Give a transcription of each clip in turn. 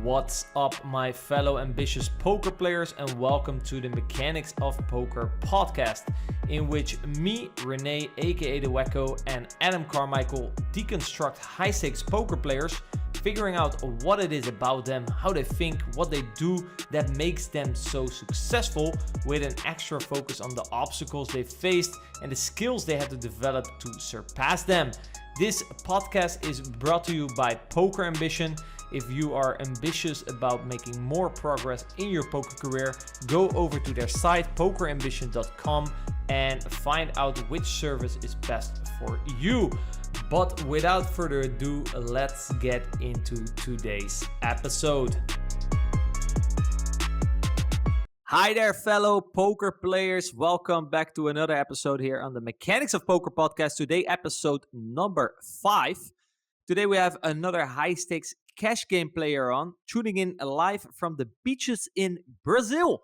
What's up, my fellow ambitious poker players, and welcome to the Mechanics of Poker podcast, in which me, Rene, aka The Wacko, and Adam Carmichael deconstruct high-stakes poker players, figuring out what it is about them, how they think, what they do that makes them so successful, with an extra focus on the obstacles they faced and the skills they had to develop to surpass them. This podcast is brought to you by Poker Ambition. If you are ambitious about making more progress in your poker career, go over to their site, pokerambition.com, and find out which service is best for you. But without further ado, let's get into today's episode. Hi there, fellow poker players. Welcome back to another episode here on the Mechanics of Poker podcast. Today, episode number 5. Today, we have another high-stakes cash game player on, tuning in live from the beaches in Brazil.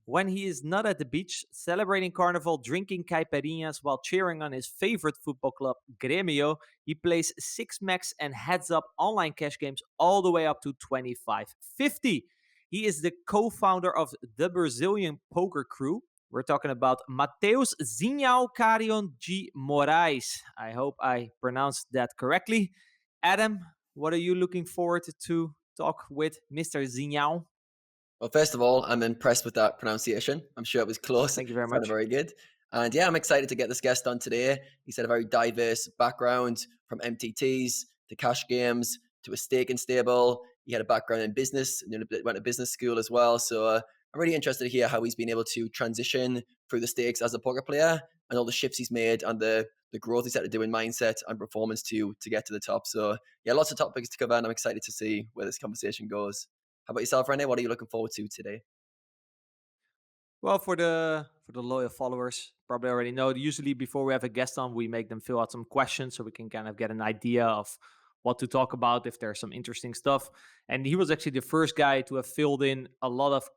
When he is not at the beach, celebrating carnival, drinking caipirinhas while cheering on his favorite football club, Grêmio, he plays 6max and heads-up online cash games all the way up to 25.50. He is the co-founder of the Brazilian poker crew. We're talking about Mateus, Zinhao, Carrión, Moraes. I hope I pronounced that correctly. Adam, what are you looking forward to talk with Mr. Zinhao? Well, first of all, I'm impressed with that pronunciation. I'm sure it was close. Thank you very much. Very good. And yeah, I'm excited to get this guest on today. He's had a very diverse background, from MTTs to cash games to a staking stable. He had a background in business and went to business school as well. So I'm really interested to hear how he's been able to transition through the stakes as a poker player and all the shifts he's made and the growth he's had to do in mindset and performance to get to the top. So yeah, lots of topics to cover, and I'm excited to see where this conversation goes. How about yourself, Rene? What are you looking forward to today? Well, for the loyal followers, probably already know, usually before we have a guest on, we make them fill out some questions so we can kind of get an idea of what to talk about, if there's some interesting stuff. And he was actually the first guy to have filled in a lot of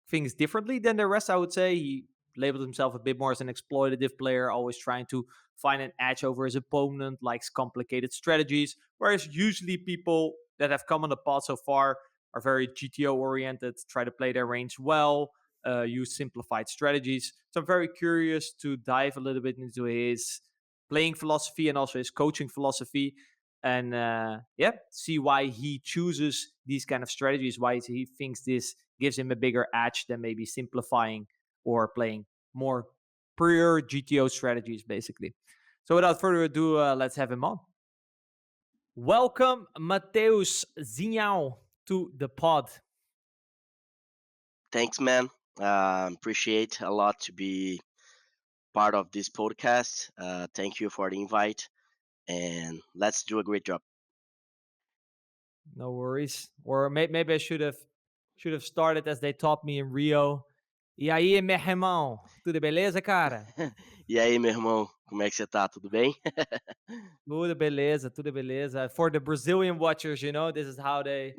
things differently than the rest, I would say. He labeled himself a bit more as an exploitative player, always trying to find an edge over his opponent, likes complicated strategies, whereas usually people that have come on the pod so far are very GTO oriented, try to play their range well, use simplified strategies. So I'm very curious to dive a little bit into his playing philosophy and also his coaching philosophy, and see why he chooses these kind of strategies, why he thinks this gives him a bigger edge than maybe simplifying or playing more pure GTO strategies, basically. So without further ado, let's have him on. Welcome, Mateus, Zinhao, to the pod. Thanks, man. Appreciate a lot to be part of this podcast. Thank you for the invite, and let's do a great job. No worries. Or maybe I should have started as they taught me in Rio. E aí, meu irmão? Tudo beleza, cara? E aí, meu irmão? Como é que você tá? Tudo bem? Tudo beleza, tudo beleza. For the Brazilian watchers, you know, this is how they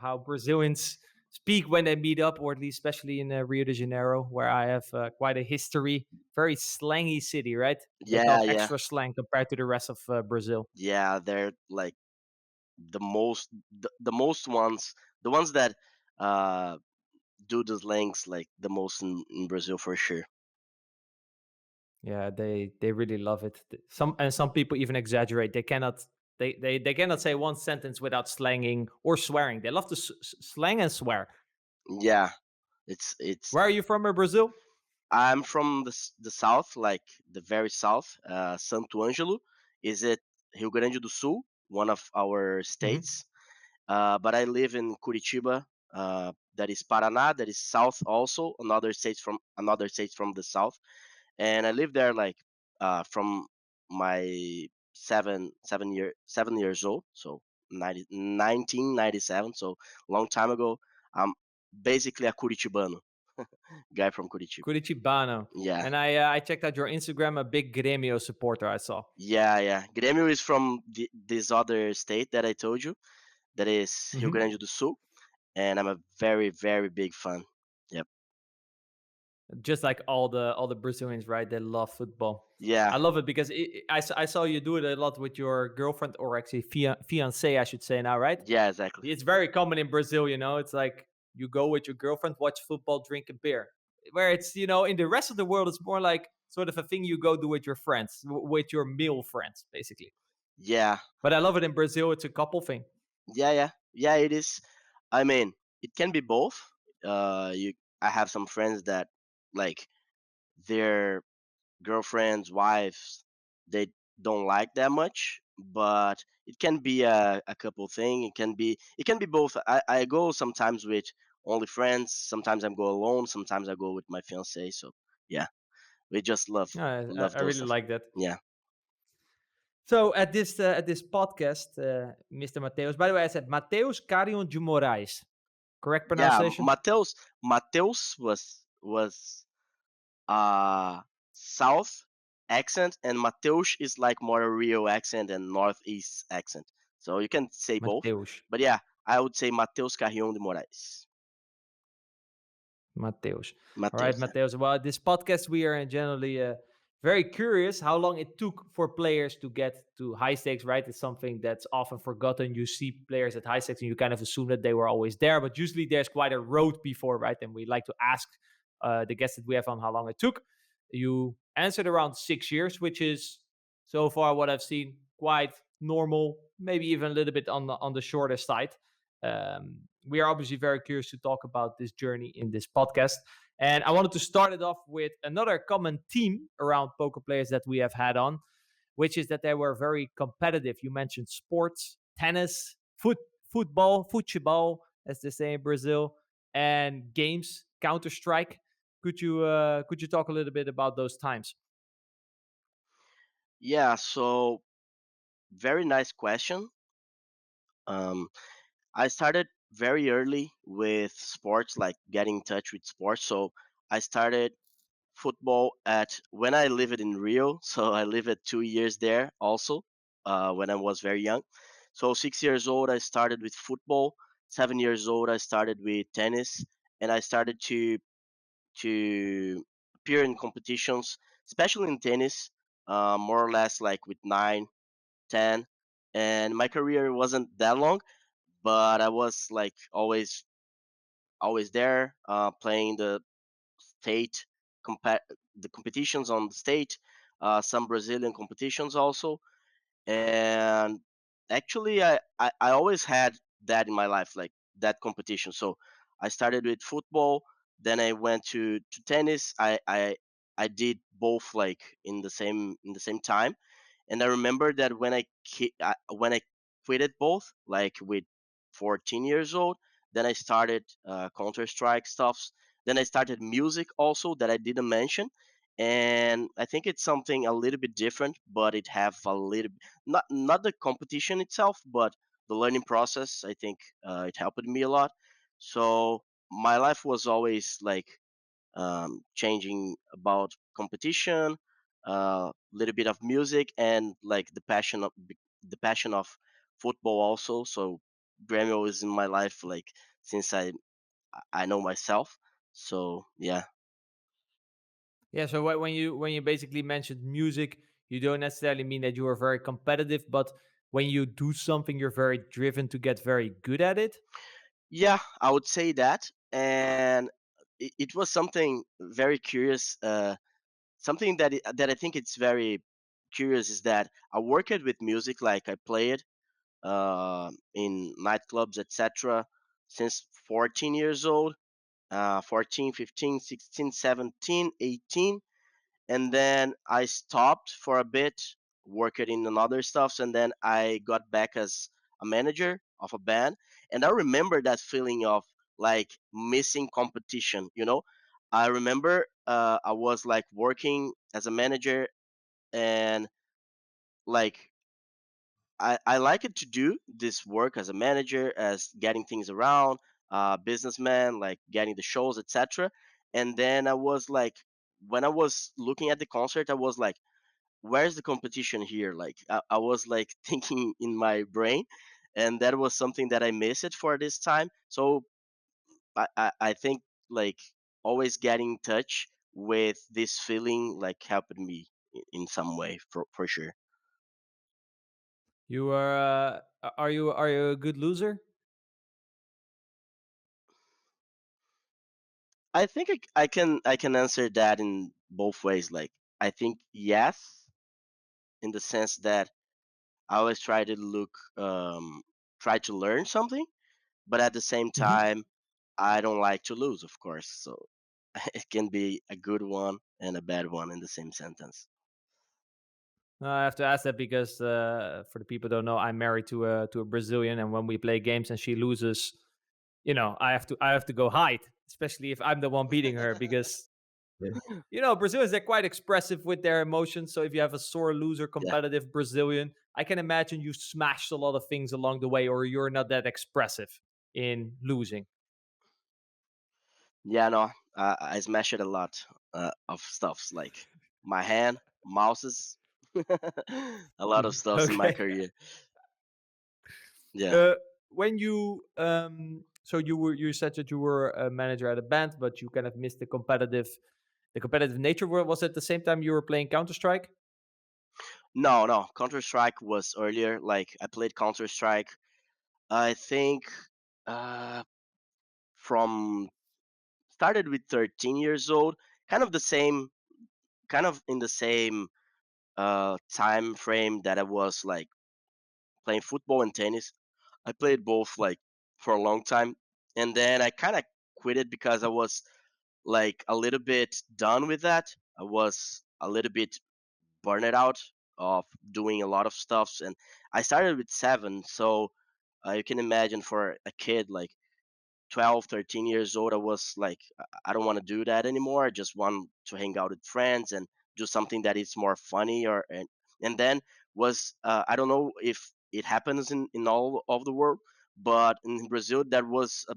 how Brazilians speak when they meet up, or at least especially in Rio de Janeiro, where I have quite a history. Very slangy city, right? They talk extra slang compared to the rest of Brazil. Yeah, they're like the most ones, the ones that do the slangs like the most in Brazil, for sure. Yeah, they really love it. Some people even exaggerate. They cannot say one sentence without slanging or swearing. They love to slang and swear. Yeah, it's. Where are you from, in Brazil? I'm from the south, like the very south. Santo Ângelo. Is it Rio Grande do Sul, one of our states? But I live in Curitiba. That is Paraná. That is south also. Another states from the south. And I lived there like from my 7 years old, so 1997, so long time ago. I'm basically a Curitibano, guy from Curitiba. Curitibano. Yeah. And I checked out your Instagram, a big Grêmio supporter, I saw. Yeah. Grêmio is from this other state that I told you, that is Rio Grande do Sul, and I'm a very, very big fan. Yep. Just like all the Brazilians, right? They love football. Yeah, I love it because I saw you do it a lot with your girlfriend, or actually fiance, I should say now, right? yeah, exactly. It's very common in Brazil, it's like you go with your girlfriend, watch football, drink a beer. Where it's, in the rest of the world, it's more like sort of a thing you go do with your friends, with your male friends, basically. Yeah, But I love it in Brazil. It's a couple thing. yeah. It is. I mean, it can be both. You, I have some friends that like their girlfriends, wives, they don't like that much, but it can be a couple thing. It can be both. I go sometimes with only friends. Sometimes I go alone. Sometimes I go with my fiance. So yeah, we just love Yeah, I, love I those really stuff. like that. Yeah, So at this podcast, Mr. Mateus. By the way, I said Mateus Carrión de Moraes. Correct yeah. pronunciation? Mateus was south accent, and Mateus is like more a Rio accent and northeast accent. So you can say both. Mateus. But yeah, I would say Mateus Carrión de Moraes. Mateus. All right, Mateus. Yeah. Mateus. Well, this podcast, we are generally very curious how long it took for players to get to high stakes, right? It's something that's often forgotten. You see players at high stakes and you kind of assume that they were always there, but usually there's quite a road before, right? And we like to ask the guests that we have on how long it took. You answered around 6 years, which is so far what I've seen quite normal, maybe even a little bit on the shorter side. We are obviously very curious to talk about this journey in this podcast. And I wanted to start it off with another common theme around poker players that we have had on, which is that they were very competitive. You mentioned sports, tennis, football, as they say in Brazil, and games, Counter Strike. Could you talk a little bit about those times? Yeah. So very nice question. Um, I started very early with sports, like getting in touch with sports. So I started football at when I lived in Rio. So I lived 2 years there also when I was very young. So 6 years old, I started with football. 7 years old, I started with tennis, and I started to appear in competitions, especially in tennis, more or less like with 9, 10. And my career wasn't that long, but I was like always there, playing state the competitions on the state, some Brazilian competitions also. And actually, I always had that in my life, like that competition. So I started with football, then I went to tennis. I did both like in the same time. And I remember that when I quitted both, like with 14 years old, then I started Counter Strike stuffs. Then I started music also that I didn't mention, and I think it's something a little bit different, but it have a little not the competition itself, but the learning process. I think it helped me a lot. So my life was always like changing about competition, a little bit of music, and like the passion of football also. So Grêmio is in my life like since I know myself. So yeah. Yeah. So when you basically mentioned music, you don't necessarily mean that you are very competitive, but when you do something, you're very driven to get very good at it. Yeah, I would say that. And it was something very curious. Something that I think it's very curious is that I worked with music, like I played in nightclubs, etc. since 14 years old, 14, 15, 16, 17, 18. And then I stopped for a bit, worked in another stuffs, and then I got back as a manager of a band. And I remember that feeling of like missing competition. I remember I was like working as a manager, and like I like it to do this work as a manager, as getting things around, businessman, like getting the shows, etc. And then I was like, when I was looking at the concert, I was like, where's the competition here? Like I was like thinking in my brain, and that was something that I missed for this time. So I think like always getting in touch with this feeling like helped me in some way for sure. You are you a good loser? I think I can answer that in both ways. Like I think yes, in the sense that I always try to try to learn something, but at the same Hmm. time, I don't like to lose, of course. So it can be a good one and a bad one in the same sentence. I have to ask that because for the people who don't know, I'm married to a Brazilian, and when we play games and she loses, I have to go hide, especially if I'm the one beating her because Brazilians, they're quite expressive with their emotions. So if you have a sore loser, Yeah, competitive Brazilian, I can imagine you smashed a lot of things along the way, or you're not that expressive in losing. yeah, no, I smashed a lot of stuffs like my hand, mouses, a lot of stuffs in my Okay. career. Yeah. Uh, when you so you said that you were a manager at a band, but you kind of missed the competitive nature. Was it the same time you were playing Counter Strike? No, no, Counter Strike was earlier. Like I played Counter Strike. I think uh, from started with 13 years old, kind of the same, kind of in the same time frame that I was like playing football and tennis. I played both like for a long time, and then I kind of quit it because I was like a little bit done with that. I was a little bit burned out of doing a lot of stuffs, and I started with 7, so you can imagine for a kid like 12, 13 years old, I was like, I don't want to do that anymore. I just want to hang out with friends and do something that is more funny. And then was I don't know if it happens in all of the world, but in Brazil there was a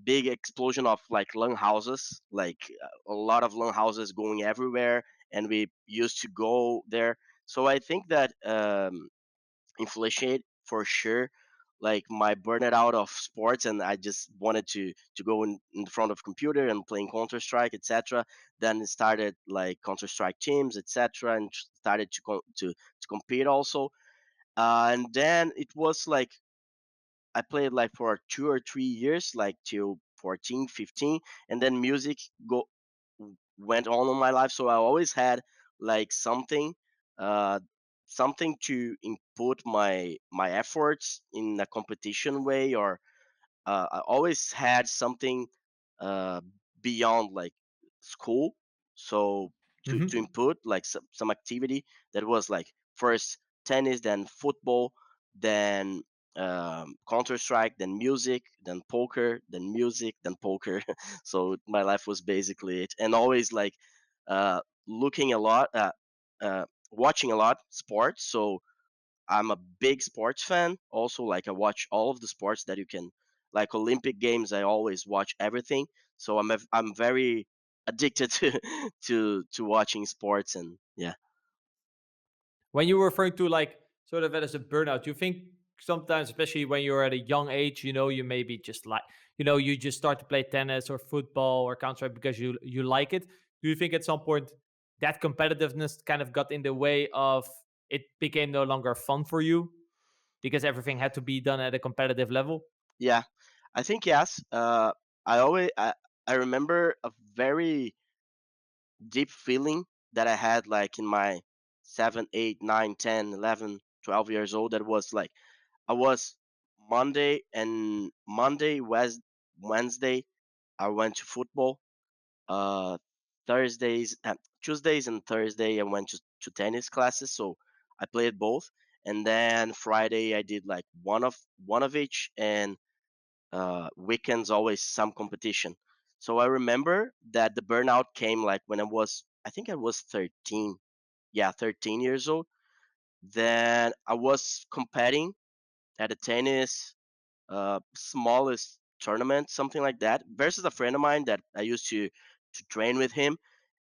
big explosion of like LAN houses, like a lot of LAN houses going everywhere, and we used to go there. So I think that inflation for sure like my burnout out of sports, and I just wanted to go in front of computer and playing Counter Strike, etc. Then it started like Counter Strike teams, etc., and started to compete also. And then it was like I played like for 2 or 3 years, like till 14, 15, and then music go went on in my life. So I always had like uh, something to input my efforts in a competition way, or I always had something uh, beyond like school. So to Hmm. input like some activity that was like first tennis, then football, then Counter Strike, then music, then poker, then music, then poker. So my life was basically it, and always like looking a lot, watching a lot sports. So I'm a big sports fan. Also, like I watch all of the sports that you can, like Olympic games. I always watch everything. So I'm very addicted to to watching sports, and yeah. When you were referring to like sort of it as a burnout, you think sometimes, especially when you're at a young age, you maybe just like, you just start to play tennis or football or Counter Strike because you like it. Do you think at some point that competitiveness kind of got in the way of it became no longer fun for you because everything had to be done at a competitive level? Yeah, I think yes. I always I remember a very deep feeling that I had like in my 7, 8, 9, 10, 11, 12 years old. That was like I was Wednesday, I went to football. Uh, Thursdays, Tuesdays, and Thursday, I went to tennis classes. So I played both, and then Friday I did like one of each, and weekends always some competition. So I remember that the burnout came like when I think I was 13. Yeah, 13 years old. Then I was competing at a tennis smallest tournament, something like that, versus a friend of mine that I used to train with him.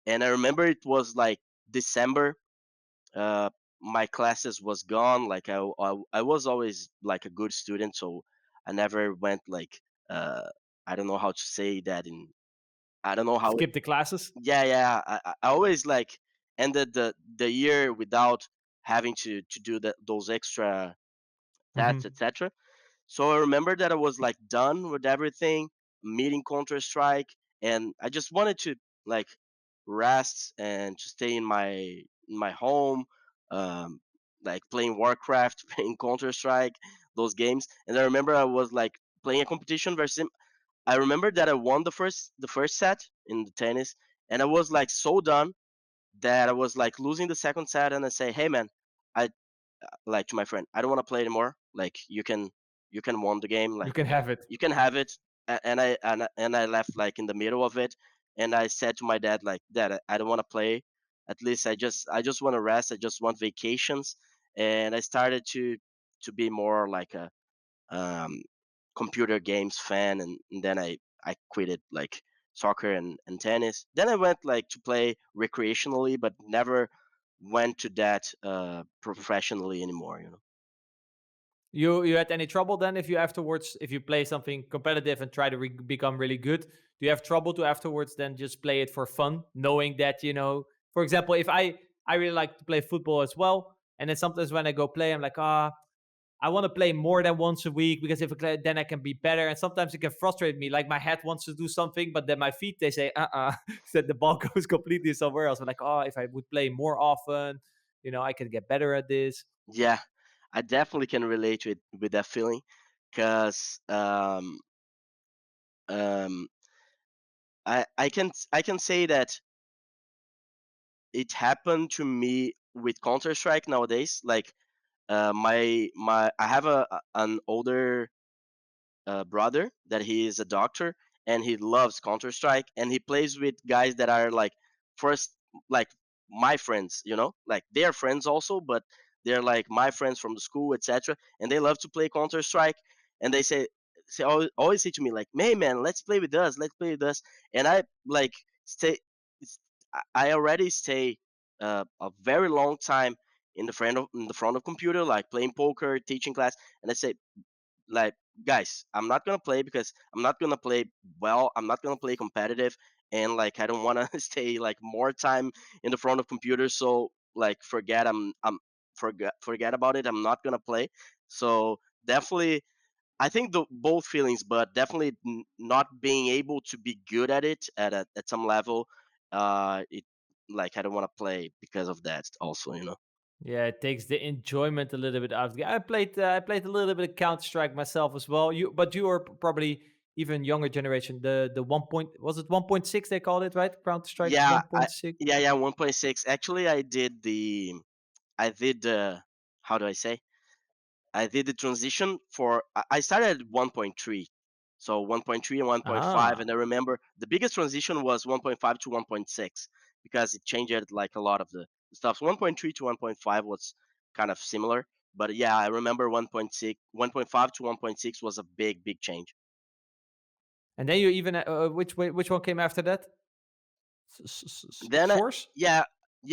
And I remember it was like December. Uh, my classes was gone. Like I was always like a good student, so I never went like I don't know how to say that in. I don't know how. Skip the classes. Yeah. I always like ended the year without having to do those extra Hmm. tests, etc. So I remember that I was like done with everything, meeting Counter Strike, and I just wanted to like rest and to stay in my home, um, like playing Warcraft, playing Counter Strike, those games. And I remember I was like playing a competition versus him. I remember that I won the first set in the tennis, and I was like so done that I was like losing the second set, and I say, "Hey man, I like to my friend, I don't want to play anymore. Like you can won the game. You Like can have it. you can have it." And I left like in the middle of it, and I said to my dad like, "Dad, I don't want to play. At least I just want to rest. I just want vacations." And I started to be more like a um, computer games fan, and then I quitted like soccer and tennis. Then I went like to play recreationally, but never went to that professionally anymore. You had any trouble then if you afterwards, if you play something competitive and try to become really good? Do you have trouble to afterwards then just play it for fun, knowing that, for example, if I really like to play football as well, and then sometimes when I go play, I'm like, I want to play more than once a week because if I play, then I can be better. And sometimes it can frustrate me. Like my head wants to do something, but then my feet, they say, that the ball goes completely somewhere else. I'm like, oh, if I would play more often, I can get better at this. Yeah, I definitely can relate with that feeling, because um, I can say that it happened to me with Counter Strike nowadays. Like my I have an older brother that he is a doctor, and he loves Counter Strike, and he plays with guys that are like first, like my friends, like they're friends also, but they're like my friends from the school, etc. And they love to play Counter Strike, and they say always say to me like, "Hey man, let's play with us." And I like stay. I already stay a very long time in the front of computer, like playing poker, teaching class, and I say like, guys, I'm not gonna play because I'm not gonna play well. I'm not gonna play competitive, and like I don't want to stay like more time in the front of computers. So like forget about it. I'm not gonna play. So definitely, I think the both feelings, but definitely not being able to be good at it at some level. It like I don't want to play because of that. Also. Yeah, it takes the enjoyment a little bit out of the game. I played a little bit of Counter Strike myself as well. But you are probably even younger generation. The 1.6 they called it, right? Counter Strike Yeah, 1.6. yeah, 1.6. Actually, I did the how do I say? I did the transition for I started at 1.3. So 1.3 and 1.5, Ah, and I remember the biggest transition was 1.5 to 1.6 because it changed like a lot of the stuff. So 1.3 to 1.5 was kind of similar, but yeah, I remember 1.6, 1.5 to 1.6 was a big change. and then you even which one came after that? Then Source. yeah,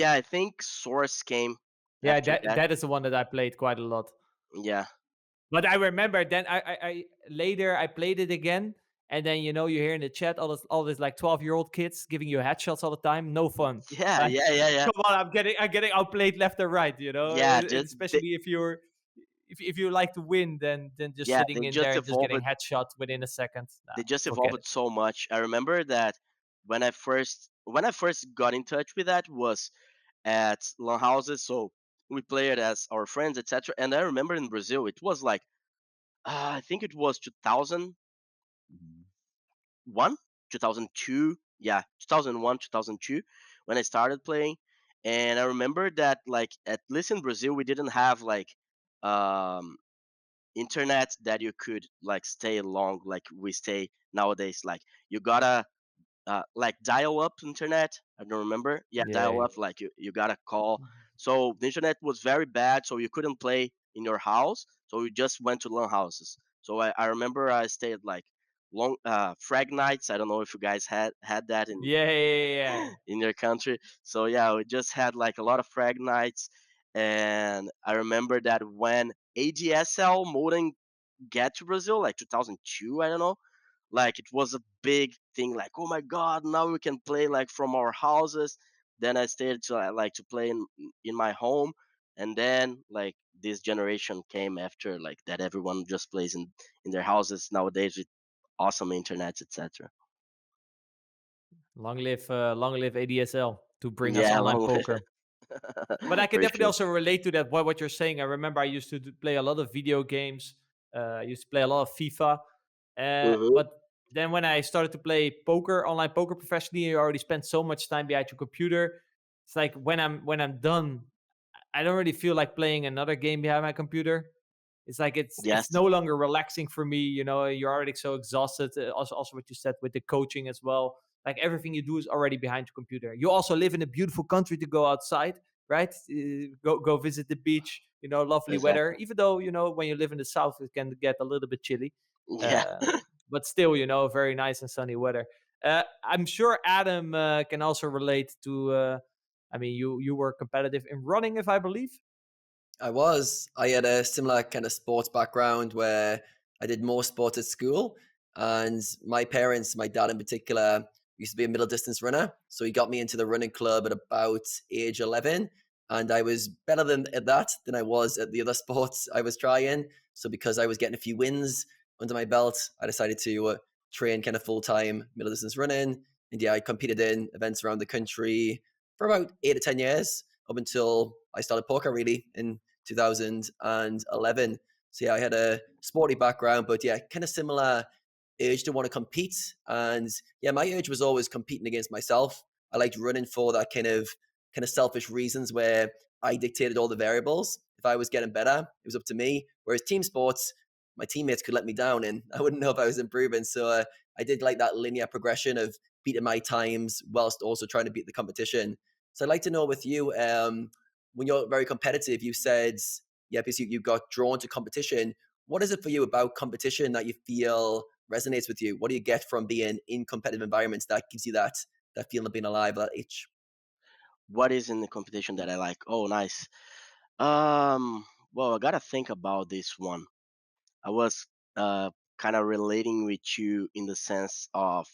I think Source came Yeah, after that that. that is the one that I played quite a lot. Yeah. But I remember then I later I played it again, and then you hear in the chat all this like 12-year-old kids giving you headshots all the time. No fun. Yeah, Like, yeah, yeah, yeah. come on, I'm getting outplayed left and right. Yeah, Especially if you like to win, then just yeah, sitting in there and just getting headshots within a second. Nah, they just forget evolved it. so much. I remember that when I first got in touch with that was at LAN houses, so we played as our friends, etc. And I remember in Brazil, it was like I think it was 2001, 2002, yeah, 2001, 2002 when I started playing. And I remember that like at least in Brazil, we didn't have like um internet that you could like stay long like we stay nowadays. Like you gotta like dial up internet. I don't remember. Yeah, dial Yeah. up. Like you got a call. So the internet was very bad, so you couldn't play in your house. So you just went to LAN houses. So I remember I stayed like long frag nights. I don't know if you guys had that Yeah, yeah, yeah. in your country. So yeah, we just had like a lot of frag nights, and I remember that when ADSL modem get to Brazil, like 2002, I don't know, like it was a big thing, like, oh my god, now we can play like from our houses. Then I started to like to play in my home, and then like this generation came after, like that everyone just plays in their houses nowadays with awesome internets, etc. Long live ADSL to bring us Yeah, online long poker. But I can for definitely sure. also relate to that. What you're saying. I remember I used to play a lot of video games. I used to play a lot of FIFA. Hmm. But then when I started to play poker, online poker professionally, you already spent so much time behind your computer. It's like when I'm done, I don't really feel like playing another game behind my computer. It's like it's Yes. no longer relaxing for me. You're already so exhausted. Also what you said with the coaching as well. Like everything you do is already behind your computer. You also live in a beautiful country to go outside, right? Go visit the beach. Lovely weather. Exactly. Even though when you live in the south, it can get a little bit chilly. Yeah. Uh, but still, very nice and sunny weather. I'm sure Adam can also relate to. I mean, you were competitive in running, if I believe. I was. I had a similar kind of sports background where I did more sports at school. And my parents, my dad in particular, used to be a middle distance runner. So he got me into the running club at about age 11. And I was better at that than I was at the other sports I was trying. So because I was getting a few wins under my belt, I decided to train kind of full time middle distance running. And yeah, I competed in events around the country for about 8 to 10 years up until I started poker really in 2011. So yeah, I had a sporty background, but yeah, kind of similar urge to want to compete. And yeah, my urge was always competing against myself. I liked running for that kind of selfish reasons where I dictated all the variables. If I was getting better, it was up to me. Whereas team sports, my teammates could let me down and I wouldn't know if I was improving. So I did like that linear progression of beating my times whilst also trying to beat the competition. So I'd like to know with you, when you're very competitive, you said, yeah, because you got drawn to competition. What is it for you about competition that you feel resonates with you? What do you get from being in competitive environments that gives you that feeling of being alive at that age? What is in the competition that I like? Oh, nice. Um, well, I gotta think about this one. I was kind of relating with you in the sense of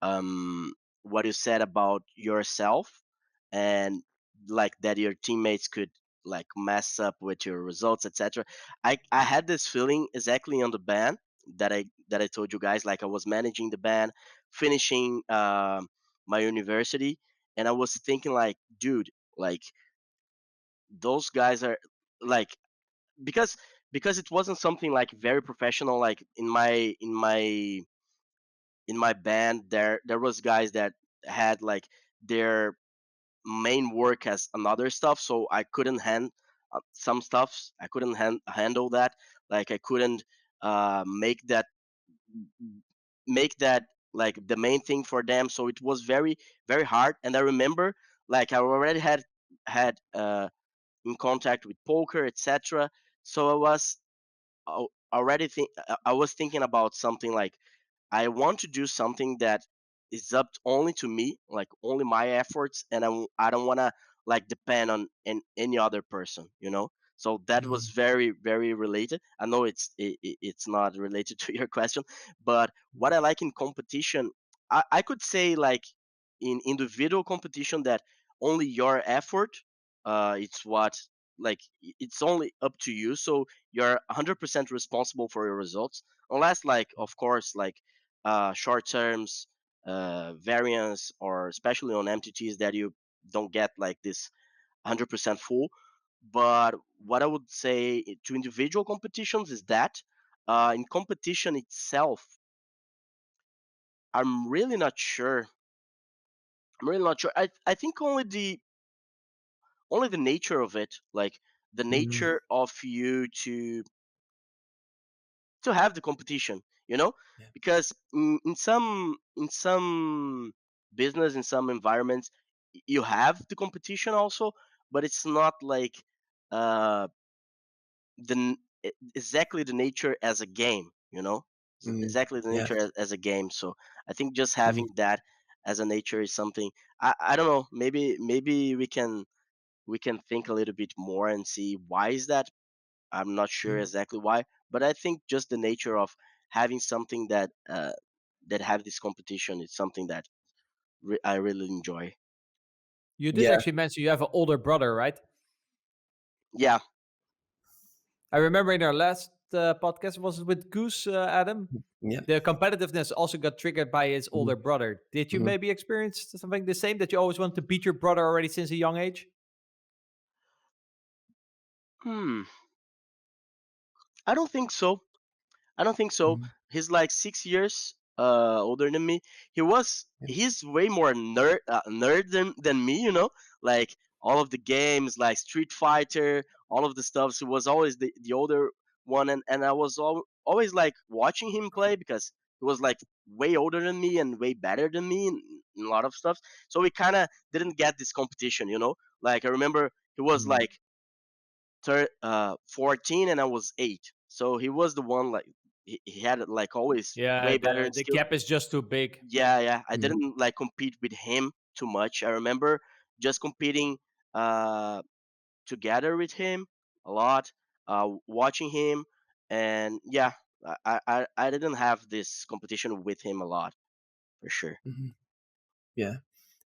um, what you said about yourself, and like that your teammates could like mess up with your results, etc. I had this feeling exactly on the band that I told you guys. Like I was managing the band, finishing my university, and I was thinking like, dude, like those guys are like, because it wasn't something like very professional. Like in my band, there was guys that had like their main work as another stuff, so I couldn't some stuffs. I couldn't handle that. Like I couldn't make that like the main thing for them. So it was very very hard. And I remember like I already had in contact with poker, etc. So I was thinking about something like I want to do something that is up only to me, like only my efforts, and I don't want to like depend on any other person. So that was Mm, very very related. I know it's not related to your question, but what I like in competition, I could say like in individual competition that only your effort, it's what like it's only up to you. So you're 100% responsible for your results, unless like of course like short terms variance, or especially on MTTs that you don't get like this 100% full. But what I would say to individual competitions is that in competition itself, I'm really not sure. I'm really not sure. I think only the nature of it, like the mm, nature of you to have the competition, you know, yeah. because in some business, in some environments, you have the competition also, but it's not like uh exactly the nature as a game, Mm, exactly the yeah. nature as a game. So I think just Mm, having that as a nature is something. I don't know, maybe we can think a little bit more and see why is that. I'm not sure mm, exactly why, but I think just the nature of having something that that have this competition is something that I really enjoy. You did Yeah, actually mention you have an older brother, right? Yeah. I remember in our last podcast, was it with Goose, Adam? yeah. The competitiveness also got triggered by his Mhm, older brother. Did you mhm. maybe experience something the same, that you always want to beat your brother already since a young age? Hmm. I don't think so. I don't think so. Mhm. He's like 6 years older than me. Yeah. He's way more nerd than me, you know? Like all of the games like Street Fighter, all of the stuff. So he was always the older one, and I was always like watching him play because he was like way older than me and way better than me in a lot of stuff. So we kind of didn't get this competition, you know? Like I remember he was Mhm. like 14 and I was 8. So he was the one like he had like always Yeah, way better in the skill. gap is just too big. Yeah, yeah. I Mhm. didn't like compete with him too much. I remember just competing uh together with him a lot, watching him, and yeah, I didn't have this competition with him a lot for sure. Mhm. Yeah.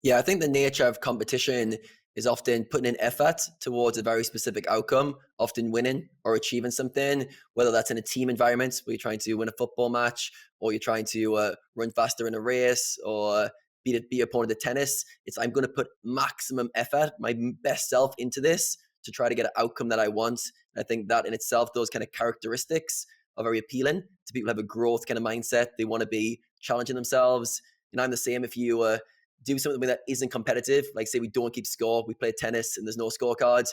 Yeah, I think the nature of competition is often putting in effort towards a very specific outcome, often winning or achieving something, whether that's in a team environment where you're trying to win a football match, or you're trying to run faster in a race, or beat your opponent at tennis. It's I'm going to put maximum effort, my best self into this to try to get an outcome that I want. And I think that in itself, those kind of characteristics are very appealing to people who have a growth kind of mindset. They want to be challenging themselves. And I'm the same. If you do something that isn't competitive, like say we don't keep score, we play tennis and there's no scorecards,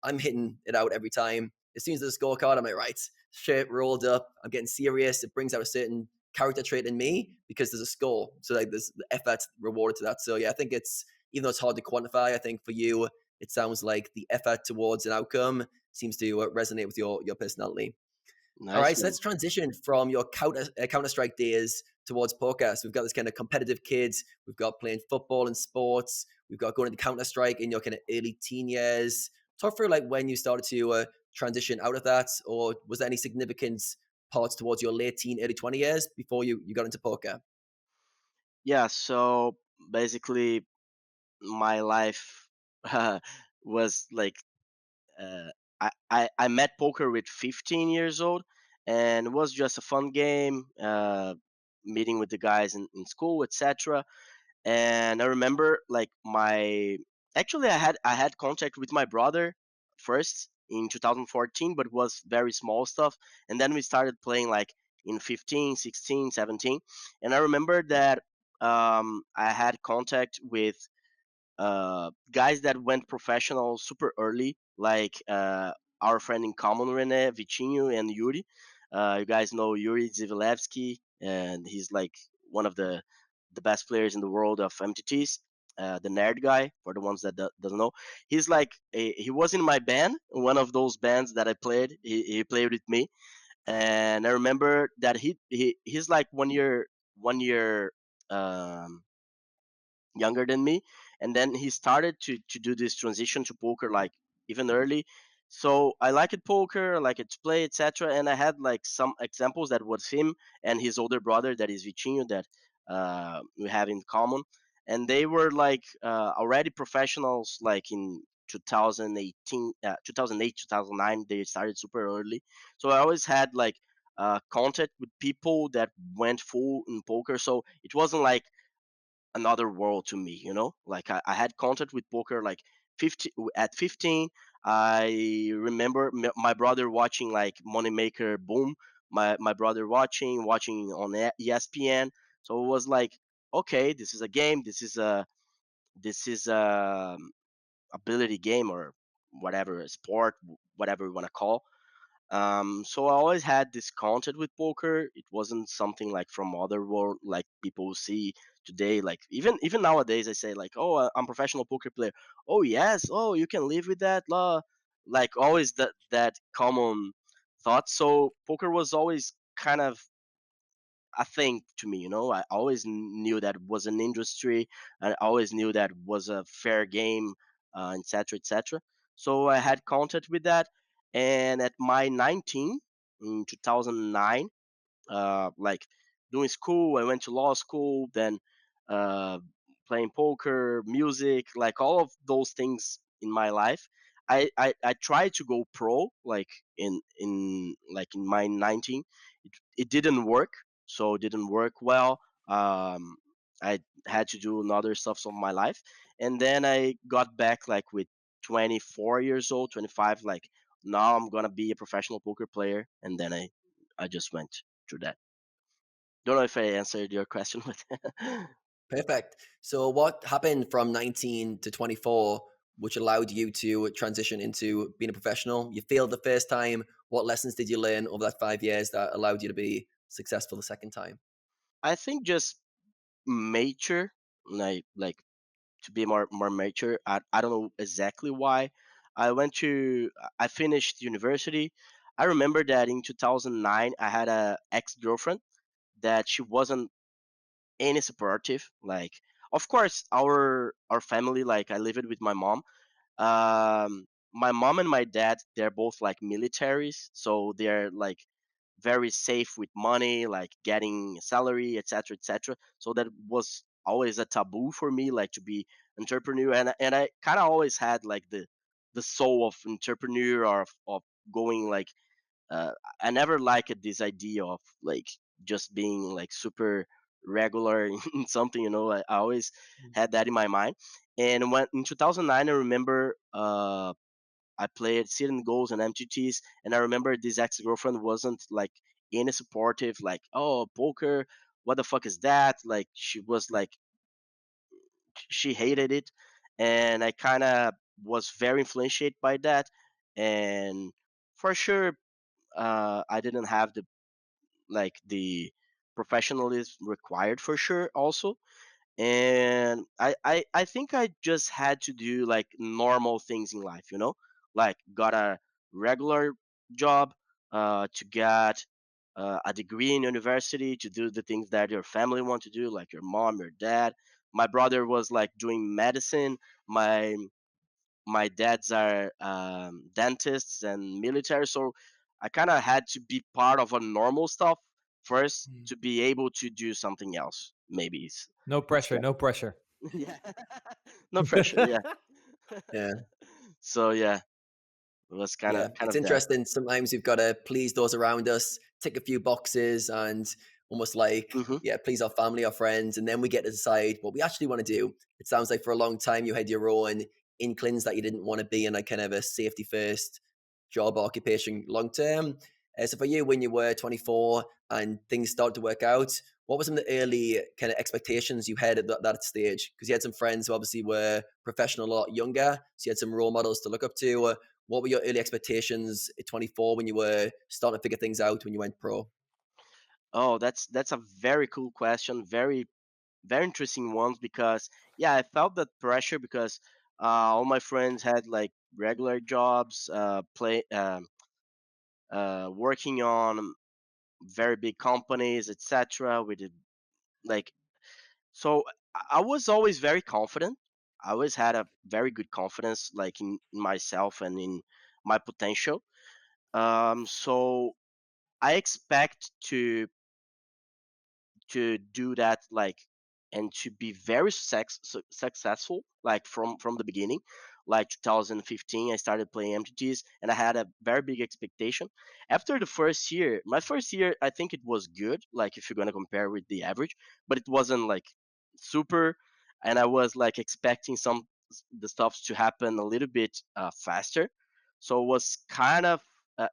I'm hitting it out every time. As soon as there's a scorecard, I'm like, right, shirt rolled up, I'm getting serious. It brings out a certain character trait in me because there's a score. So like there's the effort rewarded to that. So yeah, I think it's, even though it's hard to quantify, I think for you, it sounds like the effort towards an outcome seems to resonate with your personality. All Nice right, so man. let's transition from your Counter Strike days towards poker. So we've got this kind of competitive kids. We've got playing football and sports. We've got going into Counter Strike in your kind of early teen years. Talk through like when you started to transition out of that, or was there any significant parts towards your late teen, early 20 years before you got into poker? Yeah, so basically my life was like uh, I met poker with 15 years old, and it was just a fun game, meeting with the guys in school, etc. And I remember like my actually I had contact with my brother first in 2014, but it was very small stuff, and then we started playing like in 15, 16, 17, and I remember that I had contact with guys that went professional super early, like our friend in common, Rene, Vitinho, and Yuri. You guys know Yuri Zivilevsky, and he's like one of the best players in the world of MTTs. The nerd guy, for the ones that doesn't know, he's like he was in my band, one of those bands that I played. He played with me, and I remember that he's like 1 year um, younger than me, and then he started to do this transition to poker like even early. So I liked poker, I liked to play, etc. And I had like some examples that was him and his older brother, that is Vitinho, that we have in common, and they were like already professionals like in 2018, 2008, 2009. They started super early, so I always had like contact with people that went full in poker. So it wasn't like another world to me, you know. Like I had contact with poker like 50 at 15. I remember my brother watching like Moneymaker Boom, my brother watching on ESPN. So it was like, okay, this is a game, this is a ability game, or whatever, a sport, whatever you want to call. So I always had this contact with poker. It wasn't something like from other world, like people see today. Like even nowadays, I say like, "Oh, I'm a professional poker player." Oh yes, oh you can live with that, la. Like always that common thought. So poker was always kind of a thing to me, you know. I always knew that it was an industry. I always knew that it was a fair game, etc., etc. So I had contact with that, and at my 19 in 2009, like doing school. I went to law school, then uh, playing poker, music, like all of those things in my life. I tried to go pro, like in my 19. It didn't work, so it didn't work well. I had to do another stuff of my life, and then I got back like with 24 years old, 25. Like now I'm gonna be a professional poker player, and then I just went through that. Don't know if I answered your question with. Perfect. So, what happened from 19 to 24, which allowed you to transition into being a professional? You failed the first time. What lessons did you learn over that 5 years that allowed you to be successful the second time? I think just mature, like to be more mature. I don't know exactly why. I finished university. I remember that in 2009 I had a ex girlfriend that she wasn't any supportive. Like, of course, our family, like I lived with my mom. My mom and my dad, they're both like militaries, so they're like very safe with money, like getting a salary, etc., etc. So that was always a taboo for me, like to be entrepreneur, and I kind of always had like the soul of entrepreneur or of going like uh, I never liked this idea of like just being like super regular in something, you know. I always had that in my mind. And when in 2009, I remember I played sit and goals and MTTs, and I remember this ex girlfriend wasn't like any supportive, like, oh, poker, what the fuck is that? Like, she was like, she hated it, and I kind of was very influenced by that. And for sure, I didn't have the professionalism required for sure also. And I think I just had to do like normal things in life, you know, like got a regular job, to get a degree in university, to do the things that your family want to do, like your mom, your dad. My brother was like doing medicine. My dads are dentists and military, so I kind of had to be part of a normal stuff first Mm. to be able to do something else. Maybe No it's pressure, no pressure. yeah, no pressure. Yeah. Yeah. So yeah, it was kind Yeah, of it's that. interesting. Sometimes we've got to please those around us, tick a few boxes, and almost like, Hmm. yeah, please our family, our friends, and then we get to decide what we actually want to do. It sounds like for a long time you had your own inklings that you didn't want to be in like kind of a safety first job occupation long term. So for you, when you were 24 and things started to work out, what were some of the early kind of expectations you had at that stage? Because you had some friends who obviously were professional a lot younger, so you had some role models to look up to. What were your early expectations at 24 when you were starting to figure things out when you went pro? Oh, that's a very cool question. Very interesting ones, because yeah, I felt that pressure because all my friends had like regular jobs, working on very big companies, etc. With like, so I was always very confident. I always had a very good confidence, like in myself and in my potential. So I expect to do that, like, and to be very successful, like from the beginning. Like 2015 I started playing mtts, and I had a very big expectation. After the first year, my first year, I think it was good, like if you're going to compare with the average, but it wasn't like super. And I was like expecting the stuff to happen a little bit faster. So it was kind of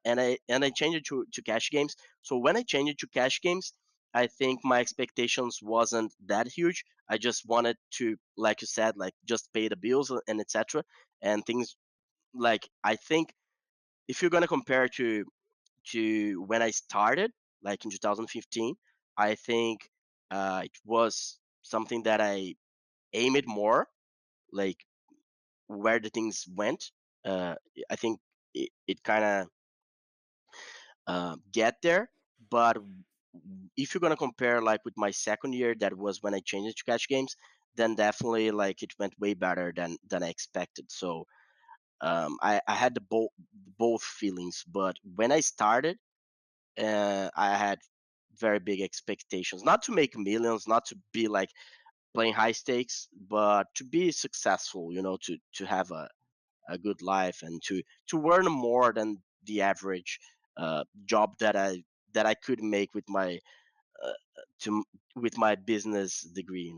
and I changed it to cash games. So when I changed it to cash games, I think my expectations wasn't that huge. I just wanted to, like you said, like just pay the bills and etc. And things, like, I think if you're gonna compare to when I started, like in 2015, I think it was something that I aimed more, like where the things went. Uh, I think it kind of get there. But if you're gonna compare like with my second year, that was when I changed it to cash games, then definitely like it went way better than I expected. So I had the both feelings. But when I started, I had very big expectations. Not to make millions, not to be like playing high stakes, but to be successful, to have a good life and to earn more than the average job that I could make with my uh, to with my business degree.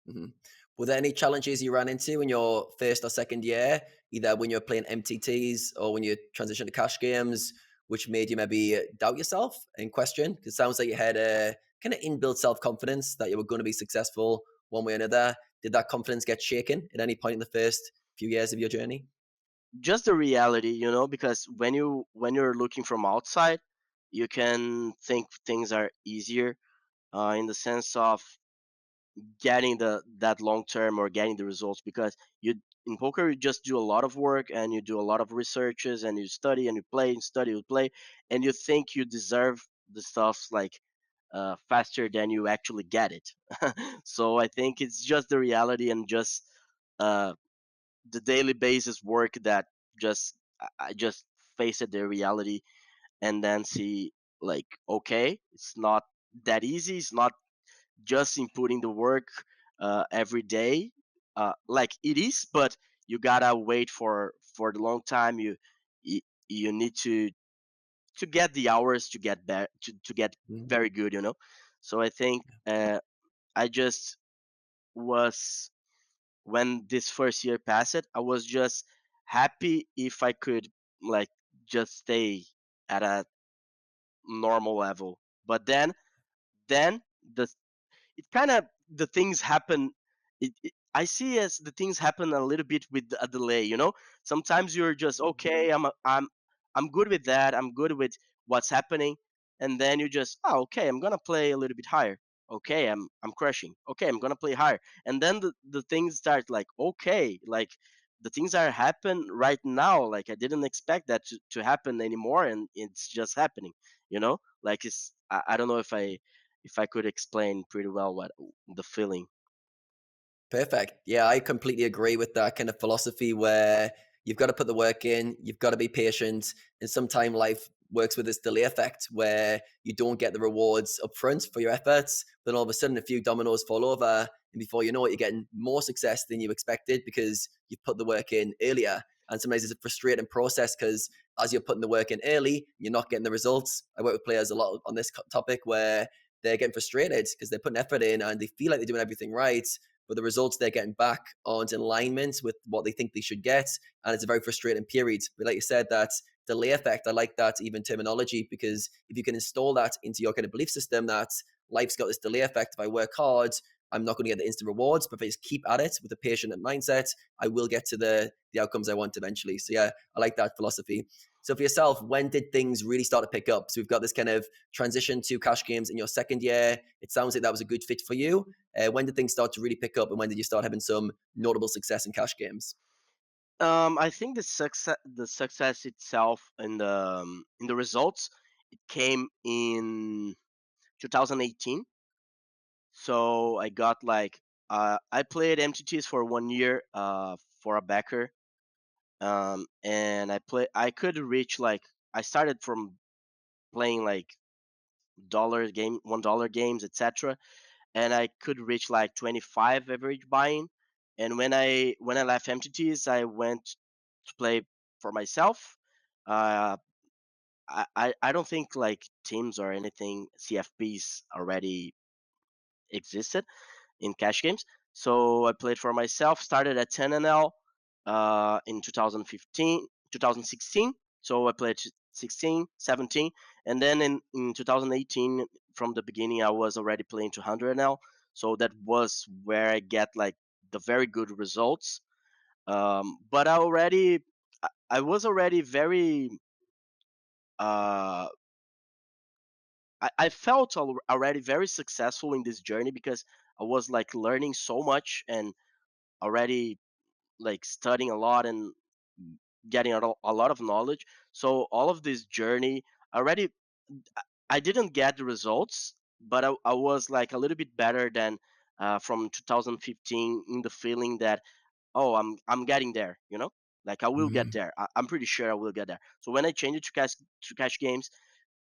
Mhm. Were there any challenges you ran into in your first or second year, either when you were playing MTTs or when you transitioned to cash games, which made you maybe doubt yourself and question? Because it sounds like you had a kind of inbuilt self confidence that you were going to be successful one way or another. Did that confidence get shaken at any point in the first few years of your journey? Just the reality, because when you're looking from outside, you can think things are easier, in the sense of getting that long term or getting the results, because you in poker you just do a lot of work and you do a lot of researches and you study and you play and study you play, and you think you deserve the stuff like faster than you actually get it. So I think it's just the reality and just uh, the daily basis work that I just face it the reality, and then see like, okay, it's not that easy, it's not just in putting the work every day, like it is, but you gotta wait for the long time. You, you need to get the hours to get to get Mhm. very good. So I think I just was, when this first year passed, I was just happy if I could like just stay at a normal level. But then the it kind of the things happen. I see as the things happen a little bit with a delay. Sometimes you're just okay, I'm good with that, I'm good with what's happening, and then you just, oh, okay, I'm gonna play a little bit higher. Okay, I'm crushing. Okay, I'm gonna play higher, and then the things start like, okay, like the things are happen right now, like I didn't expect that to happen anymore, and it's just happening. Like I don't know if I could explain pretty well what the feeling. Perfect. Yeah, I completely agree with that kind of philosophy where you've got to put the work in, you've got to be patient, and sometimes life works with this delay effect where you don't get the rewards up front for your efforts. Then all of a sudden, a few dominoes fall over, and before you know it, you're getting more success than you expected because you've put the work in earlier. And sometimes it's a frustrating process because as you're putting the work in early, you're not getting the results. I work with players a lot on this topic where they're getting frustrated because they're putting effort in and they feel like they're doing everything right, but the results they're getting back aren't in alignment with what they think they should get. And it's a very frustrating period. But like you said, that delay effect, I like that even terminology, because if you can install that into your kind of belief system that life's got this delay effect, if I work hard, I'm not going to get the instant rewards, but if I just keep at it with a patient mindset, I will get to the outcomes I want eventually. So yeah, I like that philosophy. So for yourself, when did things really start to pick up? So we've got this kind of transition to cash games in your second year. It sounds like that was a good fit for you. When did things start to really pick up, and when did you start having some notable success in cash games? I think the success itself in the results, it came in 2018. So I got like, I played MTTs for 1 year for a backer, and I could reach like, I started from playing like $1 games, etc., and I could reach like 25 average buying. And when I left MTTs, I went to play for myself. Uh, I don't think like teams or anything CFPs already existed in cash games. So I played for myself. Started at 10 NL in 2015, 2016. So I played 16, 17, and then in 2018, from the beginning, I was already playing 200 NL. So that was where I get like the very good results. But I was already very uh, I felt already very successful in this journey, because I was like learning so much and already like studying a lot and getting a lot of knowledge. So all of this journey already, I didn't get the results, but I was like a little bit better than from 2015, in the feeling that, oh, I'm getting there, like I will get Mhm. there. I'm pretty sure I will get there. So when I changed to cash games,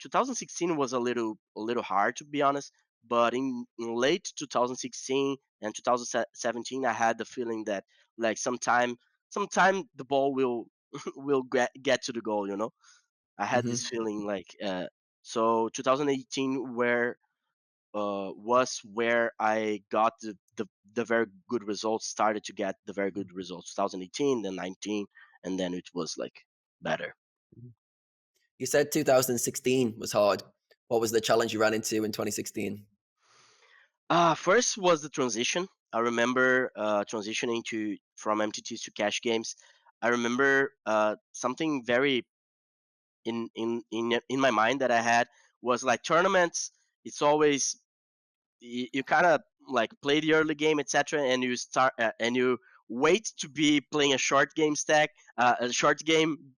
2016 was a little hard, to be honest. But in late 2016 and 2017, I had the feeling that like sometime the ball will will get to the goal. I had this Hmm. feeling like so 2018 where was where I got the very good results, started to get the very good results. 2018, then 19, and then it was like better. You said 2016 was hard. What was the challenge you ran into in 2016? First was the transition. I remember transitioning to from MTTs to cash games. I remember something very in my mind that I had was like tournaments. It's always you kind of like play the early game, etc., and you start and you wait to be playing a short game stack, a short game,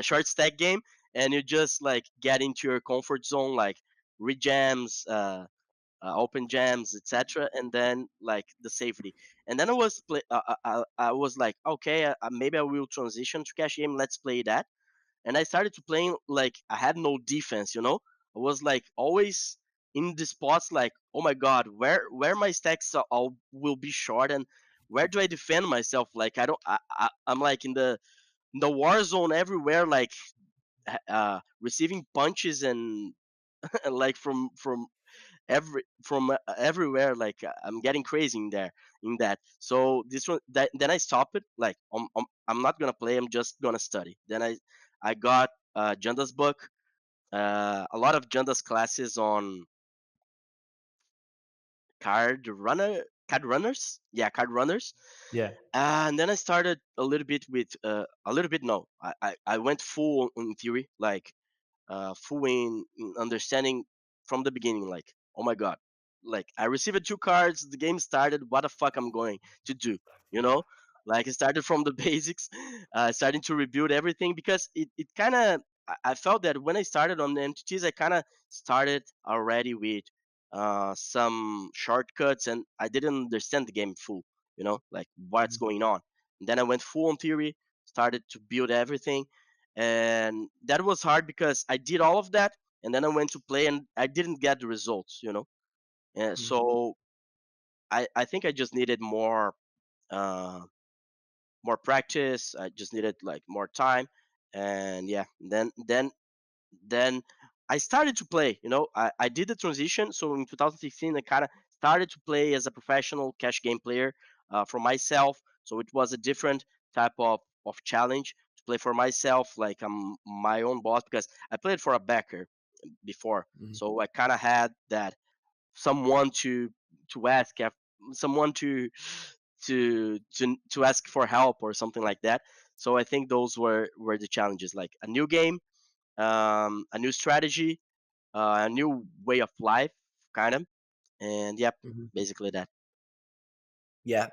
short stack game, and you just like get into your comfort zone, like rejams, open jams, etc., and then like the safety. And then I was like, okay, maybe I will transition to cash game. Let's play that. And I started to playing like I had no defense. I was like always in the spots like, oh my god, where my stacks will be short, and where do I defend myself? Like I don't, I'm like in the war zone everywhere, like receiving punches and like from everywhere, like I'm getting crazy in that. So this one then I stopped it, like I'm not gonna play, I'm just gonna study. Then I got Janda's book, a lot of Janda's classes on card runners, yeah, card runners. Yeah. And then I started a little bit with a little bit, no, I went full in theory, like full in understanding from the beginning, like, oh my god, like I received two cards, the game started, what the fuck I'm going to do, you know like I started from the basics, starting to rebuild everything, because it kind of, I felt that when I started on the entities, I kind of started already with some shortcuts, and I didn't understand the game full, like what's going on. And then I went full on theory, started to build everything, and that was hard because I did all of that, and then I went to play and I didn't get the results. And Mhm. so I think I just needed uh, more practice. I just needed like more time, and yeah, then I started to play. I did the transition. So in 2016, I kind of started to play as a professional cash game player for myself. So it was a different type of challenge to play for myself, like I'm my own boss, because I played for a backer before. Mhm. So I kind of had that someone to ask, someone to ask for help or something like that. So I think those were the challenges, like a new game, a new strategy, a new way of life, kind of, and yep, Mhm. basically that. Yeah.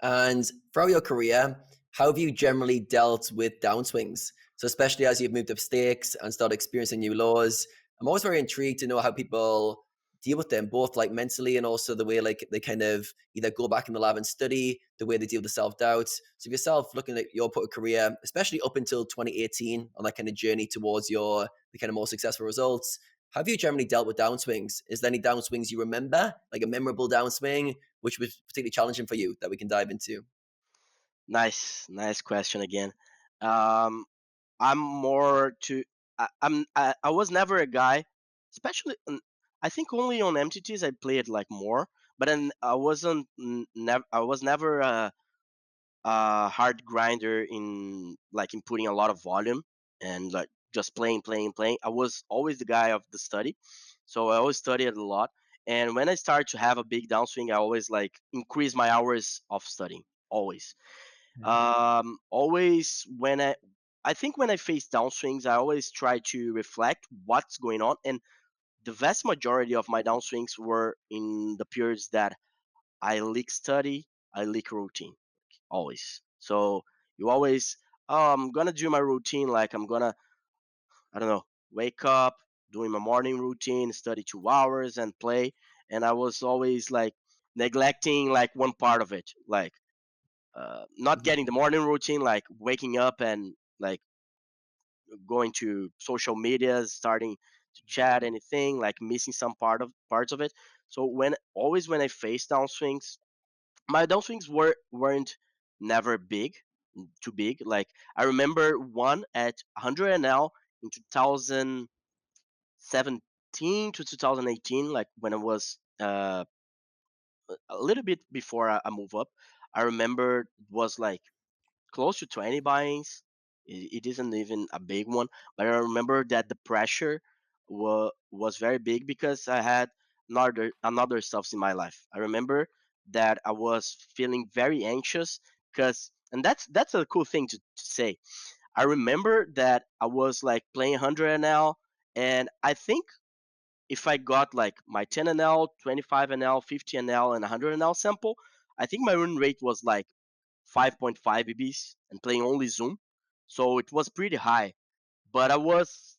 And throughout your career, how have you generally dealt with downswings? So, especially as you've moved up stakes and started experiencing new laws, I'm always very intrigued to know how people deal with them, both like mentally and also the way like they kind of either go back in the lab and study, the way they deal with the self doubt. So, yourself looking at your career, especially up until 2018, on that kind of journey towards the kind of more successful results. How have you generally dealt with downswings? Is there any downswings you remember, like a memorable downswing, which was particularly challenging for you that we can dive into? Nice question again. Um, I'm more to I was never a guy, especially I think only on MTTs I played like more, but then I wasn't never I was never a hard grinder in like inputting a lot of volume and like just playing. I was always the guy of the study, so I always studied a lot. And when I started to have a big downswing, I always like increase my hours of studying. Always, Yeah. always I think when I face downswings, I always try to reflect what's going on, and the vast majority of my downswings were in the periods that I leak study, I leak routine, always. So you always, oh, I'm gonna do my routine, like I'm gonna, I don't know, wake up, doing my morning routine, study 2 hours, and play. And I was always like neglecting like one part of it, like not Mhm. getting the morning routine, like waking up and like going to social media, starting to chat, anything, like missing some parts of it. So when I face downswings, my downswings weren't never too big. Like I remember one at 100 NL in 2017 to 2018, like when I was a little bit before I move up. I remember it was like close to 20 buy-ins. It isn't even a big one, but I remember that the pressure was very big because I had another stuffs in my life. I remember that I was feeling very anxious because, and that's a cool thing to say. I remember that I was like playing 100 NL, and I think if I got like my 10 NL, 25 NL, 50 NL, and 100 NL sample, I think my win rate was like 5.5 BBs and playing only Zoom. So it was pretty high. But I was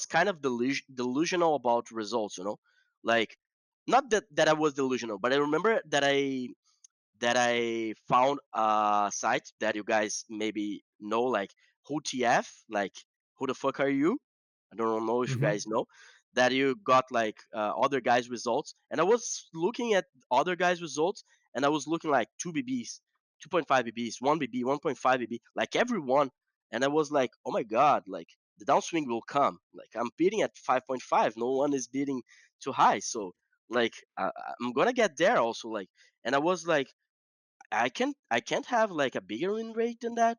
kind of delusional about results, you know? Like not that I was delusional, but I remember that I found a site that you guys maybe know, like who TF, like who the fuck are you? I don't know if you Hmm. guys know that you got like other guys' results, and I was looking at other guys' results, and I was looking like 2 BBs, 2.5 BBs, 1 BB, 1.5 BB, like everyone, and I was like, oh my god, like the downswing will come. Like I'm beating at 5.5, no one is beating too high, so like I'm gonna get there also, like, and I was like, I can't have like a bigger win rate than that.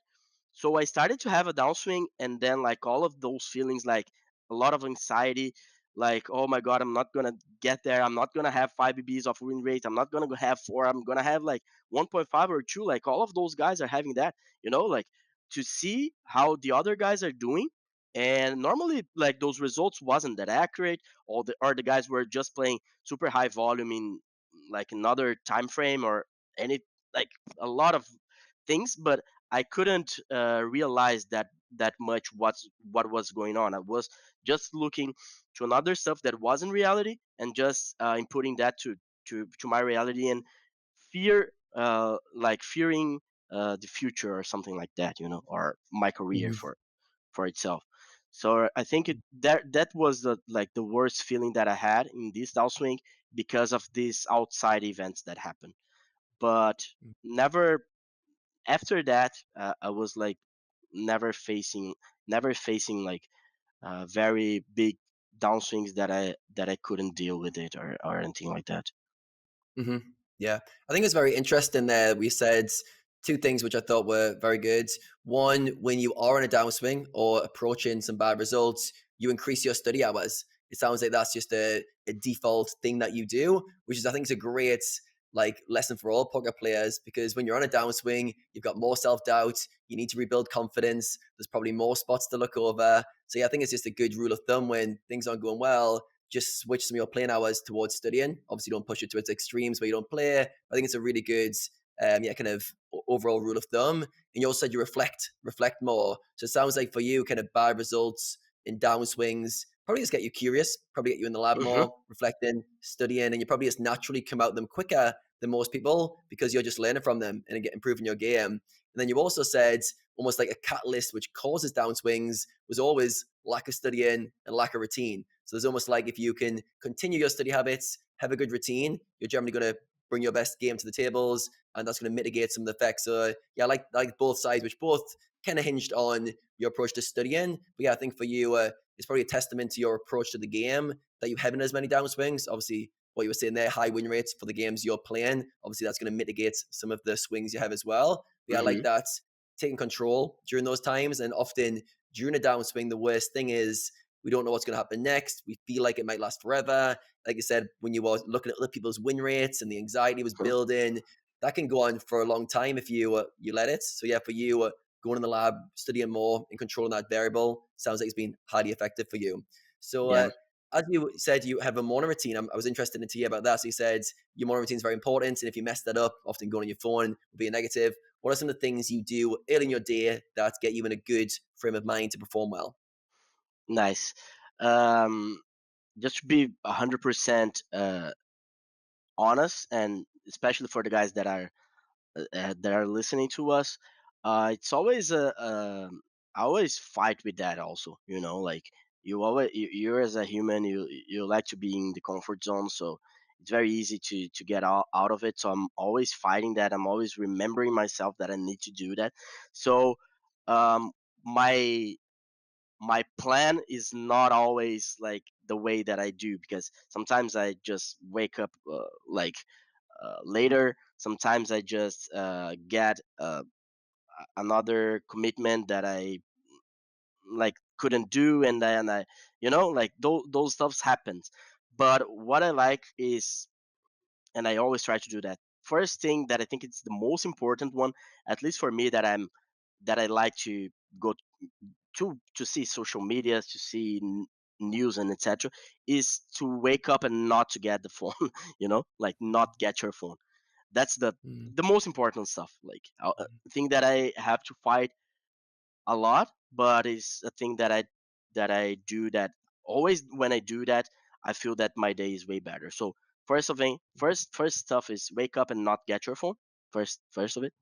So I started to have a downswing, and then like all of those feelings, like a lot of anxiety, like oh my god, I'm not gonna get there. I'm not gonna have 5 BBs of win rate. I'm not gonna have four. I'm gonna have like 1.5 or two. Like all of those guys are having that, like to see how the other guys are doing. And normally, like those results wasn't that accurate, or the guys were just playing super high volume in like another time frame or any like a lot of things, but I couldn't realize that much what was going on. I was just looking to another stuff that wasn't reality, and just inputting that to my reality, and fearing the future or something like that, or my career Hmm. for itself. So I think that was the worst feeling that I had in this downswing because of these outside events that happened. But never after that, I was like never facing never facing like very big downswings that I couldn't deal with it, or anything like that. Hmm. Yeah, I think it's very interesting there. We said two things which I thought were very good. One, when you are in a downswing or approaching some bad results, you increase your study hours. It sounds like that's just a default thing that you do, which is I think is a great like lesson for all poker players, because when you're on a downswing, you've got more self-doubt, you need to rebuild confidence, there's probably more spots to look over. So yeah, I think it's just a good rule of thumb when things aren't going well, just switch some of your playing hours towards studying. Obviously, don't push it to its extremes where you don't play. I think it's a really good, kind of overall rule of thumb. And you also said you reflect more. So it sounds like for you, kind of bad results in downswings probably just get you curious, probably get you in the lab Hmm. more, reflecting, studying, and you probably just naturally come out them quicker than most people because you're just learning from them and get improving your game. And then you also said almost like a catalyst which causes downswings was always lack of studying and lack of routine. So there's almost like if you can continue your study habits, have a good routine, you're generally going to bring your best game to the tables, and that's going to mitigate some of the effects. So yeah, like both sides, which both kind of hinged on your approach to studying. But yeah, I think for you, it's probably a testament to your approach to the game that you haven't as many downswings. Obviously, what you were saying there, high win rates for the games you're playing. Obviously, that's going to mitigate some of the swings you have as well. But yeah, I like Hmm. that, taking control during those times. And often during a downswing, the worst thing is we don't know what's going to happen next. We feel like it might last forever. Like I said, when you were looking at other people's win rates and the anxiety was building, that can go on for a long time if you let it. So yeah, for you, going in the lab, studying more, and controlling that variable sounds like it's been highly effective for you. So Yeah. as you said, you have a morning routine. I was interested to hear about that. So you said your morning routine is very important, and if you mess that up, often going on your phone will be a negative. What are some of the things you do early in your day that get you in a good frame of mind to perform well? Nice. Um, just to be 100% honest, and especially for the guys that are listening to us, it's always I always fight with that also, like you're as a human, you like to be in the comfort zone, so it's very easy to get out of it. So I'm always fighting that. I'm always remembering myself that I need to do that. So um my my plan is not always like the way that I do, because sometimes I just wake up later. Sometimes I just get another commitment that I like couldn't do, and then I, like those stuffs happens. But what I like is, and I always try to do that. First thing that I think it's the most important one, at least for me, that I like to go to see social media, to see news and etc., is to wake up and not to get the phone, like not get your phone. That's Mm, the most important stuff. Like thing that I have to fight a lot, but it's a thing that I do that always. When I do that, I feel that my day is way better. So first stuff is wake up and not get your phone. First of it.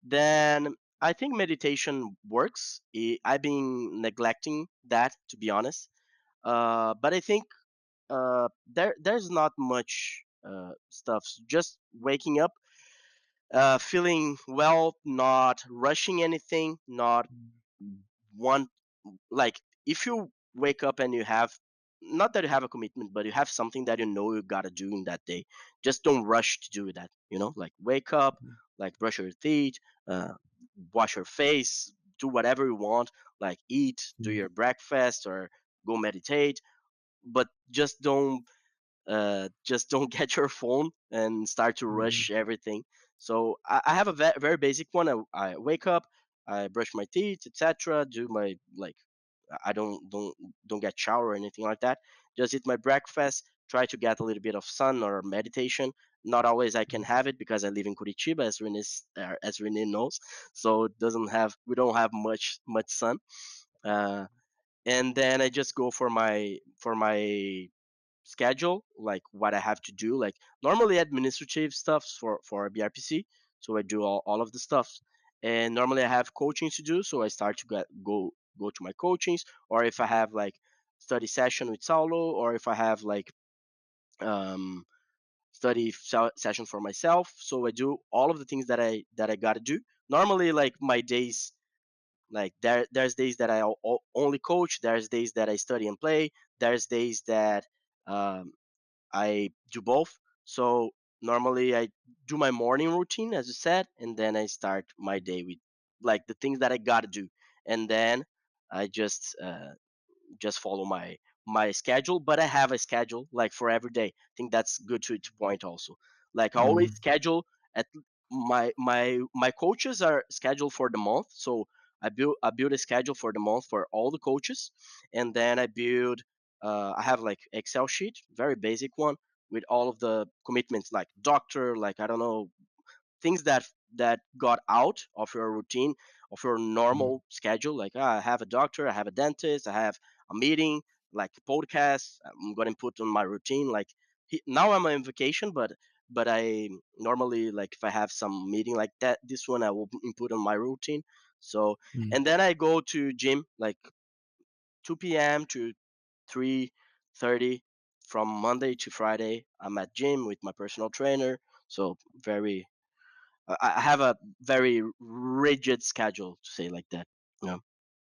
Then I think meditation works. I've been neglecting that, to be honest. But I think there's not much stuff. Just waking up, feeling well, not rushing anything, not one like if you wake up and you have, not that you have a commitment, but you have something that you gotta do in that day, just don't rush to do that. Like wake up, like brush your teeth, uh, wash your face, do whatever you want, like eat, do mm, your breakfast, or go meditate, but just don't get your phone and start to mm, rush everything. So I have a very basic one. I wake up, I brush my teeth, etc. Do my like I don't get shower or anything like that. Just eat my breakfast. Try to get a little bit of sun or meditation. Not always I can have it because I live in Curitiba, as Rene knows. So it doesn't have we don't have much sun. Uh, and then I just go for my schedule, like what I have to do, like normally administrative stuff for BRPC. So I do all of the stuff, and normally I have coaching to do, so I start to go to my coachings, or if I have like study session with Saulo, or if I have like um session for myself. So I do all of the things that I got to do. Normally, like my days, like there's days that I only coach, there's days that I study and play, there's days that um I do both. So normally I do my morning routine, as you said, and then I start my day with like the things that I gotta do, and then I just follow my schedule. But I have a schedule like for every day. I think that's good to point also. Like I always mm, schedule at my coaches are scheduled for the month, so I build a schedule for the month for all the coaches, and then I have like Excel sheet, very basic one, with all of the commitments, like doctor, like I don't know, things that got out of your routine, of your mm, normal schedule. Like I have a doctor, I have a dentist, I have a meeting, like a podcast. I'm gonna put on my routine. Like now I'm on vacation, but I normally, like if I have some meeting like that, this one I will input on my routine. So mm, and then I go to gym like 2 p.m. to 3:30 from Monday to Friday. I'm at gym with my personal trainer. So very I have a very rigid schedule, to say like that. You know?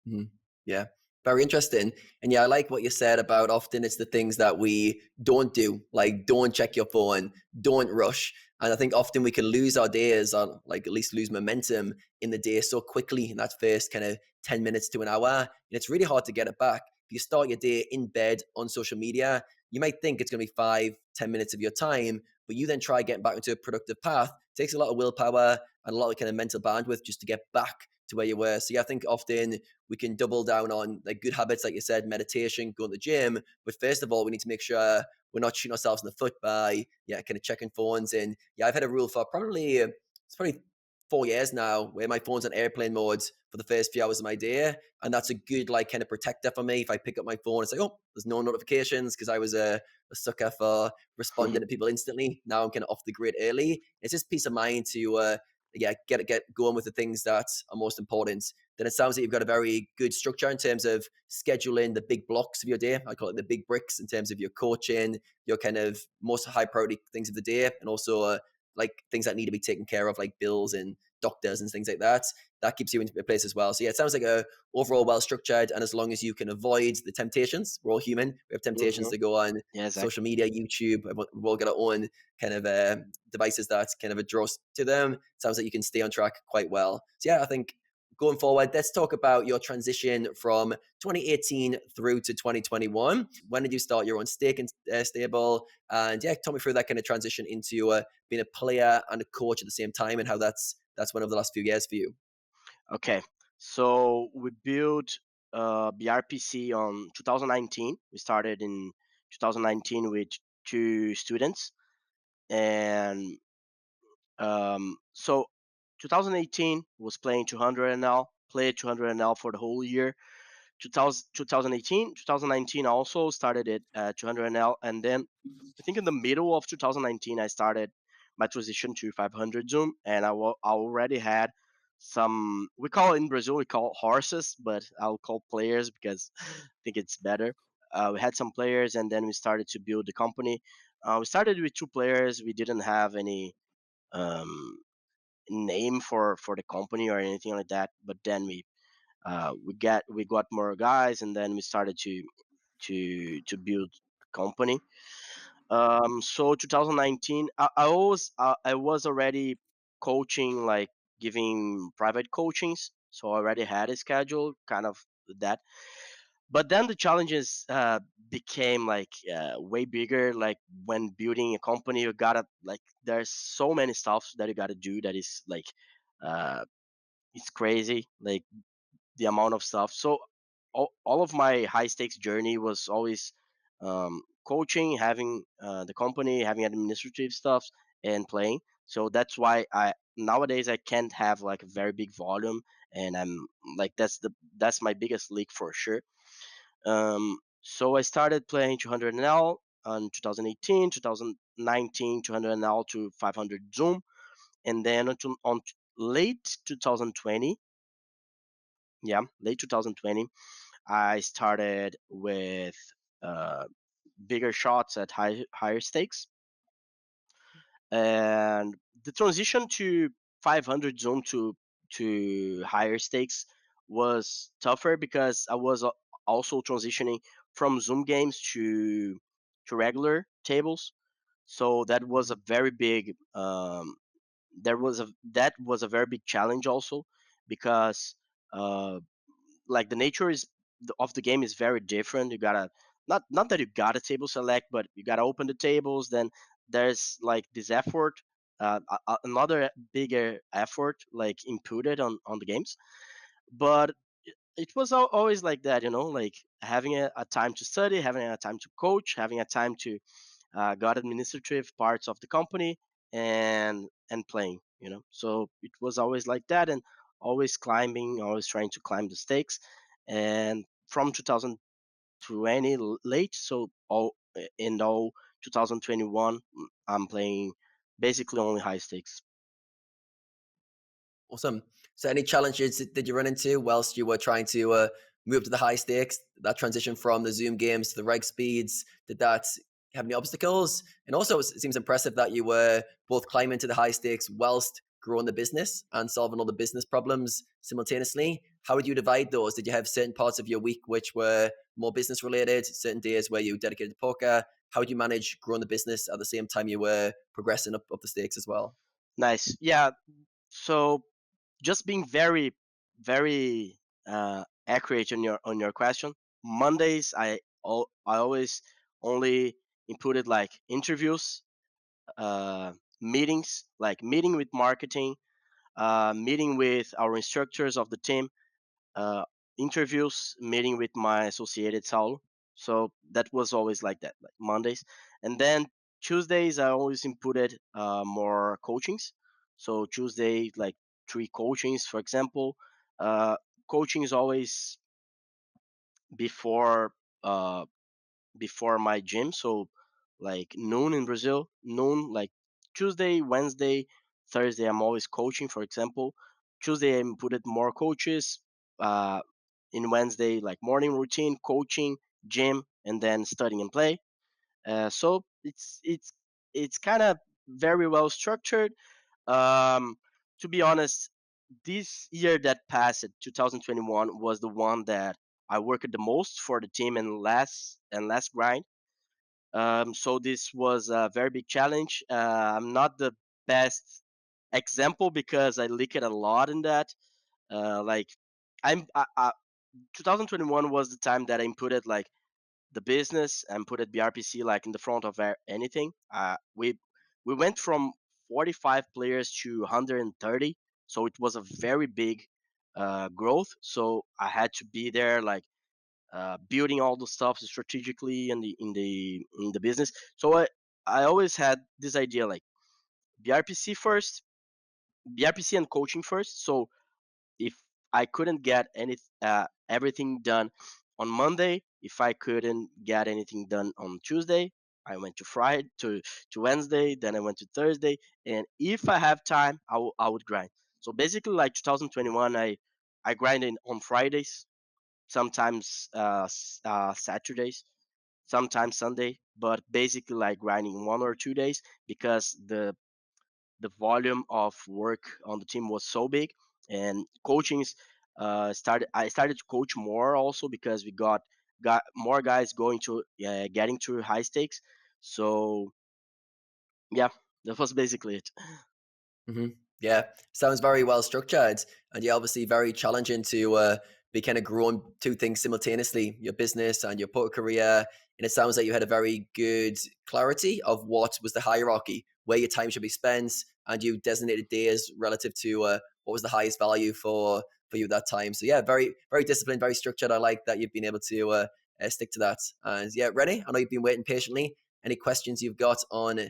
mm. Yeah, very interesting. And yeah, I like what you said about often it's the things that we don't do, like don't check your phone, don't rush. And I think often we can lose our days, or like at least lose momentum in the day so quickly in that first kind of 10 minutes to an hour. And it's really hard to get it back. If you start your day in bed on social media, you might think it's going to be 5, 10 minutes of your time, but you then try getting back into a productive path. It takes a lot of willpower and a lot of kind of mental bandwidth just to get back to where you were. So yeah, I think often we can double down on like good habits, like you said, meditation, going to the gym. But first of all, we need to make sure we're not shooting ourselves in the foot by kind of checking phones. And yeah, I've had a rule for it's probably 4 years now where my phone's on airplane mode for the first few hours of my day, and that's a good like kind of protector for me. If I pick up my phone, it's like, oh, there's no notifications, because I was a sucker for responding to people instantly. Now I'm kind of off the grid early. It's just peace of mind to get going with the things that are most important. Then it sounds like you've got a very good structure in terms of scheduling the big blocks of your day. I call it the big bricks in terms of your coaching, your kind of most high priority things of the day, and also like things that need to be taken care of, like bills and doctors and things like that. That keeps you in a place as well. So yeah, it sounds like a overall well structured, and as long as you can avoid the temptations, we're all human. We have temptations Mm-hmm. to go on Yeah, exactly. social media, YouTube. We've all got our own kind of devices that kind of draw us to them. It sounds like you can stay on track quite well. So yeah, I think going forward, let's talk about your transition from 2018 through to 2021. When did you start your own staking stable? And yeah, talk me through that kind of transition into being a player and a coach at the same time, and how that's went over the last few years for you. Okay, so we built BRPC on 2019. We started in 2019 with 2 students, and so 2018 was playing 200 NL, played 200 NL for the whole year. 2018, 2019 also started it at 200 NL, and then I think in the middle of 2019 I started my transition to 500 Zoom, and I already had some. We call it in Brazil we call horses, but I'll call players because I think it's better. We had some players, and then we started to build the company. We started with 2 players. We didn't have any um, name for the company or anything like that. But then we got more guys, and then we started to build company. So 2019, I was already coaching, like giving private coachings, so I already had a schedule, kind of that. But then the challenges became like way bigger. Like when building a company, you gotta like there's so many stuff that you gotta do that is like uh, it's crazy. Like the amount of stuff. So all of my high stakes journey was always coaching, having the company, having administrative stuff, and playing. So that's why I nowadays I can't have like a very big volume, and I'm like that's my biggest league for sure. So I started playing 200 NL on 2018, 2019, 200 NL to 500 Zoom, and then on late 2020, yeah, late 2020, I started with uh, bigger shots at higher stakes, and the transition to 500 Zoom to higher stakes was tougher because I was also transitioning from Zoom games to regular tables. So that was a very big that was a very big challenge also because uh, like the nature is of the game is very different. You gotta not that you gotta table select, but you gotta open the tables. Then there's like this effort, another bigger effort like inputted on the games. But it was always like that, like having a time to study, having a time to coach, having a time to got administrative parts of the company and playing. So it was always like that, and always climbing, always trying to climb the stakes. And from 2020 late, so all 2021, I'm playing basically only high stakes. Awesome. So any challenges did you run into whilst you were trying to move to the high stakes? That transition from the Zoom games to the reg speeds, did that have any obstacles? And also, it seems impressive that you were both climbing to the high stakes whilst growing the business and solving all the business problems simultaneously. How would you divide those? Did you have certain parts of your week which were more business related, certain days where you dedicated to poker? How would you manage growing the business at the same time you were progressing up the stakes as well? Nice. Yeah. So just being very, very accurate on your question. Mondays, I always only inputted like interviews, meetings, like meeting with marketing, meeting with our instructors of the team, uh, interviews, meeting with my associated Saulo. So that was always like that, like Mondays. And then Tuesdays, I always inputted more coachings. So Tuesday, like 3 coachings, for example. Uh, Coaching is always before uh, before my gym. So like noon in Brazil, noon like Tuesday, Wednesday, Thursday I'm always coaching, for example. Tuesday I put it more coaches. In Wednesday, like morning routine, coaching, gym, and then studying and play. So it's kind of very well structured. Um, to be honest, this year that passed, 2021, was the one that I worked the most for the team and last grind. So this was a very big challenge. I'm not the best example because I leaked a lot in that. Like I 2021 was the time that I inputted like the business and put it BRPC like in the front of anything. We went from 45 players to 130, so it was a very big growth. So I had to be there like building all the stuff strategically in the business. So I always had this idea like BRPC first, BRPC and coaching first. So if I couldn't get everything done on Monday, if I couldn't get anything done on Tuesday, I went to Friday to Wednesday, then I went to Thursday, and if I have time, I would grind. So basically, like 2021, I grinded on Fridays, sometimes Saturdays, sometimes Sunday, but basically like grinding 1 or 2 days because the volume of work on the team was so big, and coachings started. I started to coach more also because we got more guys going to getting to high stakes. So yeah, that was basically it. Hmm. Yeah, sounds very well structured, and yeah, obviously very challenging to be kind of growing two things simultaneously, your business and your poker career. And it sounds like you had a very good clarity of what was the hierarchy, where your time should be spent, and you designated days relative to what was the highest value for you at that time. So yeah, very very disciplined, very structured. I like that you've been able to stick to that. And yeah, Rene, I know you've been waiting patiently. Any questions you've got on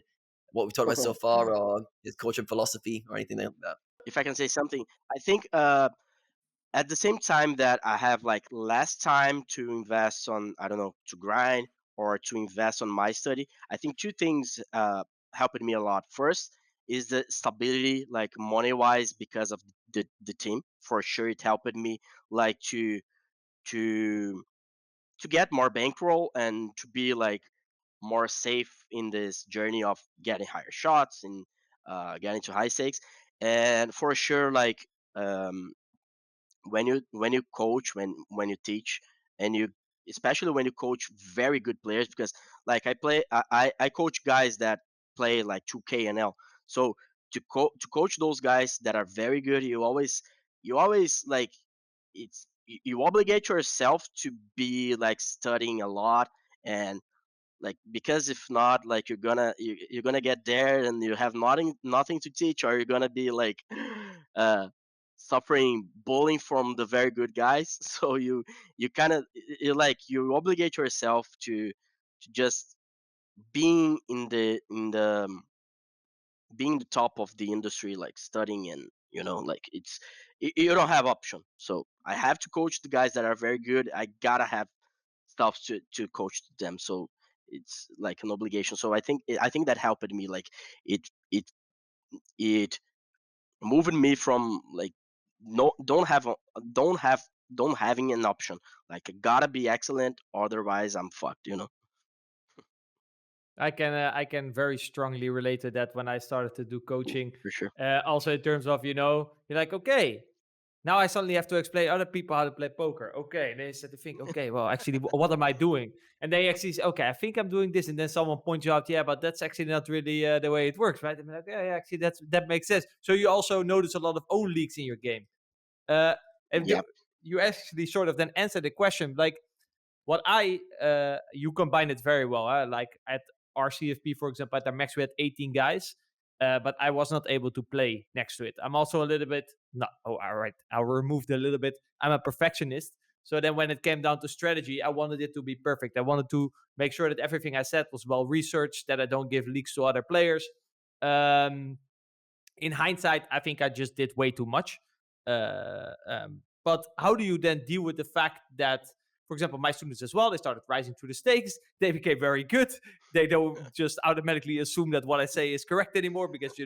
what we've talked about so far, or his coaching philosophy, or anything like that? If I can say something, I think at the same time that I have like less time to invest on, I don't know, to grind or to invest on my study, I think two things helped me a lot. First is the stability, like money wise, because of the team. For sure, it helped me like to to get more bankroll and to be like more safe in this journey of getting higher shots and getting to high stakes. And for sure, like um, when you coach, when you teach, and you especially when you coach very good players, because like I coach guys that play like 2K and L. So to coach those guys that are very good, you always like you obligate yourself to be like studying a lot, and like because if not, like you're gonna get there and you have nothing to teach, or you're gonna be like uh suffering bullying from the very good guys. So you kind of you like you obligate yourself to just being being the top of the industry, like studying, and like you don't have option. So I have to coach the guys that are very good. I gotta have stuff to coach them. So it's like an obligation. So I think that helped me. Like it it it moved me from like no don't have don't having an option. Like I gotta be excellent, otherwise I'm fucked. I can very strongly relate to that when I started to do coaching. For sure. Also in terms of you're like, okay, now I suddenly have to explain other people how to play poker. Okay, and they start to think, okay, well, actually, what am I doing? And they actually say, okay, I think I'm doing this, and then someone points you out, yeah, but that's actually not really the way it works, right? And I'm like, yeah, actually, that makes sense. So you also notice a lot of own leaks in your game. Uh, and Yeah. you actually sort of then answer the question, like what you combine it very well. Like at our CFP, for example, at our max we had 18 guys, but I was not able to play next to it. I'm also a little bit no. Oh, all right. I'll remove a little bit. I'm a perfectionist. So then when it came down to strategy, I wanted it to be perfect. I wanted to make sure that everything I said was well researched, that I don't give leaks to other players. In hindsight, I think I just did way too much. But how do you then deal with the fact that, for example, my students as well, they started rising through the stakes. They became very good. They don't just automatically assume that what I say is correct anymore because,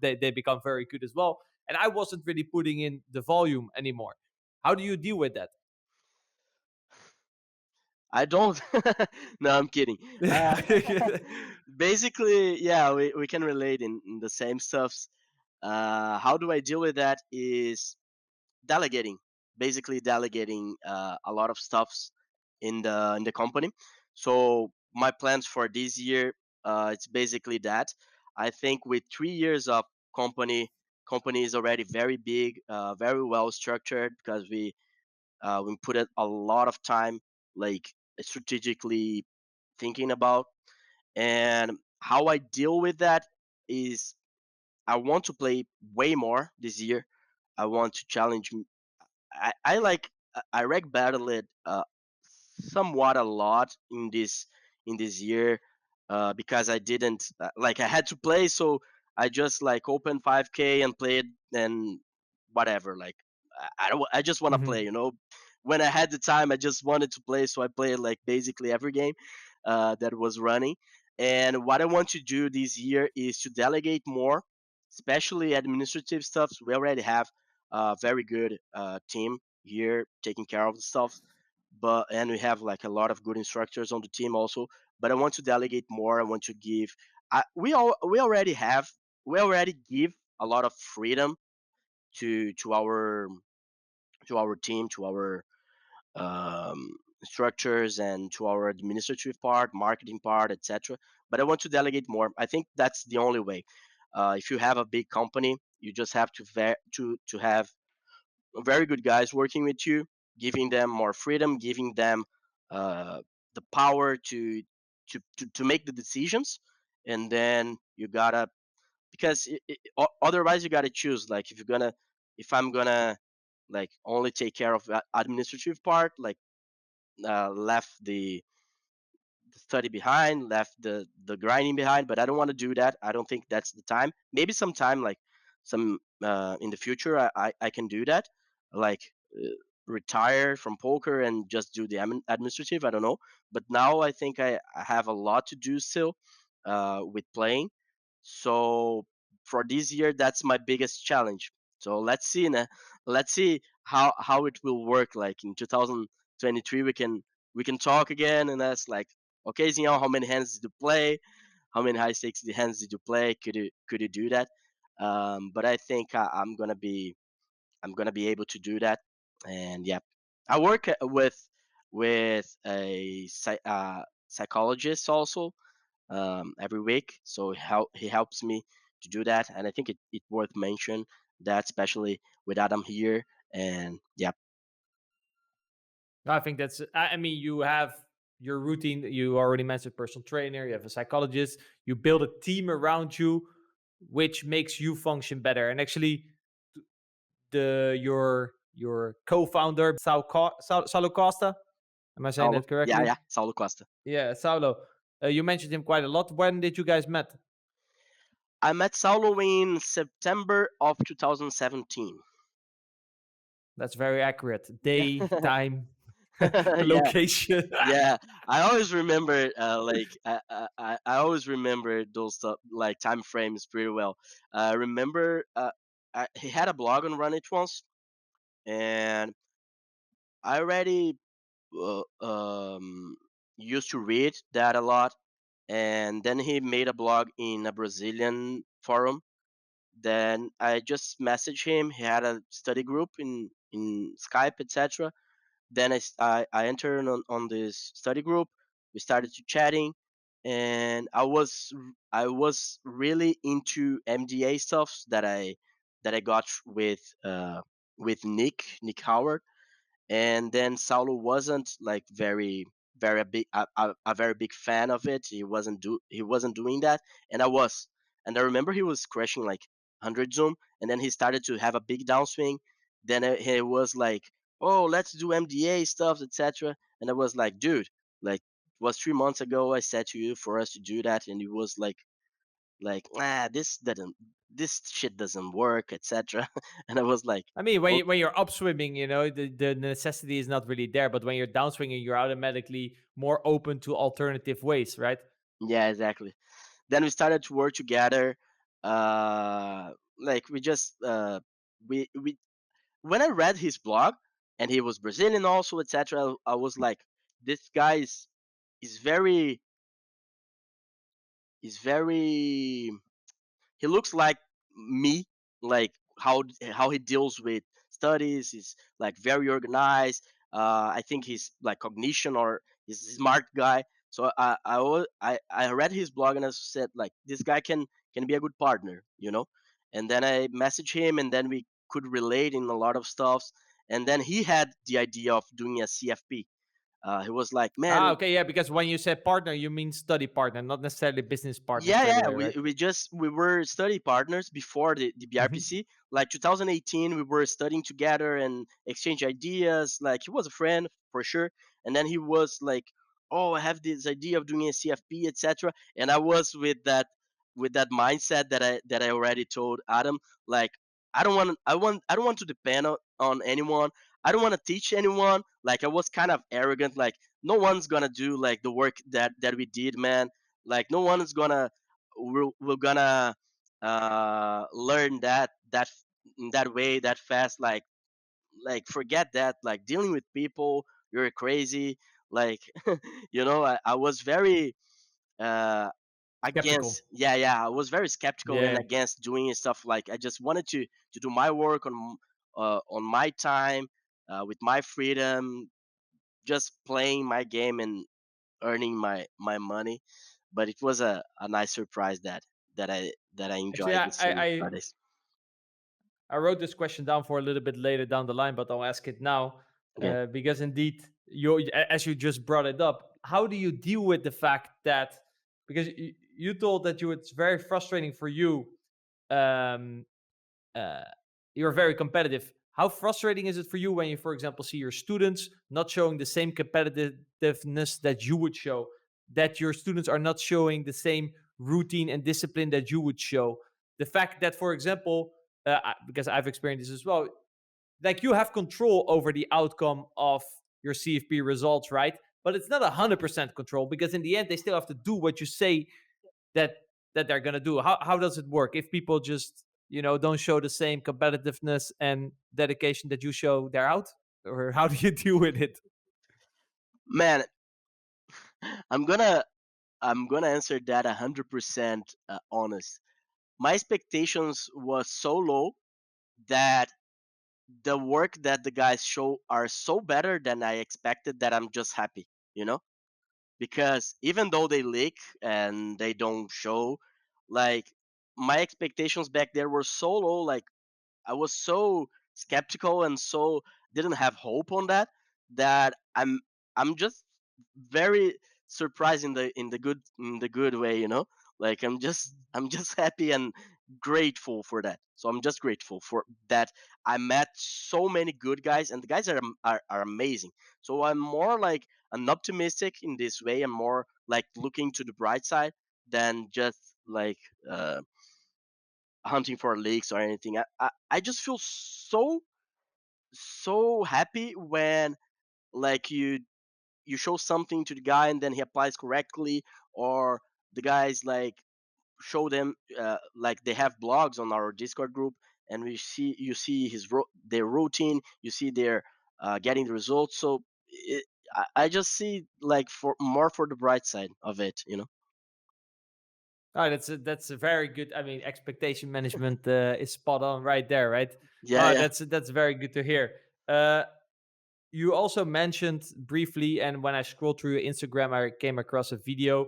they become very good as well. And I wasn't really putting in the volume anymore. How do you deal with that? I don't. No, I'm kidding. Basically, yeah, we can relate in the same stuffs. How do I deal with that? Is delegating, basically delegating a lot of stuffs in the company. So my plans for this year, it's basically that. I think with 3 years of company, company is already very big, very well structured, because we put it a lot of time, like strategically thinking about. And how I deal with that is I want to play way more this year. I want to challenge. I like I reg battle it somewhat a lot in this year, because I didn't like I had to play, so I just like opened 5K and played and whatever. Like I just want to Mhm. play, you know. When I had the time, I just wanted to play, so I played like basically every game that was running. And what I want to do this year is to delegate more, especially administrative stuff. So we already have a very good team here taking care of the stuff, and we have like a lot of good instructors on the team also. But I want to delegate more. I want to give. We already give a lot of freedom to our team, to our um, structures, and to our administrative part, marketing part, etc. But I want to delegate more. I think that's the only way. If you have a big company, you just have to have very good guys working with you, giving them more freedom, giving them uh, the power to make the decisions. And then you gotta, because otherwise you gotta choose. Like if I'm gonna like only take care of the administrative part, like left the study behind, left the grinding behind. But I don't want to do that. I don't think that's the time. Maybe sometime, like some in the future, I can do that, like retire from poker and just do the administrative. I don't know, but now I think I have a lot to do still with playing. So for this year, that's my biggest challenge. So let's see how it will work. Like in 2023, we can talk again, and that's like, okay, Zinhao, how many hands did you play? How many high stakes hands did you play? Could you do that? But I think I'm gonna be able to do that. And yeah, I work with a psychologist also every week, so he helps me to do that. And I think it worth mention that, especially with Adam here. And yeah, I think that's. I mean, you have your routine. You already mentioned personal trainer. You have a psychologist. You build a team around you, which makes you function better. And actually, your co-founder Saulo Costa. Am I saying Saulo, that correctly? yeah, Saulo Costa. Yeah, Saulo. You mentioned him quite a lot. When did you guys met? I met Saulo in September of 2017. That's very accurate. Day, time, Yeah, location. yeah. I always remember, like I always remember those stuff, like time frames pretty well. I remember he had a blog on Run It once, and I already uh, um, used to read that a lot. And then he made a blog in a Brazilian forum. Then I just messaged him. He had a study group in Skype, etc. Then I entered on this study group. We started to chatting, and I was really into MDA stuff that I got with Nick Howard. And then Saulo wasn't like very a very big fan of it. He wasn't doing that, and I was. And I remember he was crushing like 100 zoom, and then he started to have a big downswing. Then he was like, "Oh, let's do MDA stuff, etc." And I was like, "Dude, like it was 3 months ago. I said to you for us to do that," and he was like, this shit doesn't work, etc. And I was like, I mean, when you're upswimming, the necessity is not really there. But when you're downswinging, you're automatically more open to alternative ways, right? yeah, exactly. Then we started to work together. like we just we when I read his blog and he was Brazilian also, etc. I was like, this guy is very is very he looks like me, like how he deals with studies. He's like very organized. I think he's like cognition, or he's a smart guy. So I read his blog and I said like, this guy can be a good partner, you know. And then I messaged him, and then we could relate in a lot of stuffs. And then he had the idea of doing a CFP. He was like, man, Okay, yeah, because when you said partner, you mean study partner, not necessarily business partner yeah, straight yeah. away, We right? we just we were study partners before the Hmm. BRPC. Like 2018, we were studying together and exchange ideas. Like he was a friend for sure. And then he was like, "Oh, I have this idea of doing a CFP, etc." And I was with that mindset that I already told Adam. Like, I don't want to depend on anyone. I don't want to teach anyone. Like I was kind of arrogant. Like no one's gonna do like the work that we did, man. Like no one is gonna we're gonna learn that way that fast. Like forget that. Like dealing with people, you're crazy. Like I was very uh Skeptical. against. Yeah, I was very skeptical and Yeah. against doing stuff. Like I just wanted to do my work on my time, with my freedom, just playing my game and earning my money. But it was a nice surprise that I Actually, enjoyed I, the I, streaming I Fridays. I wrote this question down for a little bit later down the line, but I'll ask it now Okay. because indeed, as you just brought it up, how do you deal with the fact that because you told that it's very frustrating for you, um, uh, you're very competitive. How frustrating is it for you when you, for example, see your students not showing the same competitiveness that you would show, that your students are not showing the same routine and discipline that you would show? The fact that, for example, because I've experienced this as well, like you have control over the outcome of your CFP results, right? But it's not 100% control because in the end, they still have to do what you say that they're gonna do. How does it work if people just don't show the same competitiveness and dedication that you show? They're out, or how do you deal with it? Man, i'm gonna I'm gonna answer that 100% honest. My expectations was so low that the work that the guys show are so better than I expected that I'm just happy, you know? Because even though they leak and they don't show, like my expectations back there were so low. Like I was so skeptical and so didn't have hope on that I'm just very surprised in the good way, you know? Like I'm just happy and grateful for that. So I'm just grateful for that. I met so many good guys, and the guys are amazing. So I'm more like an optimistic in this way. I'm more like looking to the bright side than just like hunting for leaks or anything. I just feel so happy when like you show something to the guy and then he applies correctly, or the guys like show them like they have blogs on our Discord group, and you see their routine, you see their getting the results. So I just see like for more for the bright side of it, you know. Oh, that's a very good. I mean, expectation management is spot on right there, right? Yeah, Oh, yeah. that's very good to hear. Uh, you also mentioned briefly, and when I scrolled through your Instagram, I came across a video.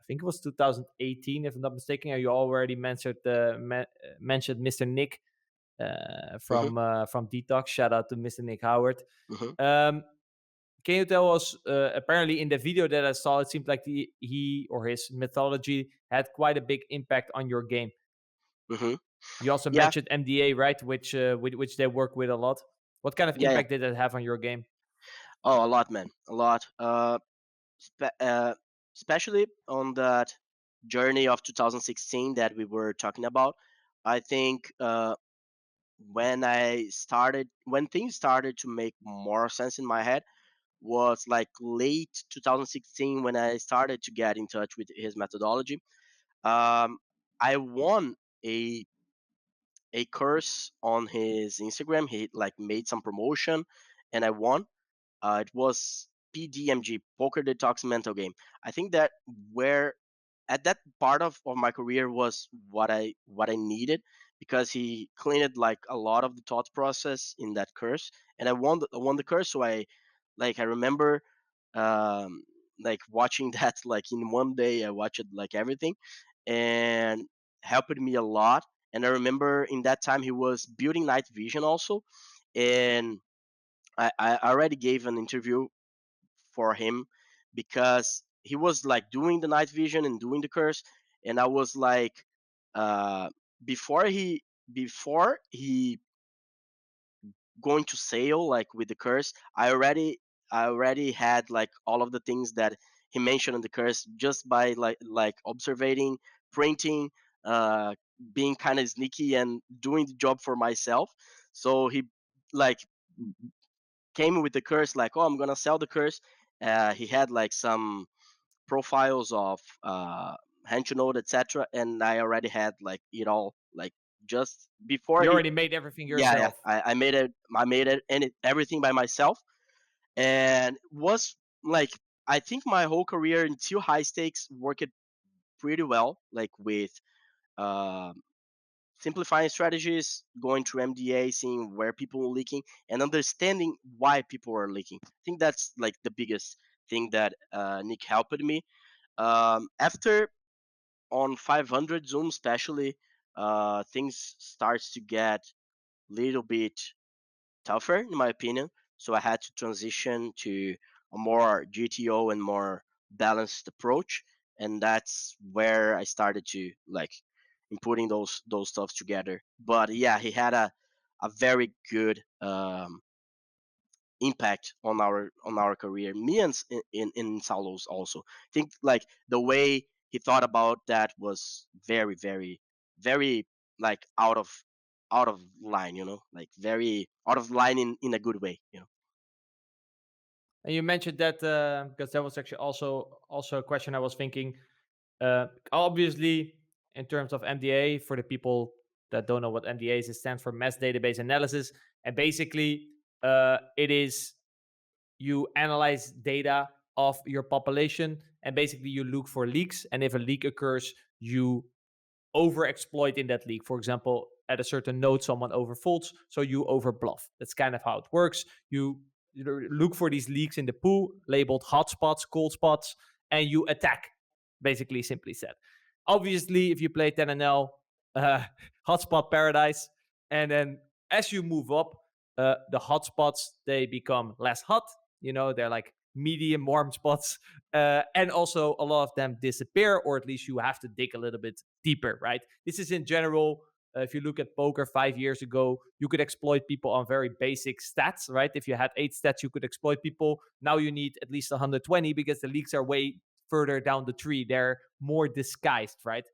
I think it was 2018, if I'm not mistaken. And you already mentioned Mr. Nick Hmm. from Detox. Shout out to Mr. Nick Howard. Hmm. Um, can you tell us? Apparently, in the video that I saw, it seemed like he or his methodology had quite a big impact on your game. Hmm. You also Yeah, mentioned MDA, right? Which they work with a lot. What kind of yeah, yeah. impact did that have on your game? Oh, a lot, man, a lot. Spe- uh, Especially on that journey of 2016 that we were talking about. I think when things started to make more sense in my head was like late 2016 when I started to get in touch with his methodology. um, I won a course on his Instagram. He like made some promotion, and I won. It was PDMG, Poker Detox Mental Game. I think that where at that part of my career was what I needed, because he cleaned like a lot of the thought process in that course, and I won the course. So I remember um, like watching that like in one day. I watched like everything, and helped me a lot. And I remember in that time he was building night vision also, and I already gave an interview for him, because he was like doing the night vision and doing the curse, and I was like, uh, before he going to sail like with the curse, I already had like all of the things that he mentioned in the curse, just by like observing, printing, uh, being kind of sneaky and doing the job for myself. So he like came with the curse like, oh, I'm gonna sell the curse. He had like some profiles of Henchnote, etc., and I already had like it all like just before You he. already made everything Yeah, yeah. yourself. I made it. I made it and everything by myself, and was like, I think my whole career until high stakes worked pretty well, like with um simplifying strategies, going through MDA, seeing where people are leaking, and understanding why people are leaking. I think that's like the biggest thing that Nick helped me. After on 500 Zoom, especially, things starts to get little bit tougher, in my opinion. So I had to transition to a more GTO and more balanced approach, and that's where I started to like inputting those stuff together. But yeah, he had a very good impact on our career. Me and in Saulo's also. I think like the way he thought about that was very very very like out of line, like very out of line in a good way. And you mentioned that because that was actually also a question I was thinking. Obviously, in terms of MDA, for the people that don't know what MDA is, it stands for Mass Database Analysis, and basically, it is you analyze data of your population, and basically you look for leaks, and if a leak occurs, you overexploit in that leak. For example, at a certain node, someone overfolds, so you overbluff. That's kind of how it works. You look for these leaks in the pool, labeled hotspots, cold spots, and you attack, basically, simply said. Obviously, if you play 10NL, uh, hotspot paradise, and then as you move up, the hotspots, they become less hot. They're like medium warm spots, and also a lot of them disappear, or at least you have to dig a little bit deeper, right? This is in general. If you look at poker 5 years ago, you could exploit people on very basic stats, right? If you had 8 stats, you could exploit people. Now you need at least 120, because the leaks are way further down the tree. They're more disguised, right?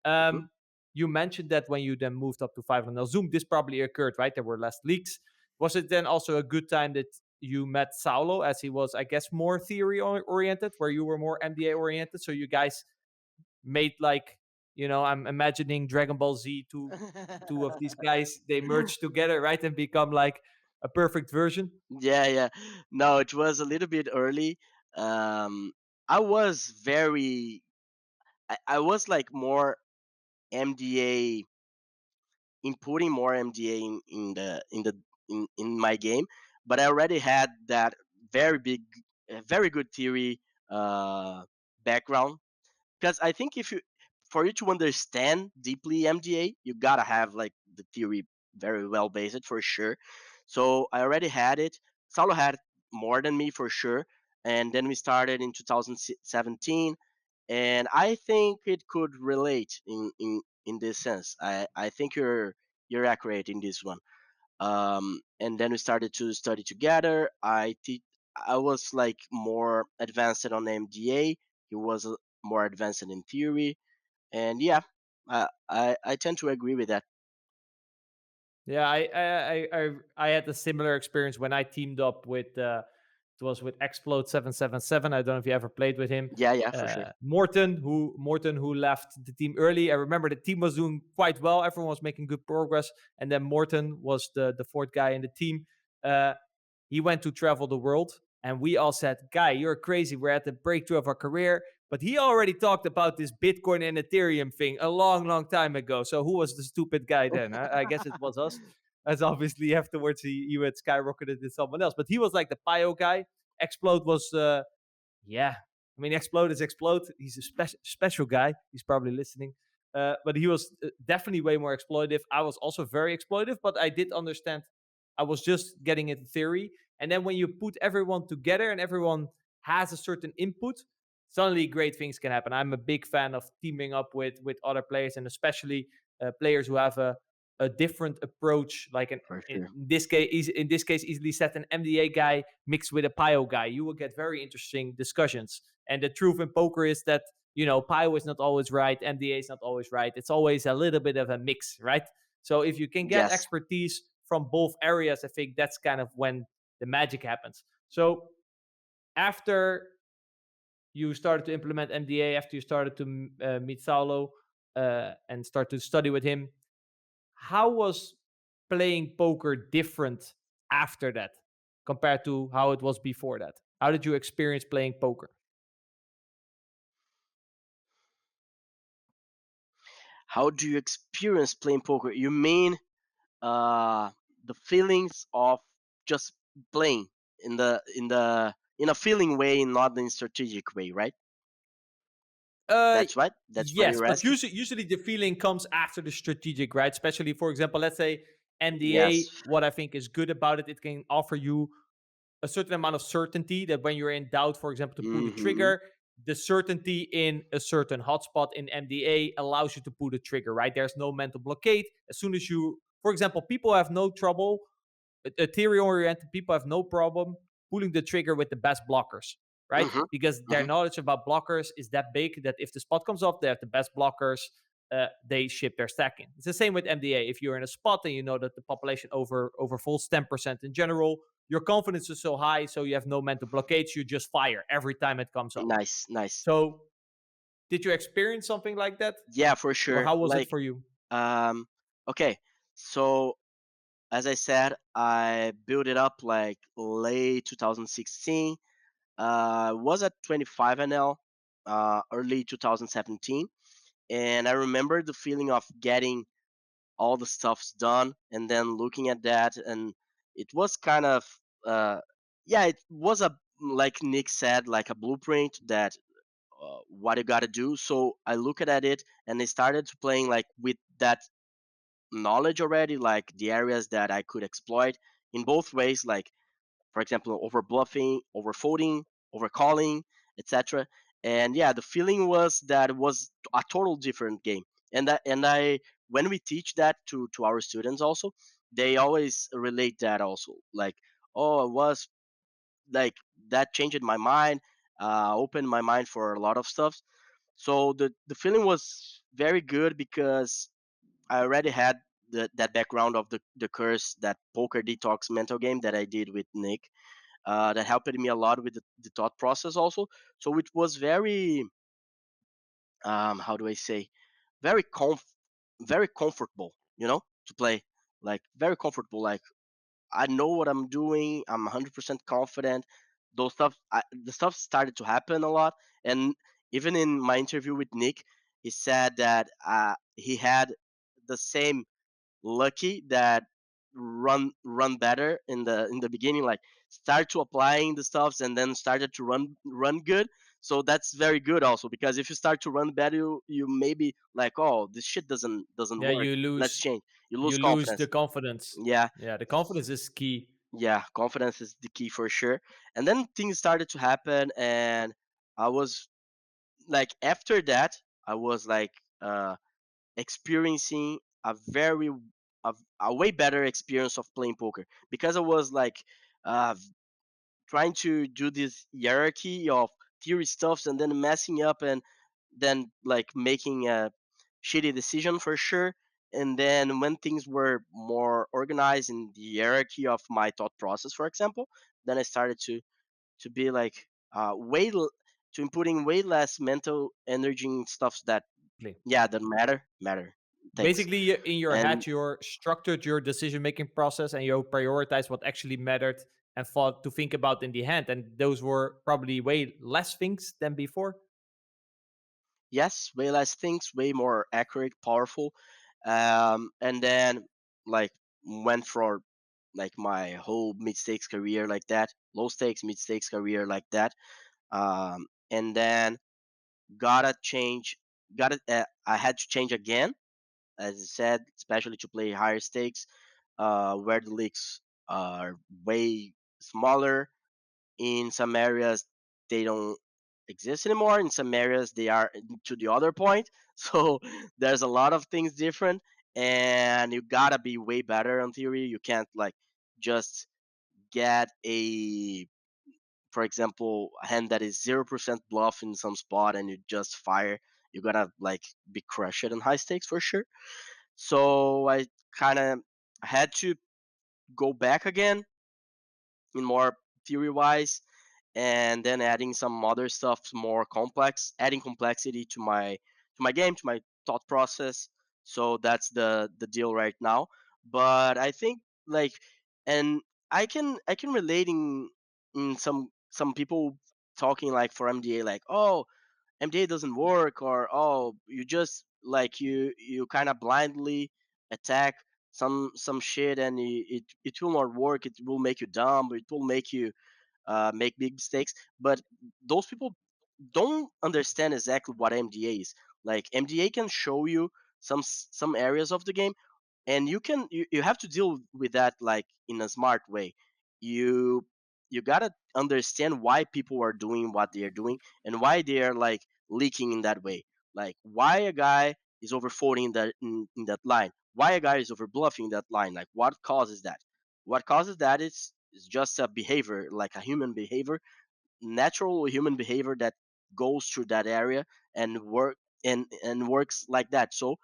Mhm. You mentioned that when you then moved up to 500 Zoom, this probably occurred, right? There were less leaks. Was it then also a good time that you met Saulo, as he was, I guess, more theory oriented, where you were more MDA oriented? So you guys made like, I'm imagining Dragon Ball Z, two of these guys, they merge together, right, and become like a perfect version. Yeah, yeah. No, it was a little bit early. Um, I was very, I was like more MDA, inputting more MDA in my game, but I already had that very big, very good theory uh, background. Because I think if you, for you to understand deeply MDA, you gotta have like the theory very well based for sure. So I already had it. Saulo had more than me for sure, and then we started in 2017, and I think it could relate in this sense. I think you're accurate in this one. And then we started to study together. I was like more advanced on MDA. He was more advanced in theory, and yeah, I tend to agree with that. Yeah, I had a similar experience when I teamed up with It was with Explode 777. I don't know if you ever played with him. Yeah, for sure. Morton, who left the team early. I remember the team was doing quite well. Everyone was making good progress, and then Morton was the fourth guy in the team. He went to travel the world, and we all said, "Guy, you're crazy. We're at the breakthrough of our career." But he already talked about this Bitcoin and Ethereum thing a long, long time ago. So who was the stupid guy then? I guess it was us. As obviously afterwards he had skyrocketed to someone else. But he was like the Pio guy. Explode was, yeah. I mean, Explode is Explode. He's a special guy. He's probably listening. But he was definitely way more exploitive. I was also very exploitive, but I did understand. I was just getting into theory. And then when you put everyone together and everyone has a certain input, suddenly great things can happen. I'm a big fan of teaming up with other players, and especially players who have a different approach. Like For in sure. this case, easily set an MDA guy mixed with a Pio guy. You will get very interesting discussions. And the truth in poker is that Pio is not always right, MDA is not always right. It's always a little bit of a mix, right? So if you can get Yes. expertise from both areas, I think that's kind of when the magic happens. So after you started to implement MDA, after you started to meet Saulo and start to study with him, how was playing poker different after that compared to how it was before that? How did you experience playing poker? How do you experience playing poker? You mean the feelings of just playing in a feeling way, not in strategic way, right? Uh, That's right. That's what yes, you're but asking. usually the feeling comes after the strategic, right? Especially, for example, let's say Yes. MDA. What I think is good about it, it can offer you a certain amount of certainty that when you're in doubt, for example, to pull the Mm-hmm. trigger, the certainty in a certain hotspot in MDA allows you to pull the trigger, right? There's no mental blockade. As soon as you, for example, people have no trouble, Ethereum oriented people have no problem pulling the trigger with the best blockers, right? Mm-hmm. Because their Mm-hmm. knowledge about blockers is that big that if the spot comes off, they have the best blockers. They ship their stack in. It's the same with MDA. If you're in a spot and you know that the population overfolds 10% in general, your confidence is so high, so you have no mental blockades. You just fire every time it comes up. Nice, nice. So, did you experience something like that, Yeah, for or sure. how was it Like, for you? um, okay. So as I said, I built it up like late 2016. Was at 25 NL, early 2017, and I remember the feeling of getting all the stuffs done and then looking at that, and it was kind of yeah, it was a, like Nick said, like a blueprint that what you got to do. So I looked at it and I started to playing like with that knowledge already, like the areas that I could exploit in both ways, like for example, over bluffing, over folding, over calling, etc. And yeah, the feeling was that it was a total different game. And I when we teach that to our students also, they always relate that also, like, oh, it was like that changed my mind, opened my mind for a lot of stuff. So the feeling was very good because I already had that background of the curse, that poker detox mental game that I did with Nick, that helped me a lot with the thought process also. So it was very, how do I say, very very comfortable, to play, like very comfortable. Like I know what I'm doing. I'm 100% confident. The stuff started to happen a lot, and even in my interview with Nick, he said that he had the same lucky that run better in the beginning, like start to applying the stuffs and then started to run good. So that's very good also, because if you start to run better, you maybe like, oh, this shit doesn't Yeah, work, let's change. You lose you lose the confidence. confidence. Yeah, Yeah, the confidence is key. yeah, confidence is the key for sure. And then things started to happen, and I was like, after that, I was like, experiencing a way better experience of playing poker, because I was like, uh, trying to do this hierarchy of theory stuffs and then messing up, and then like making a shitty decision for sure. And then when things were more organized in the hierarchy of my thought process, for example, then I started to be like to inputting way less mental energy in stuff that that matter things. Basically, in your head, you're structured your decision-making process and you prioritize what actually mattered and thought to think about in the hand. And those were probably way less things than before. Yes, way less things, way more accurate, powerful. And then like went for like my whole mid stakes career like that, low stakes, mid stakes career like that. And then gotta change, I had to change again, as I said, especially to play higher stakes, where the leagues are way smaller. In some areas, they don't exist anymore. In some areas, they are to the other point. So there's a lot of things different, and you gotta be way better on theory. You can't like just get a, for example, a hand that is 0% bluff in some spot and you just fire. You gotta like be crushed in high stakes for sure. So I kind of had to go back again in more theory wise, and then adding some other stuff more complex, adding complexity to my game, to my thought process. So that's the deal right now. But I think like, and I can relate in some people talking like for MDA like, oh, MDA doesn't work, or oh, you just like you kind of blindly attack some shit and it will not work. It will make you dumb. It will make you make big mistakes. But those people don't understand exactly what MDA is. Like MDA can show you some areas of the game, and you have to deal with that like in a smart way. You gotta understand why people are doing what they are doing and why they are like leaking in that way. Like why a guy is overfolding in that line, why a guy is over bluffing that line, like what causes that. What causes that is just a behavior, like a human behavior, natural human behavior that goes through that area and works like that. So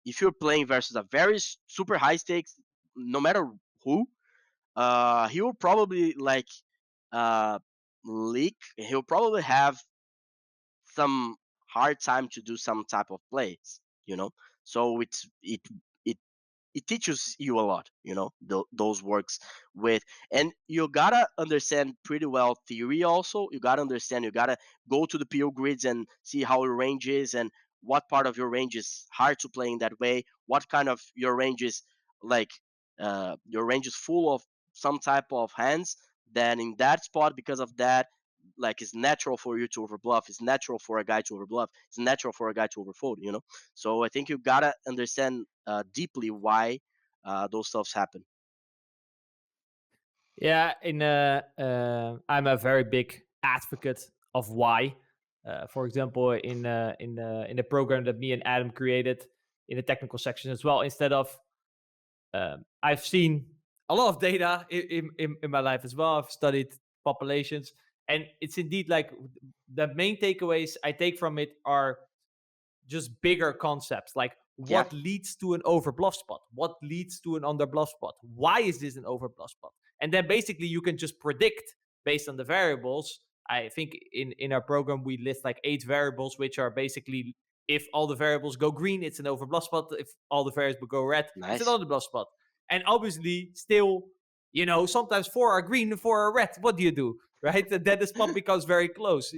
if you're playing versus a very super high stakes, no matter who, he will probably like uh, leak. He'll probably have some hard time to do some type of plays, you know. So it it teaches you a lot, you know, those works with. And you gotta understand pretty well theory also. You gotta understand, you gotta go to the PO grids and see how your range is and what part of your range is hard to play in that way, what kind of your range is like your range is full of some type of hands, then in that spot, because of that, like it's natural for you to overbluff, it's natural for a guy to overbluff, it's natural for a guy to overfold, you know. So I think you gotta understand deeply why those stuffs happen. Yeah, I'm a very big advocate of why. For example, in the program that me and Adam created in the technical section as well, instead of I've seen a lot of data in my life as well. I've studied populations, and it's indeed like the main takeaways I take from it are just bigger concepts like what leads to an overbluff spot, what leads to an underbluff spot, why is this an overbluff spot, and then basically you can just predict based on the variables. I think in our program we list like 8 variables, which are basically if all the variables go green, it's an overbluff spot. If all the variables go red, it's an underbluff spot. And obviously, still, sometimes 4 are green and 4 are red. What do you do, right? Then the spot becomes very close.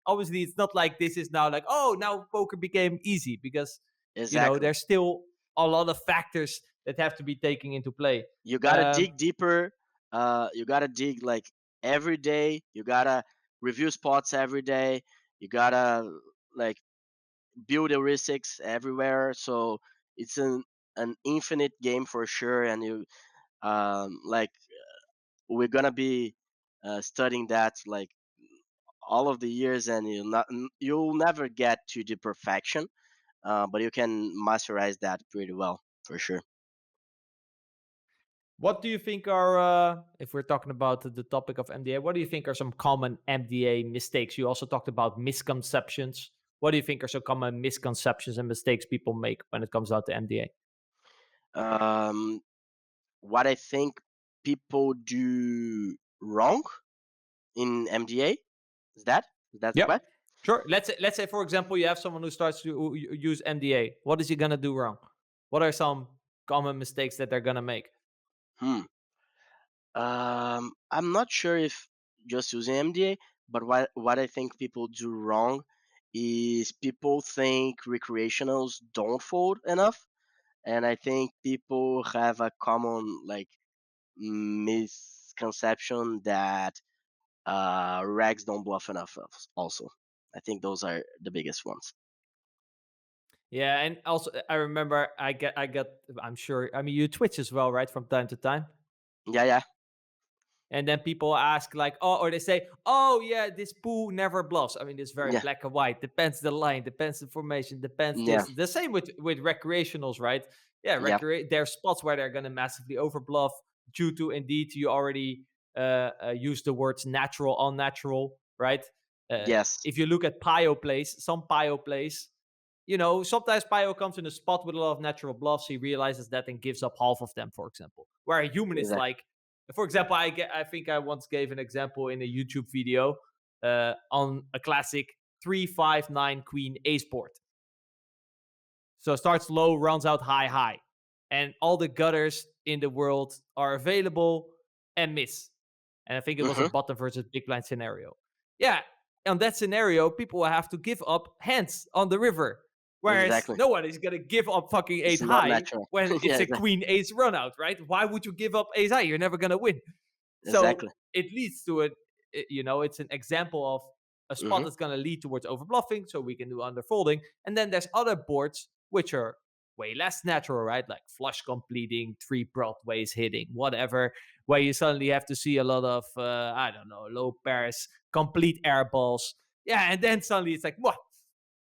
Obviously, it's not like this is now like, oh, now poker became easy, because there's still a lot of factors that have to be taken into play. You gotta dig deeper. You gotta dig like every day. You gotta review spots every day. You gotta like build heuristics everywhere. So it's an infinite game for sure. And you like we're gonna be studying that like all of the years, and you'll never get to the perfection, but you can masterize that pretty well for sure. What do you think are, if we're talking about the topic of MDA, what do you think are some common MDA mistakes? You also talked about misconceptions. What do you think are some common misconceptions and mistakes people make when it comes out to MDA? What I think people do wrong in MDA. Is that the Yep. question? Sure. Let's say, for example, you have someone who starts to use MDA. What is he gonna do wrong? What are some common mistakes that they're gonna make? I'm not sure if just using MDA, but what I think people do wrong is people think recreationals don't fold enough, and I think people have a common like misconception that regs don't bluff enough. Also, I think those are the biggest ones. Yeah, and also I remember I'm sure. I mean, you Twitch as well, right? From time to time. Yeah. And then people ask like, oh, or they say, oh yeah, this pool never bluffs. I mean, it's very Yeah. black and white. Depends the line, depends the formation, depends Yeah. this. The same with recreationals, right? Yeah, Yeah. there are spots where they're gonna massively over bluff due to indeed you already use the words natural, unnatural, right? Yes. If you look at Pio plays, some Pio plays, sometimes Pio comes in a spot with a lot of natural bluffs. He realizes that and gives up half of them, for example. Where a human is Exactly. like, for example, I think I once gave an example in a YouTube video on a classic 3-5-9 queen ace board. So starts low, runs out high, and all the gutters in the world are available and miss. And I think it was a bottom versus big blind scenario. Yeah, on that scenario, people will have to give up hands on the river. Whereas Exactly. no one is going to give up fucking It's ace not high natural. when it's Yeah, a exactly. queen ace run out, right? Why would you give up ace high? You're never going to win. Exactly. So it leads to it's an example of a spot that's going to lead towards overbluffing, so we can do underfolding. And then there's other boards which are way less natural, right? Like flush completing, 3 broadways hitting, whatever, where you suddenly have to see a lot of, I don't know, low pairs, complete air balls. Yeah, and then suddenly it's like, what?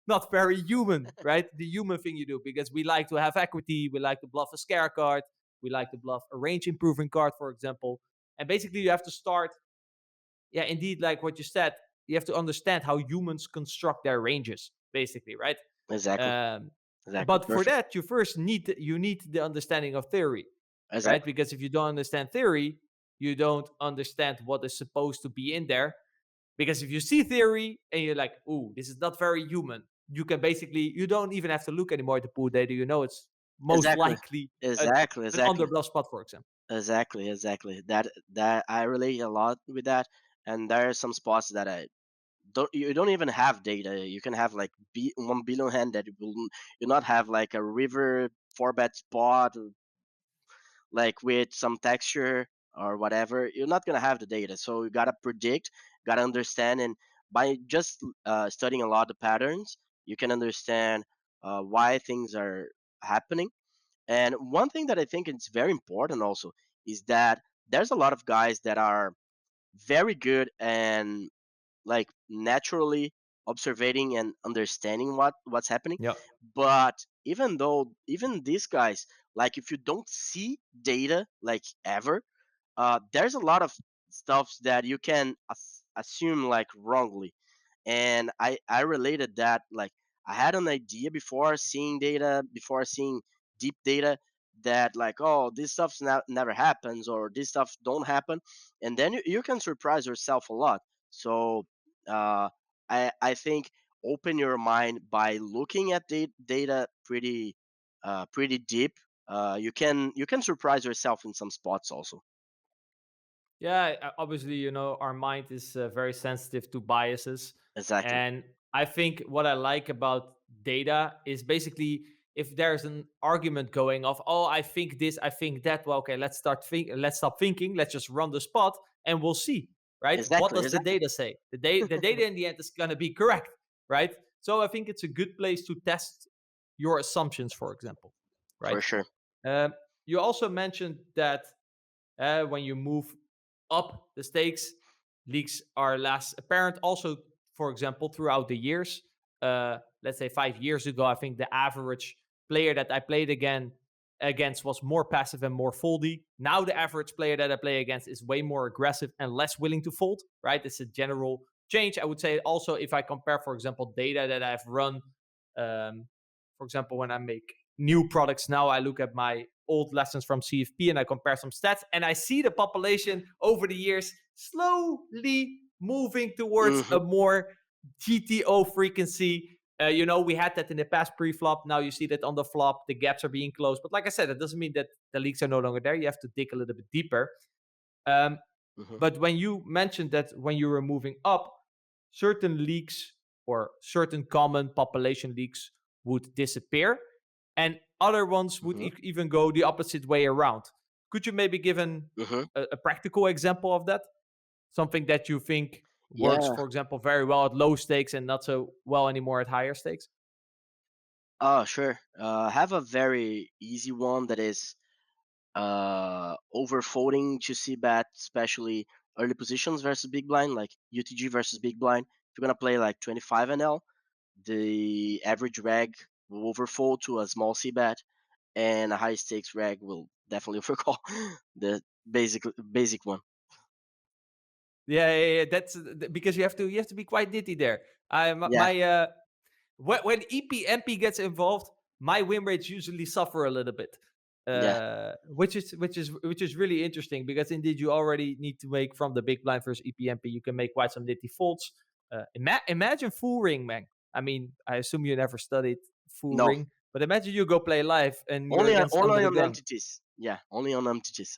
Not very human, right? The human thing you do, because we like to have equity, we like to bluff a scare card, we like to bluff a range improving card, for example. And basically you have to start, yeah, indeed, like what you said, you have to understand how humans construct their ranges, basically, right? Exactly. But for Perfect. that, you first need the understanding of theory, right? Exactly. Because if you don't understand theory, you don't understand what is supposed to be in there. Because if you see theory and you're like, ooh, this is not very human, you don't even have to look anymore at the pool data. You know it's most likely an underbluff spot, for example. Exactly. That I relate a lot with that, and there are some spots that you don't even have data. You can have like 1 billion hand that you not have like a river 4-bet spot, like with some texture or whatever. You're not gonna have the data, so you gotta predict, gotta understand, and by just studying a lot of patterns, you can understand why things are happening. And one thing that I think is very important also is that there's a lot of guys that are very good and like naturally observing and understanding what's happening. Yeah. But even these guys, like if you don't see data like ever, there's a lot of stuff that you can assume like wrongly. And I related that, like I had an idea before seeing data, before seeing deep data, that like, oh, this stuff never happens, or this stuff don't happen, and then you can surprise yourself a lot. So uh, I think open your mind by looking at data pretty deep. You can surprise yourself in some spots also. Yeah, obviously, our mind is very sensitive to biases. Exactly. And I think what I like about data is basically if there's an argument going of, oh, I think this, I think that, well, okay, let's stop thinking, let's just run the spot and we'll see, right? What does the data say? The data in the end is going to be correct, right? So I think it's a good place to test your assumptions, for example, right? For sure. You also mentioned that when you move up the stakes, leaks are less apparent. Also, for example, throughout the years, let's say 5 years ago, I think the average player that I played against was more passive and more foldy. Now the average player that I play against is way more aggressive and less willing to fold, right? It's a general change. I would say also if I compare, for example, data that I've run, for example, when I make new products now, I look at my old lessons from CFP and I compare some stats and I see the population over the years slowly moving towards a more GTO frequency. We had that in the past pre-flop. Now you see that on the flop, the gaps are being closed. But like I said, it doesn't mean that the leaks are no longer there. You have to dig a little bit deeper. But when you mentioned that when you were moving up, certain leaks or certain common population leaks would disappear, and other ones would even go the opposite way around. Could you maybe give a practical example of that? Something that you think works, Yeah. for example, very well at low stakes and not so well anymore at higher stakes? Oh, sure. I have a very easy one that is overfolding to see bet, especially early positions versus big blind, like UTG versus big blind. If you're gonna play like 25 NL, the average reg will overfold to a small c bet, and a high stakes reg will definitely overcall the basic one. Yeah. That's because you have to be quite nitty there. Yeah. When EP/MP gets involved, my win rates usually suffer a little bit, Yeah. which is really interesting because indeed you already need to make from the big blind versus EP/MP. You can make quite some nitty folds. Imagine full ring, man. I mean, I assume you never studied full No. ring, but imagine you go play live and you're Only on, against under only the on gun. entities. Yeah, only on entities.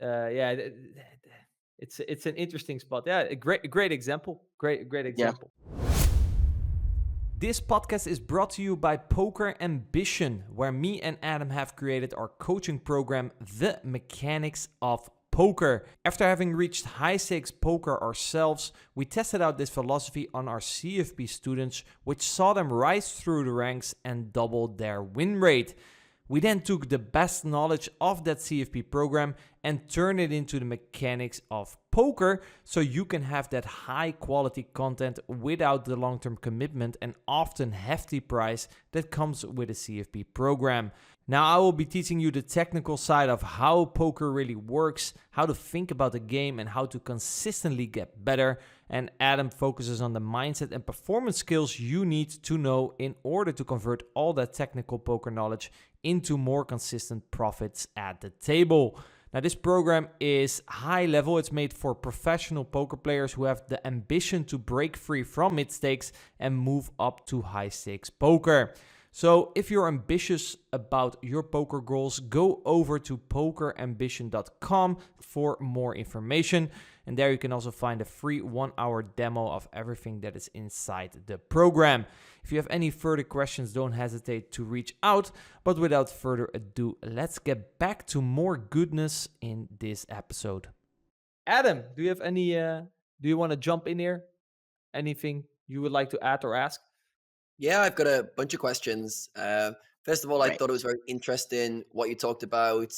Yeah, it's an interesting spot. Yeah, a great example. Great Yeah. example. This podcast is brought to you by Poker Ambition, where me and Adam have created our coaching program, The Mechanics of Poker. After having reached high stakes poker ourselves, we tested out this philosophy on our CFP students, which saw them rise through the ranks and double their win rate. We then took the best knowledge of that CFP program and turned it into the mechanics of poker so you can have that high quality content without the long-term commitment and often hefty price that comes with a CFP program. Now I will be teaching you the technical side of how poker really works, how to think about the game and how to consistently get better. And Adam focuses on the mindset and performance skills you need to know in order to convert all that technical poker knowledge into more consistent profits at the table. Now, this program is high level. It's made for professional poker players who have the ambition to break free from mid stakes and move up to high stakes poker. So if you're ambitious about your poker goals, go over to pokerambition.com for more information. And there you can also find a free 1-hour demo of everything that is inside the program. If you have any further questions, don't hesitate to reach out. But without further ado, let's get back to more goodness in this episode. Adam, do you have any, do you want to jump in here? Anything you would like to add or ask? Yeah, I've got a bunch of questions. First of all, I Right. thought it was very interesting what you talked about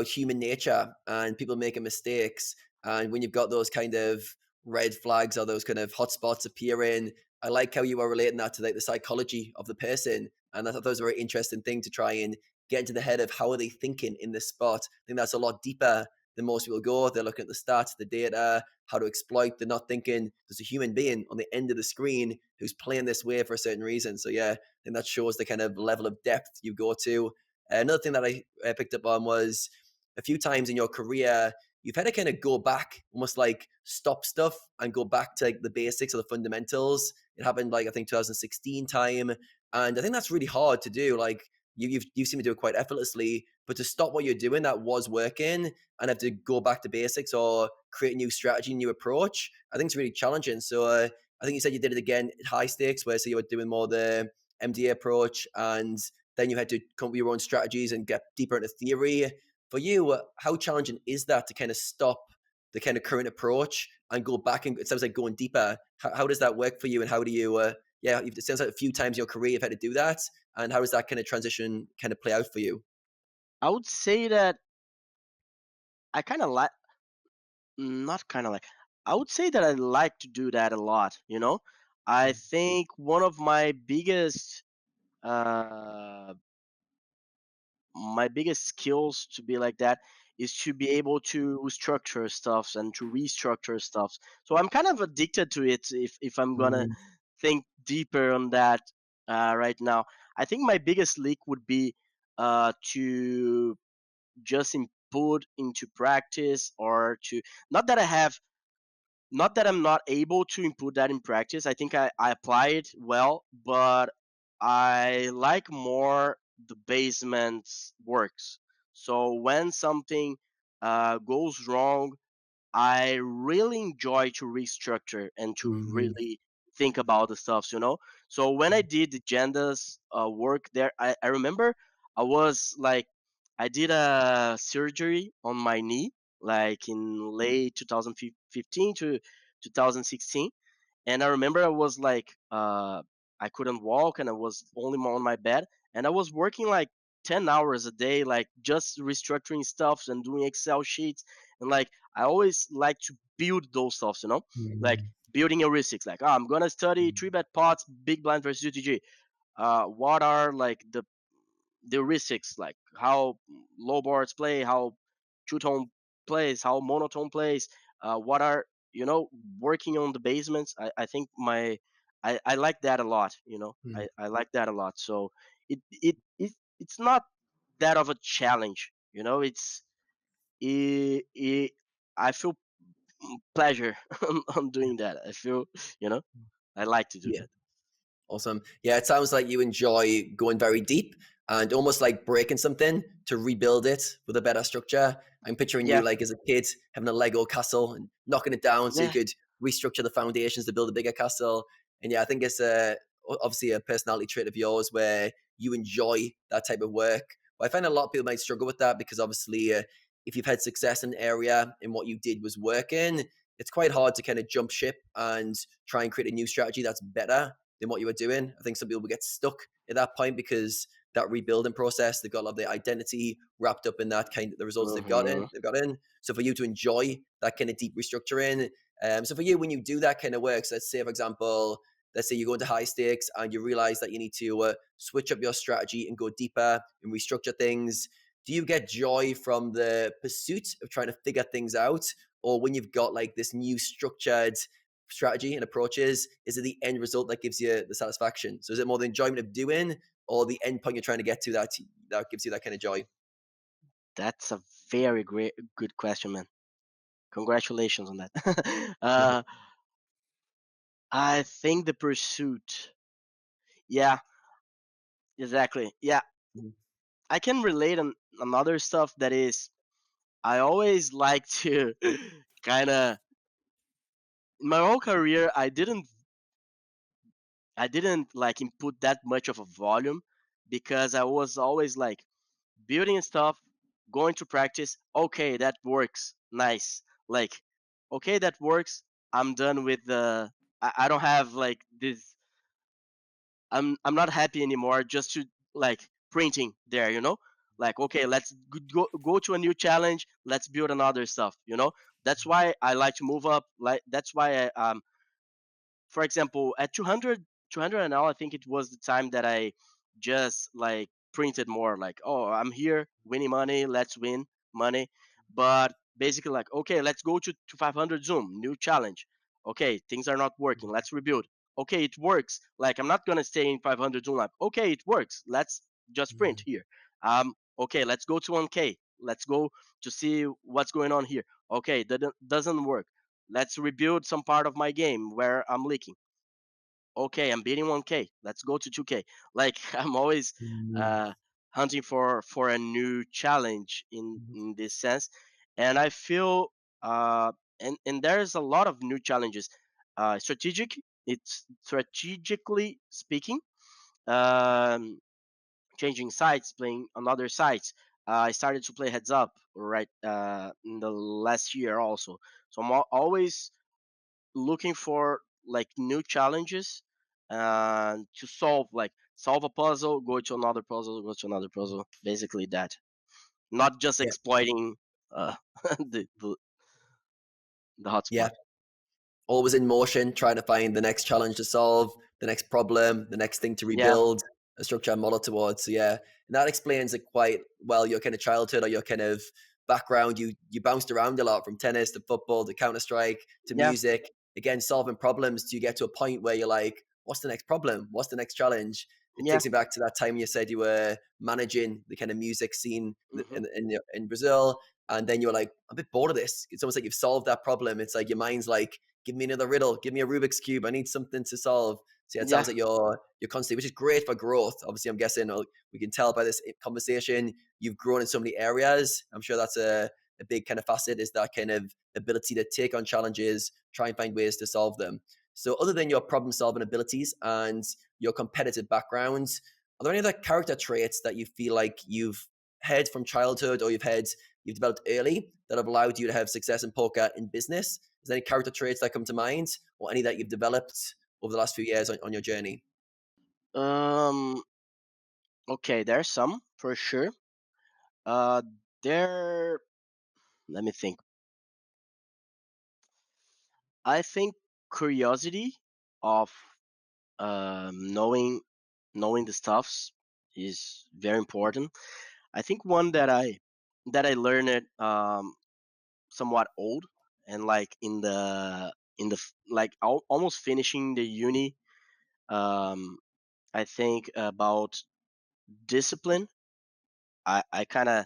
human nature and people making mistakes. And when you've got those kind of red flags or those kind of hotspots appearing, I like how you were relating that to like the psychology of the person. And I thought that was a very interesting thing to try and get into the head of how are they thinking in this spot. I think that's a lot deeper than most people go. They're looking at the stats, the data, how to exploit. They're not thinking there's a human being on the end of the screen who's playing this way for a certain reason. So yeah, I think that shows the kind of level of depth you go to. Another thing that I picked up on was a few times in your career, you've had to kind of go back, almost like stop stuff and go back to like the basics or the fundamentals. It happened like I think 2016 time, and I think that's really hard to do. Like you seem to do it quite effortlessly, but to stop what you're doing that was working and have to go back to basics or create a new strategy, new approach, I think it's really challenging. So I think you said you did it again at high stakes, where so you were doing more the MDA approach, and then you had to come up with your own strategies and get deeper into theory. For you, how challenging is that to kind of stop the kind of current approach and go back? And it sounds like going deeper. How does that work for you? And how do you, it sounds like a few times in your career you've had to do that. And how does that kind of transition kind of play out for you? I would say that I kind of like, not kind of like, I would say that I like to do that a lot, you know? I think one of uh, my biggest skills to be like that is to be able to structure stuff and to restructure stuff. So I'm kind of addicted to it if I'm gonna Mm. think deeper on that right now. I think my biggest leak would be to just input into practice, or to, not that I have not that I'm not able to input that in practice. I think I apply it well, but I like more the basement works. So when something goes wrong, I really enjoy to restructure and to Mm-hmm. really think about the stuffs, you know. So when I did the Janda's work there, I remember I was like, I did a surgery on my knee, like in late 2015 to 2016, and I remember I was like, I couldn't walk and I was only on my bed, and I was working like 10 hours a day, like just restructuring stuff and doing Excel sheets, and like I always like to build those stuffs, you know, like Mm-hmm. building heuristics. Like, I'm gonna study three bet pots, big blind versus UTG. What are like the heuristics, like how low boards play, how two tone plays, how monotone plays. What are, you know, working on the basements. I think I like that a lot. You know, I like that a lot. So it's not that of a challenge. You know, it I feel pleasure on doing that. I feel, you know, I like to do Yeah. that. Awesome. Yeah, it sounds like you enjoy going very deep and almost like breaking something to rebuild it with a better structure. I'm picturing you Yeah, like as a kid having a Lego castle and knocking it down so you yeah, could restructure the foundations to build a bigger castle. And yeah, I think it's obviously a personality trait of yours where you enjoy that type of work. But I find a lot of people might struggle with that because obviously, if you've had success in an area and what you did was working, it's quite hard to kind of jump ship and try and create a new strategy that's better than what you were doing. I think some people will get stuck at that point because that rebuilding process, they've got a lot of their identity wrapped up in that kind of the results hmm they've got in. So for you to enjoy that kind of deep restructuring, so for you when you do that kind of work, so let's say for example, let's say you go into high stakes and you realize that you need to switch up your strategy and go deeper and restructure things. Do you get joy from the pursuit of trying to figure things out, or when you've got like this new structured strategy and approaches, is it the end result that gives you the satisfaction? So is it more the enjoyment of doing or the end point you're trying to get to that gives you that kind of joy? That's a very great, good question, man. Congratulations on that. uh, I think the pursuit. Yeah, exactly. Yeah, I can relate on another stuff that is. I always like to kind of in my whole career. I didn't like input that much of a volume because I was always like building stuff, going to practice. Okay, that works. Nice. Like, okay, that works. I'm done with the. I don't have like this. I'm not happy anymore just to like printing there, you know? Like, okay, let's go to a new challenge, let's build another stuff, you know? That's why I like to move up. Like that's why for example, at 200 an hour, I think it was the time that I just like printed more like, oh, I'm here winning money, let's win money. But basically like, okay, let's go to 500 zoom, new challenge. Okay, things are not working, let's rebuild. Okay, it works. Like, I'm not gonna stay in 500 zoom. Like, okay, it works, let's just print here. Okay, let's go to 1k, let's go to see what's going on here. Okay, that doesn't work. Let's rebuild some part of my game where I'm leaking. Okay, I'm beating 1k. Let's go to 2k. Like, I'm always uh, hunting for a new challenge in this sense, and I feel and there's a lot of new challenges. Strategic. It's strategically speaking. Um, Changing sites, playing on other sites. I started to play heads up right in the last year also. So I'm always looking for like new challenges and to solve a puzzle, go to another puzzle, go to another puzzle. Basically that. Not just Yeah. exploiting the the hotspot. Yeah. Always in motion, trying to find the next challenge to solve, the next problem, the next thing to Yeah, rebuild, a structure and model towards. So yeah, and that explains it quite well. Your kind of childhood or your kind of background. You bounced around a lot from tennis to football to Counter Strike to yeah, music. Again, solving problems to get to a point where you're like, what's the next problem? What's the next challenge? It yeah. takes me back to that time you said you were managing the kind of music scene hmm in Brazil, and then you were like, I'm a bit bored of this. It's almost like you've solved that problem. It's like your mind's like, give me another riddle, give me a Rubik's Cube, I need something to solve. So yeah, it Yeah. sounds like you're constantly, which is great for growth. Obviously, I'm guessing we can tell by this conversation you've grown in so many areas. I'm sure that's a big kind of facet, is that kind of ability to take on challenges, try and find ways to solve them. So other than your problem solving abilities and your competitive background, are there any other character traits that you feel like you've had from childhood or you've developed early that have allowed you to have success in poker in business? Is there any character traits that come to mind, or any that you've developed over the last few years on your journey? Um. Okay, there's some for sure. Uh, there. Let me think. I think curiosity of knowing the stuffs is very important. I think one that I learned it somewhat old, and like like almost finishing the uni. Um, I think about discipline. I kind of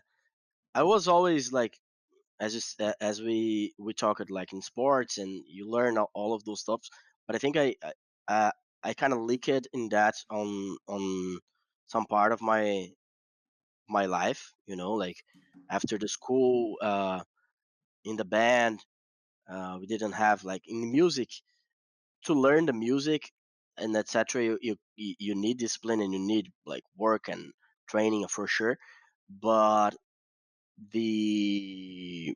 I was always like, as we talk it like in sports, and you learn all of those stuff. But I think I kind of leak it in that on some part of my life. Like after the school, in the band, we didn't have like in music to learn the music and etc. You need discipline, and you need like work and training for sure. But the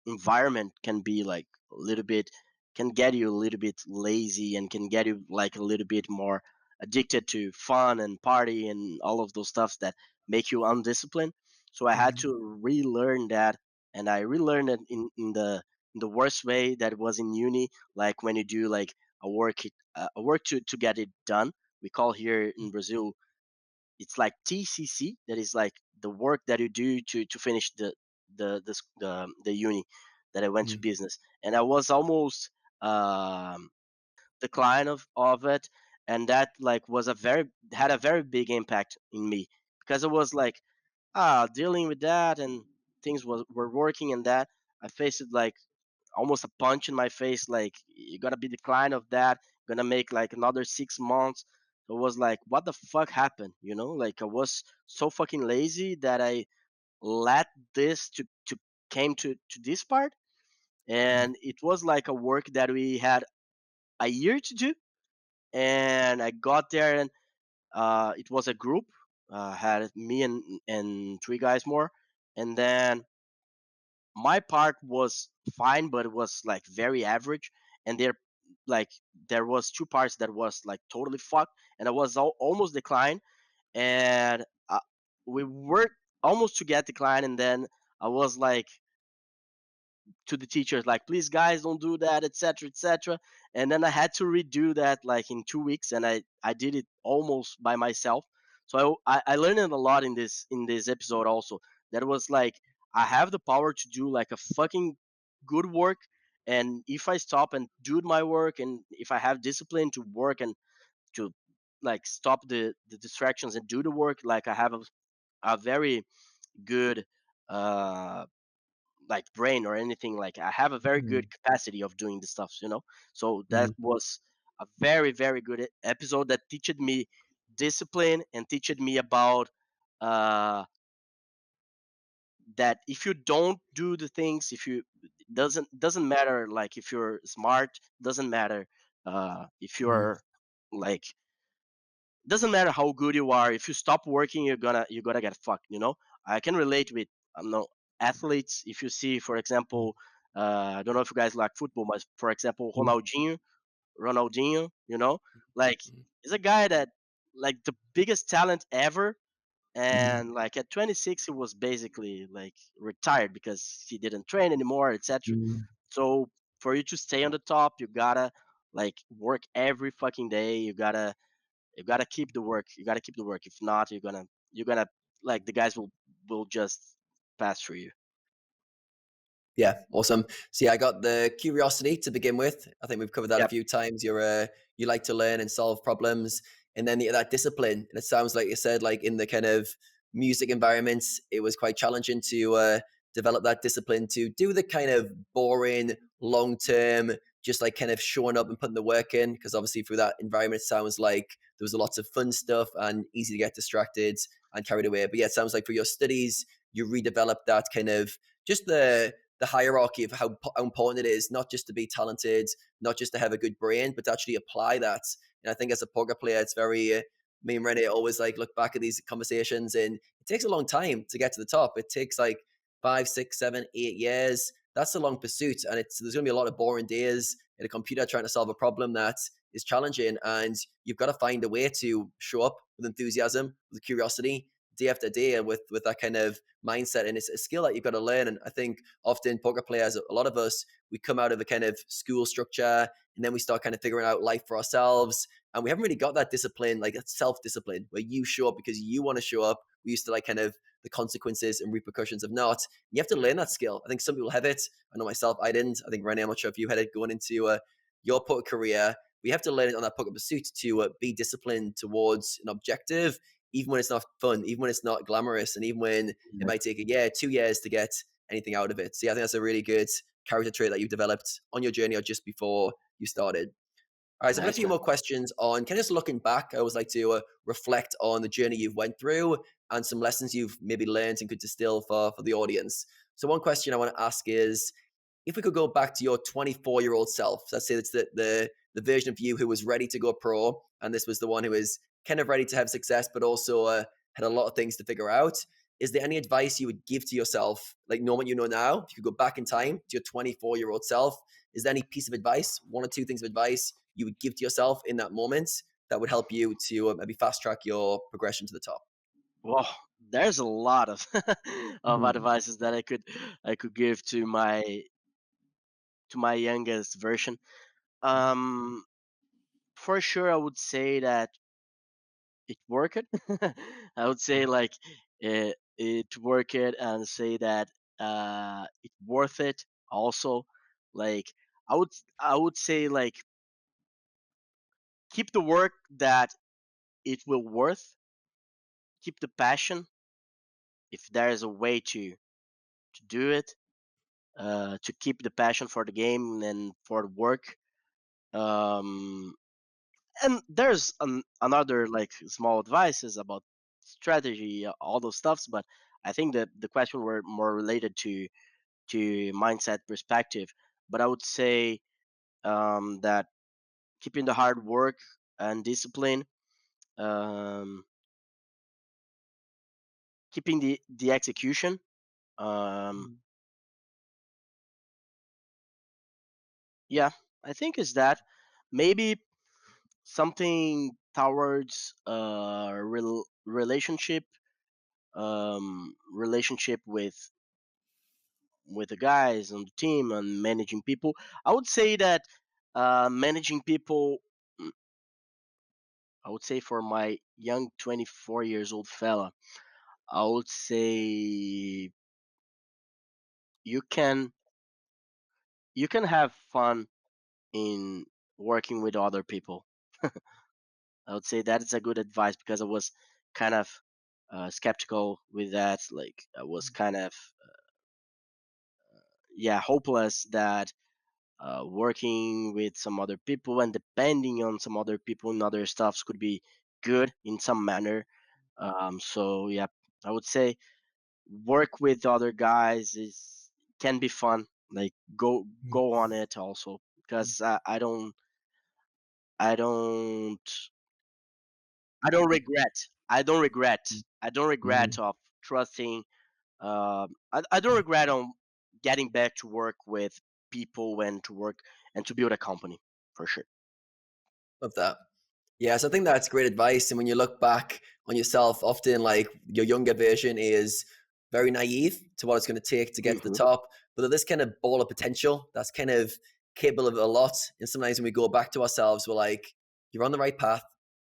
environment can be like a little bit, can get you a little bit lazy, and can get you like a little bit more addicted to fun and party and all of those stuffs that make you undisciplined. So I had Mhm. to relearn that, and I relearned it in the worst way that was in uni. Like when you do like a work to get it done. We call here in Brazil, it's like TCC. That is like the work that you do to finish the uni that I went to Mm. business, and I was almost decline of it, and that like had a very big impact in me, because it was like dealing with that, and things were working, and that I faced it like almost a punch in my face, like you're gonna be declined of that, gonna make like another 6 months. So it was like, what the fuck happened, like I was so fucking lazy that I let this to came to this part. Mm. And it was like a work that we had a year to do, and I got there, and it was a group, had me and three guys more, and then my part was fine, but it was like very average. And there was two parts that was like totally fucked, and I was almost declined. And we were almost to get declined, and then I was like to the teachers like, please guys, don't do that, etc., etc. And then I had to redo that like in 2 weeks, and I did it almost by myself. So I learned a lot in this episode also. That was like, I have the power to do like a fucking good work, and if I stop and do my work, and if I have discipline to work and to like stop the distractions and do the work, like I have a very good uh like brain or anything. Like I have a very good Mm. capacity of doing the stuff. So that Mm. was a very very good episode that teached me discipline, and teached me about uh that if you don't do the things, if you doesn't matter, like if you're smart, doesn't matter if Mm. you're like, doesn't matter how good you are, if you stop working, you're gonna get fucked. I can relate with, athletes. If you see, for Mm. example, I don't know if you guys like football, but for example, Mm. Ronaldinho, like Mm. he's a guy that like the biggest talent ever, Mm. and like at 26 he was basically like retired because he didn't train anymore, etc. Mm. So for you to stay on the top, you gotta like work every fucking day. You gotta keep the work. You gotta keep the work. If not, you're gonna like the guys will just pass through you. Yeah, awesome. So yeah, I got the curiosity to begin with. I think we've covered that a Yep. few times. You like to learn and solve problems, and then that discipline. And it sounds like you said, like in the kind of music environments, it was quite challenging to develop that discipline to do the kind of boring, long term, just like kind of showing up and putting the work in? Because obviously through that environment, it sounds like there was lots of fun stuff and easy to get distracted and carried away. But yeah, it sounds like for your studies, you redeveloped that kind of just the hierarchy of how important it is, not just to be talented, not just to have a good brain, but to actually apply that. And I think as a poker player, it's very, me and Rene always like look back at these conversations, and it takes a long time to get to the top. It takes like 5, 6, 7, 8 years. That's a long pursuit. And there's going to be a lot of boring days at a computer trying to solve a problem that is challenging. And you've got to find a way to show up with enthusiasm, with curiosity, day after day, and with that kind of mindset. And it's a skill that you've got to learn. And I think often poker players, a lot of us, we come out of a kind of school structure, and then we start kind of figuring out life for ourselves. And we haven't really got that discipline, like that self-discipline, where you show up because you want to show up. We used to like kind of the consequences and repercussions of not. You have to learn that skill. I think some people have it. I know myself, I didn't. I think, Rene, I'm not sure if you had it going into your poker career. We have to learn it on that poker pursuit to be disciplined towards an objective, even when it's not fun, even when it's not glamorous, and even when it might take a year, 2 years to get anything out of it. So yeah, I think that's a really good character trait that you've developed on your journey or just before you started. All right, so I've got a Nice, few man. more questions on kind of just looking back. I always like to reflect on the journey you've went through and some lessons you've maybe learned and could distill for the audience. So one question I want to ask is, if we could go back to your 24-year-old self, let's say it's the version of you who was ready to go pro, and this was the one who was kind of ready to have success, but also had a lot of things to figure out. Is there any advice you would give to yourself, like knowing what you know now, if you could go back in time to your 24-year-old self? Is there any piece of advice, one or two things of advice you would give to yourself in that moment that would help you to maybe fast track your progression to the top? Well, there's a lot of of Mhm. advices that I could give to my youngest version. Um, for sure, I would say that it worked. I would say like it worked, and say that it worth it. Also, like I would say like keep the work that it will worth. Keep the passion if there is a way to do it. To keep the passion for the game and for the work. Um, and there's another like small advices about strategy, all those stuffs, but I think that the question were more related to mindset perspective. But I would say that keeping the hard work and discipline, um, keeping the execution, um, yeah, I think is that maybe something towards relationship, relationship with the guys on the team and managing people. I would say that managing people, mm, I would say for my young 24 years old fella, I would say you can you can have fun in working with other people. I would say that is a good advice because I was kind of skeptical with that. Like I was kind of yeah hopeless that working with some other people and depending on some other people and other stuffs could be good in some manner. So yeah, I would say work with other guys is can be fun. Like go on it also because I don't I don't regret I don't regret of trusting. I don't regret on getting back to work with people and to work and to build a company for sure. Love that. Yes, I think that's great advice. And when you look back on yourself, often like your younger version is very naive to what it's going to take to get to the Hmm. top. But this kind of ball of potential that's kind of capable of a lot. And sometimes when we go back to ourselves, we're like, you're on the right path,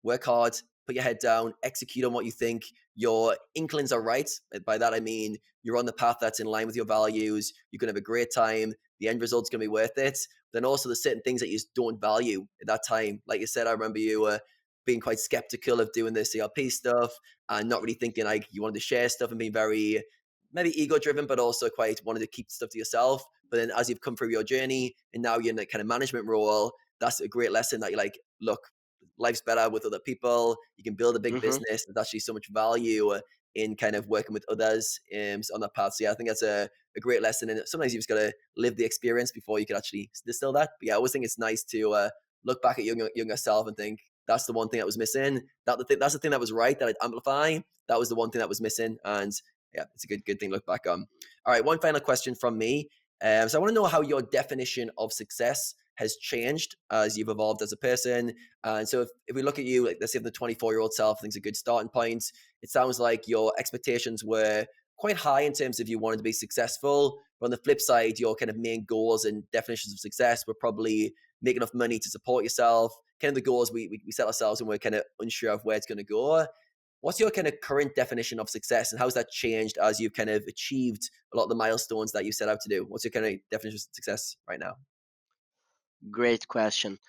work hard, put your head down, execute on what you think your inklings are right. By that, I mean, you're on the path that's in line with your values. You're going to have a great time. The end result's going to be worth it. Then also there's certain things that you just don't value at that time. Like you said, I remember you being quite skeptical of doing the CRP stuff and not really thinking like you wanted to share stuff and being very maybe ego driven, but also quite wanted to keep stuff to yourself. But then as you've come through your journey and now you're in a kind of management role, that's a great lesson that you're like, look, life's better with other people. You can build a big Mm-hmm. business. There's actually so much value in kind of working with others on that path. So yeah, I think that's a great lesson. And sometimes you just got to live the experience before you can actually distill that. But yeah, I always think it's nice to look back at younger self and think that's the one thing that was missing. That's the thing that was right that I'd amplify. That was the one thing that was missing. And yeah, it's a good thing to look back on. All right, one final question from me. So I want to know how your definition of success has changed as you've evolved as a person. And so if we look at you, like let's say the 24-year-old self, I think it's a good starting point. It sounds like your expectations were quite high in terms of you wanted to be successful. But on the flip side, your kind of main goals and definitions of success were probably make enough money to support yourself. Kind of the goals we set ourselves and we're kind of unsure of where it's going to go. What's your kind of current definition of success, and how's that changed as you've kind of achieved a lot of the milestones that you set out to do? What's your kind of definition of success right now? Great question.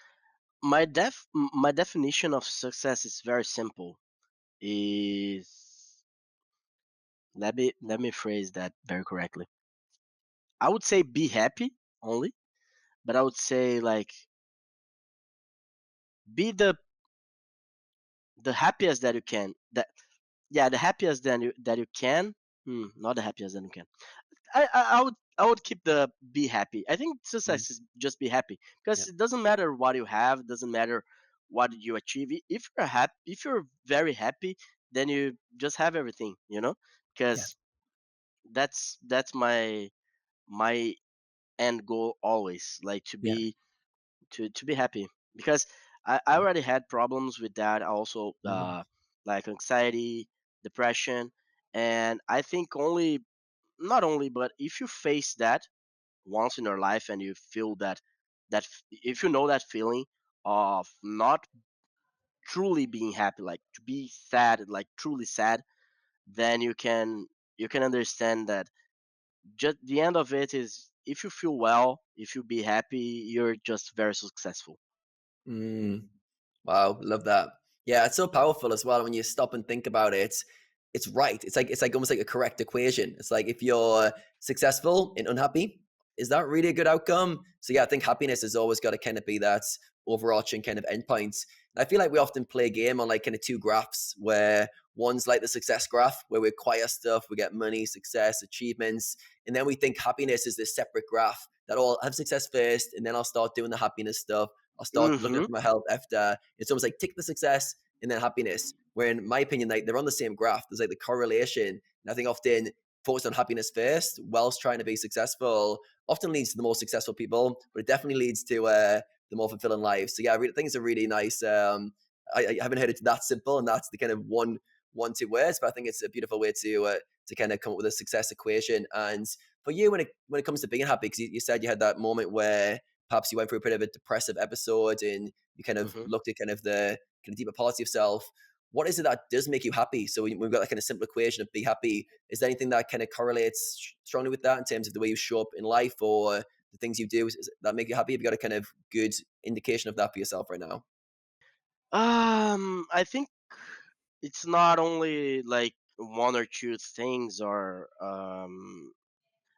My definition of success is very simple. Is let me phrase that very correctly. I would say be happy only, but I would say like be the happiest that you can. That yeah, the happiest that you can. Not the happiest that you can. I would keep the be happy. I think Mm, success is just be happy yeah, because it doesn't matter what you have, it doesn't matter what you achieve. If you're happy, if you're very happy, then you just have everything, yeah, because that's my end goal always, like to yeah. be to be happy, because I Mm, already had problems with that also, mm, like anxiety, depression, and I think only not only, but if you face that once in your life and you feel if you know that feeling of not truly being happy, like to be sad, like truly sad, then you can understand that just the end of it is, if you feel well, if you be happy, you're just very successful. mm. Wow, love that. Yeah, it's so powerful as well when you stop and think about it. It's right. It's like almost like a correct equation. It's like if you're successful and unhappy, is that really a good outcome? So yeah, I think happiness has always got to kind of be that overarching kind of endpoint. And I feel like we often play a game on like kind of two graphs where one's like the success graph where we acquire stuff, we get money, success, achievements, and then we think happiness is this separate graph that I'll have success first and then I'll start doing the happiness stuff. I'll start looking Mm-hmm. for my health after. It's almost like tick the success and then happiness. Where in my opinion, like they're on the same graph. There's like the correlation. And I think often focus on happiness first whilst trying to be successful often leads to the more successful people, but it definitely leads to the more fulfilling lives. So yeah, I think it's a really nice. I haven't heard it that simple, and that's the kind of one two words, but I think it's a beautiful way to kind of come up with a success equation. And for you, when it comes to being happy, because you said you had that moment where perhaps you went through a bit of a depressive episode and you kind of Mm-hmm. looked at kind of the kind of deeper parts of yourself. What is it that does make you happy? So we've got that kind of simple equation of be happy. Is there anything that kind of correlates strongly with that in terms of the way you show up in life or the things you do that make you happy? Have you got a kind of good indication of that for yourself right now? I think it's not only like one or two things, or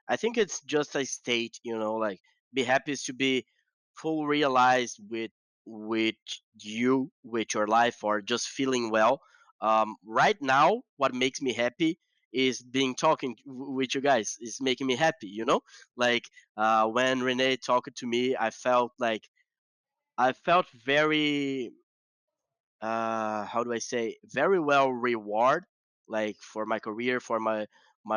I think it's just a state, like be happy is to be full realized with with your life, or just feeling well. Right now, what makes me happy is being talking with you guys is making me happy. Like when Rene talked to me, I felt very, how do I say, very well reward, like for my career, for my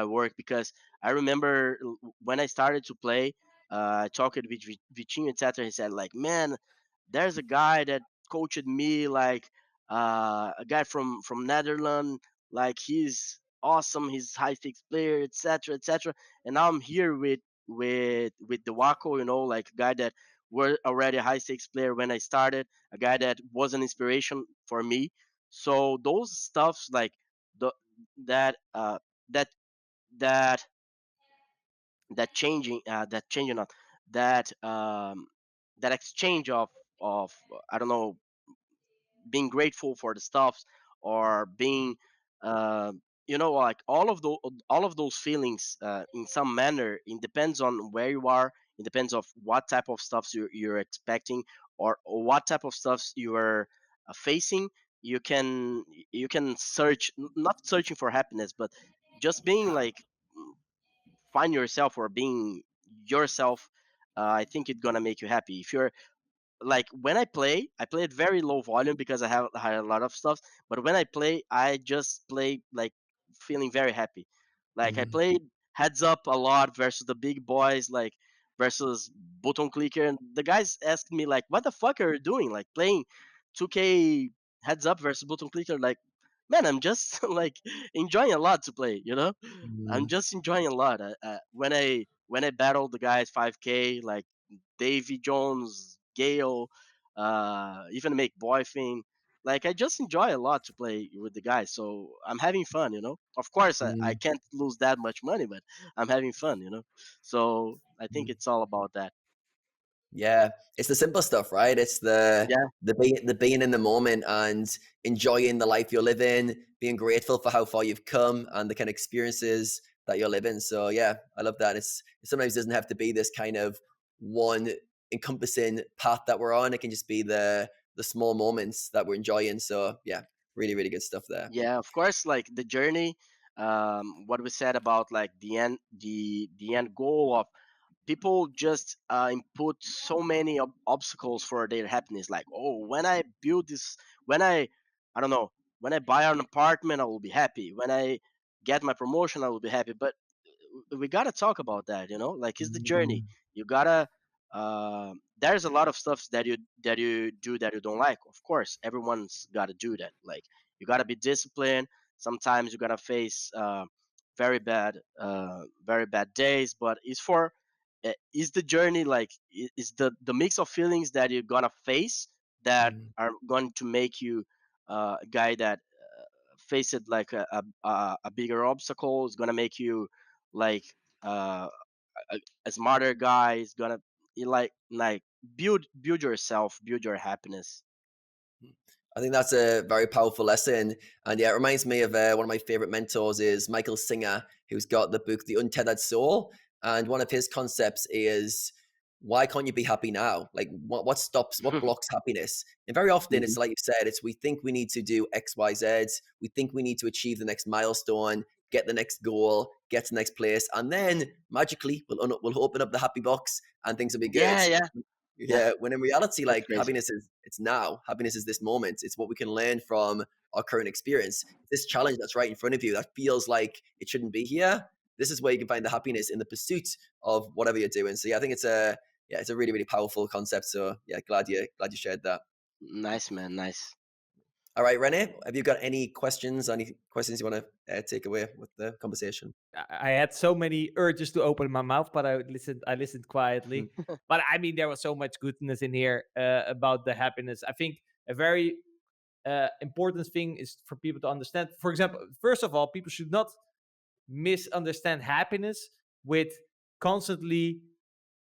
work, because I remember when I started to play, talking with Vitinho, etc. He said like, man, there's a guy that coached me, like a guy from Netherlands, like he's awesome, he's high stakes player, etc., etc. And now I'm here with the Waco, like a guy that were already a high stakes player when I started, a guy that was an inspiration for me. So those stuffs, like the that that that that changing not that exchange of I don't know, being grateful for the stuffs, or being uh, you know, like all of those feelings, in some manner, it depends on where you are. It depends of what type of stuff you're expecting, or what type of stuff you are facing. You can you can search, not searching for happiness, but just being like, find yourself or being yourself. I think it's gonna make you happy. If you're like, when I play at very low volume because I have a lot of stuff. But when I play, I just play like feeling very happy. Like, I Mhm. played heads up a lot versus the big boys, like versus button clicker, and the guys asked me like, "What the fuck are you doing? Like playing 2K heads up versus button clicker?" Like, man, I'm just like enjoying a lot to play. You know, I'm Mhm. just enjoying a lot. When I battle the guys 5K, like Davy Jones, Gale, even make boy thing. Like, I just enjoy a lot to play with the guys, so I'm having fun, you know. Of course, I Mhm. can't lose that much money, but I'm having fun, you know. So I think Mhm. it's all about that. Yeah, it's the simple stuff, right? It's Yeah, the being in the moment and enjoying the life you're living, being grateful for how far you've come and the kind of experiences that you're living. So yeah, I love that. It sometimes doesn't have to be this kind of one encompassing path that we're on. It can just be the small moments that we're enjoying. So yeah, really, really good stuff there. yeah. Of course, like the journey. What we said about like the end goal of people just input so many obstacles for their happiness, like, oh, when I build this, when I don't know, when I buy an apartment, I will be happy, when I get my promotion, I will be happy. But we gotta talk about that, you know, like, it's the journey. Mhm. You gotta there's a lot of stuff that you do that you don't like. Of course, everyone's gotta do that. Like, you gotta be disciplined. Sometimes you gotta face very bad days, but it's for is the journey, like, is the mix of feelings that you're gonna face that Mhm. are going to make you a guy that face it like a bigger obstacle. Is gonna make you like uh, a smarter guy. Is gonna like build yourself, build your happiness. I think that's a very powerful lesson. And yeah, it reminds me of one of my favorite mentors is Michael Singer, who's got the book, The Untethered Soul. And one of his concepts is, why can't you be happy now? Like what stops, what blocks happiness? And very often Mhm. it's like you said, it's we think we need to do X, Y, Z. We think we need to achieve the next milestone, get the next goal, get to the next place. And then magically we'll open up the happy box and things will be good. Yeah, yeah, yeah. Yeah, when in reality, That's like crazy. happiness is it's now. Happiness is this moment. It's what we can learn from our current experience. This challenge that's right in front of you that feels like it shouldn't be here. This is where you can find the happiness in the pursuit of whatever you're doing. So yeah, I think it's a really, really powerful concept. So yeah, glad you shared that. Nice, man. Nice. All right, Rene, have you got any questions? Any questions you want to take away with the conversation? I had so many urges to open my mouth, but I listened quietly. But I mean, there was so much goodness in here about the happiness. I think a very important thing is for people to understand. For example, first of all, people should not misunderstand happiness with constantly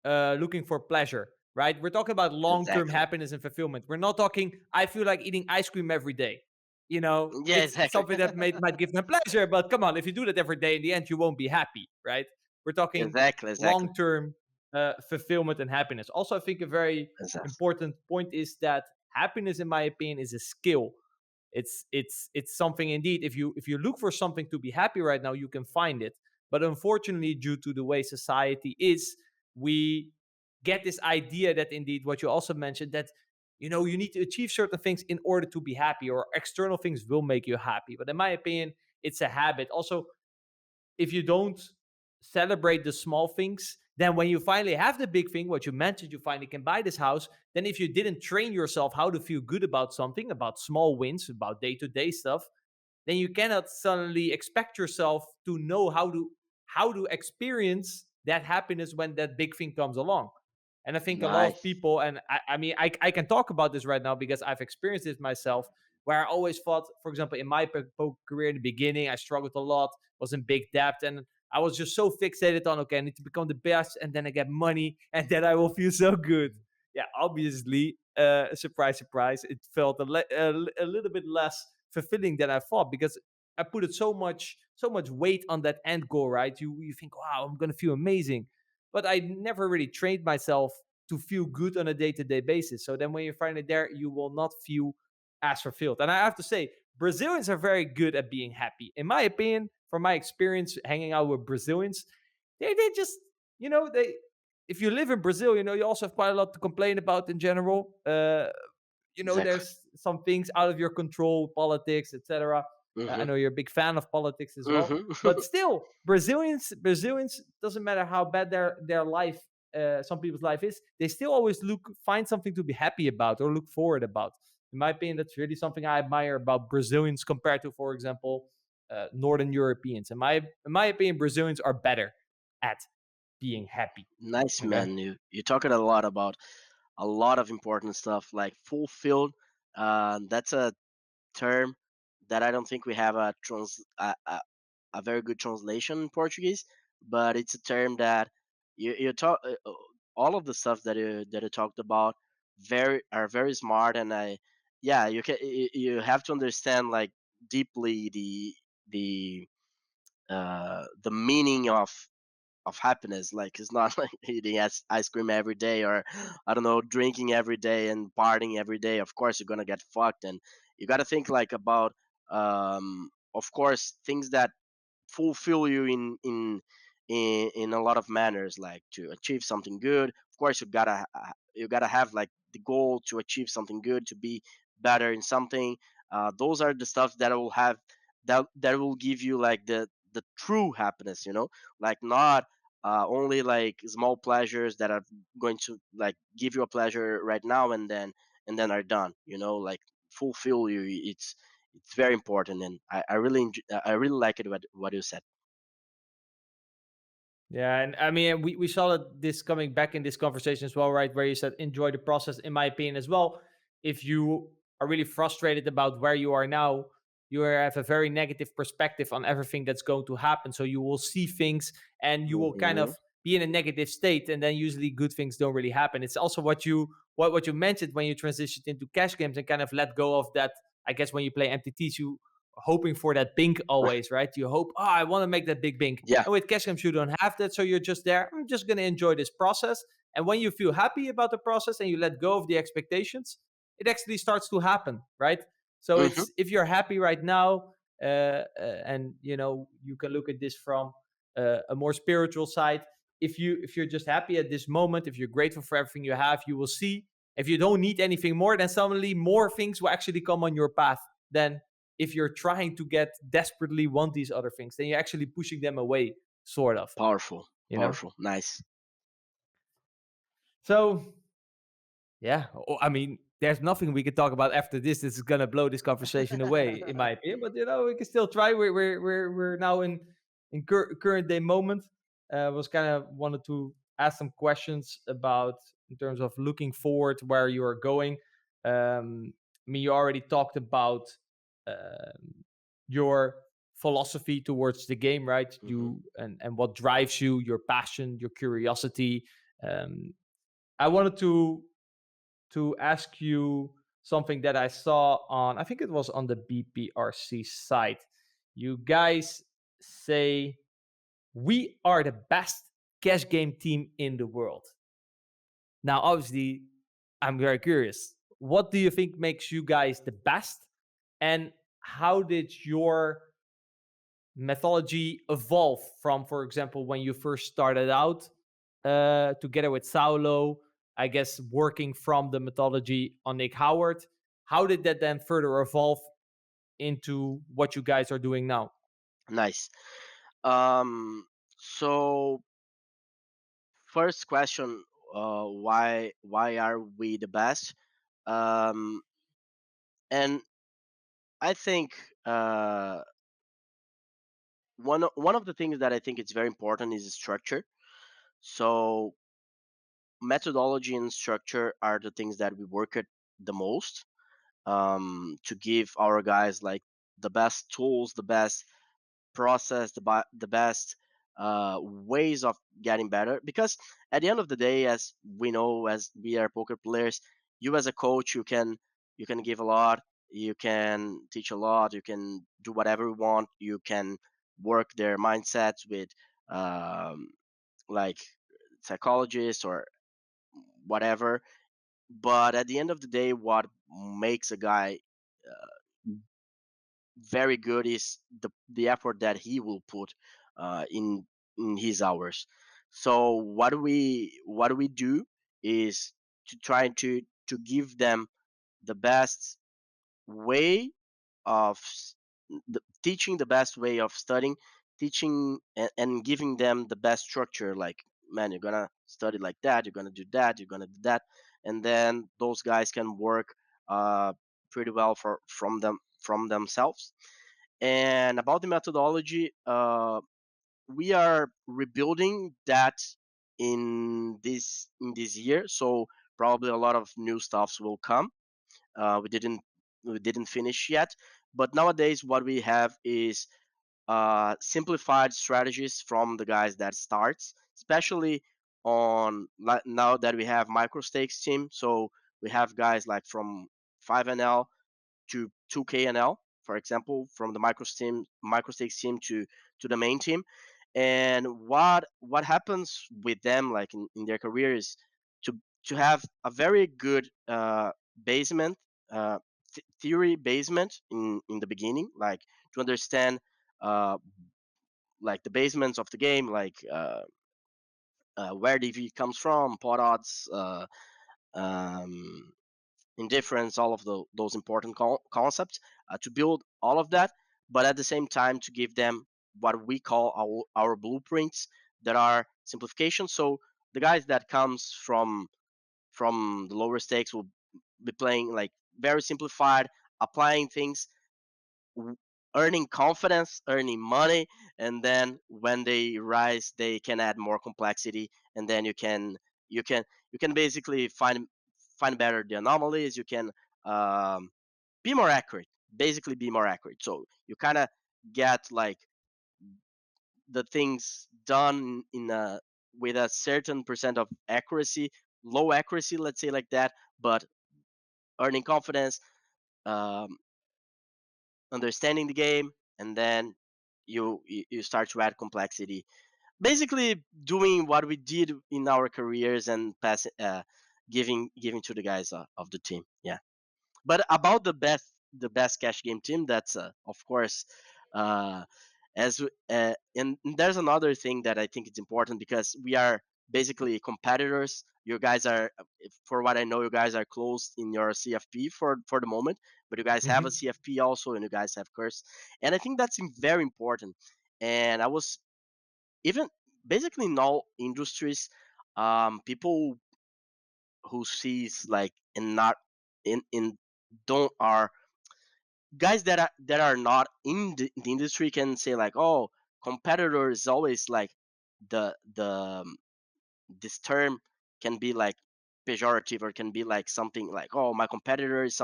looking for pleasure, right? We're talking about long-term Exactly. happiness and fulfillment. We're not talking, I feel like eating ice cream every day. You know, Yeah, it's exactly. something that might give them pleasure, but come on, if you do that every day, in the end, you won't be happy, right? We're talking Exactly. Exactly. long-term fulfillment and happiness. Also, I think a very Exactly. important point is that happiness, in my opinion, is a skill. It's something indeed. If you look for something to be happy right now, you can find it. But unfortunately, due to the way society is, we get this idea that indeed what you also mentioned, that you need to achieve certain things in order to be happy, or external things will make you happy. But in my opinion, it's a habit. Also, if you don't celebrate the small things, then when you finally have the big thing, what you mentioned, you finally can buy this house, then if you didn't train yourself how to feel good about something, about small wins, about day-to-day stuff, then you cannot suddenly expect yourself to know how to experience that happiness when that big thing comes along. And I think a lot of Nice. people, and I can talk about this right now because I've experienced it myself, where I always thought, for example, in my poker career in the beginning, I struggled a lot, was in big debt, and I was just so fixated on, okay, I need to become the best, and then I get money, and then I will feel so good. Yeah, obviously, surprise, surprise, it felt a little bit less fulfilling than I thought, because I put it so much weight on that end goal, right? You think, wow, I'm gonna feel amazing, but I never really trained myself to feel good on a day-to-day basis. So then when you find it there, you will not feel as fulfilled. And I have to say, Brazilians are very good at being happy. In my opinion, from my experience hanging out with Brazilians, they just, they, if you live in Brazil, you also have quite a lot to complain about in general. Exactly. There's some things out of your control, politics, etc. I Mm-hmm. know you're a big fan of politics as well, Mm-hmm. but still, Brazilians doesn't matter how bad their life, some people's life is, they still always find something to be happy about or look forward about. In my opinion, that's really something I admire about Brazilians compared to, for example, Northern Europeans. In my opinion, Brazilians are better at being happy. Nice, Okay. man. You're talking a lot about a lot of important stuff like fulfilled. That's a term that I don't think we have a very good translation in Portuguese, but it's a term that you talk all of the stuff that you talked about are very smart, and yeah, you have to understand like deeply the meaning of happiness. Like it's not like eating ice cream every day, or I don't know, drinking every day and partying every day. Of course you're gonna get fucked, and you got to think like about of course things that fulfill you in a lot of manners, like to achieve something good. Of course you gotta have like the goal to achieve something good, to be better in something. Those are the stuff that will have that will give you like the true happiness, like not only like small pleasures that are going to like give you a pleasure right now and then are done, like fulfill you. It's very important, and I really like it what you said. Yeah, and I mean, we saw that this coming back in this conversation as well, right? Where you said enjoy the process. In my opinion, as well, if you are really frustrated about where you are now, you have a very negative perspective on everything that's going to happen. So you will see things and you will kind Hmm. of be in a negative state, and then usually good things don't really happen. It's also what you mentioned when you transitioned into cash games and kind of let go of that. I guess when you play MTTs, you hoping for that bink always, right? You hope, oh, I want to make that big bink. Yeah. And with cash games, you don't have that. So you're just there. I'm just going to enjoy this process. And when you feel happy about the process and you let go of the expectations, it actually starts to happen, right? So Hmm. it's if you're happy right now, and you can look at this from a more spiritual side. If you're just happy at this moment, if you're grateful for everything you have, you will see. If you don't need anything more, then suddenly more things will actually come on your path. Then if you're trying to get desperately want these other things, then you're actually pushing them away, sort of, Powerful, you know? powerful, nice. So, yeah, I mean, there's nothing we can talk about after this. This is gonna blow this conversation away, in my opinion. But we can still try. We're now in current day moment. Was kind of wanted to ask some questions about in terms of looking forward where you are going. I mean, you already talked about your philosophy towards the game, right? Hmm. And what drives you, your passion, your curiosity. Um, I wanted to ask you something that I saw on, I think it was on the BPRC site. You guys say, we are the best cash game team in the world. Now, obviously, I'm very curious. What do you think makes you guys the best? And how did your methodology evolve from, for example, when you first started out together with Saulo, I guess working from the methodology on Nick Howard? How did that then further evolve into what you guys are doing now? Nice. So first question, why are we the best? Um, and I think one of the things that I think it's very important is structure. So methodology and structure are the things that we work at the most, to give our guys like the best tools, the best process, the best ways of getting better. Because at the end of the day, as we know, as we are poker players, you as a coach, you can give a lot. You can teach a lot. You can do whatever you want. You can work their mindsets with um, like psychologists or whatever. But at the end of the day, what makes a guy very good is the effort that he will put in his hours. So what we do is to try to give them the best way of teaching, the best way of studying, teaching and giving them the best structure. Like, man, you're gonna study like that, you're gonna do that, you're gonna do that, and then those guys can work uh, pretty well from themselves. And about the methodology, we are rebuilding that in this year. So probably a lot of new stuffs will come. We didn't finish yet, but nowadays what we have is simplified strategies from the guys that starts, especially now that we have micro stakes team. So we have guys like from 5NL to 2KNL, for example, from the micro stakes team to the main team. And what happens with them, like in their career, is to to have a very good basement, theory basement in the beginning, like to understand uh, like the basements of the game, like where the V comes from, pot odds, um, indifference, all of those important concepts, to build all of that, but at the same time to give them what we call our blueprints that are simplifications. So the guys that comes from the lower stakes will be playing like very simplified, applying things, earning confidence, earning money, and then when they rise, they can add more complexity, and then you can you can basically find better the anomalies. You can um, be more accurate, basically be more accurate. So you kind of get like the things done in a with a certain percent of accuracy, low accuracy, let's say like that, but earning confidence, um, understanding the game, and then you start to add complexity. Basically, doing what we did in our careers and giving to the guys of the team. Yeah. But about the best cash game team, that's of course, uh, and there's another thing that I think it's important, because we are basically competitors. You guys are, for what I know, you guys are closed in your CFP for the moment, but you guys have a Hmm. CFP also, and you guys have curse, and I think that's very important. And I was even basically in all industries, people who sees like and not in don't are guys that are not in the industry can say like, oh, competitor is always like the this term can be like pejorative, or can be like something like, oh, my competitor is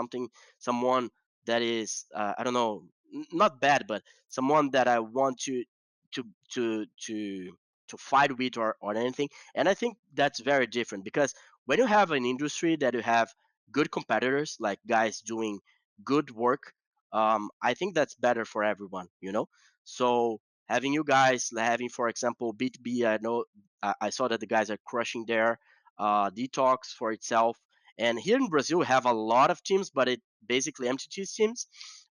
someone that is, I don't know, not bad, but someone that I want to to to to fight with, or anything. And I think that's very different, because when you have an industry that you have good competitors, like guys doing good work, I think that's better for everyone. So having you guys, having, for example, B2B, I know, I saw that the guys are crushing there. Detox for itself, and here in Brazil we have a lot of teams, but it basically MTT teams.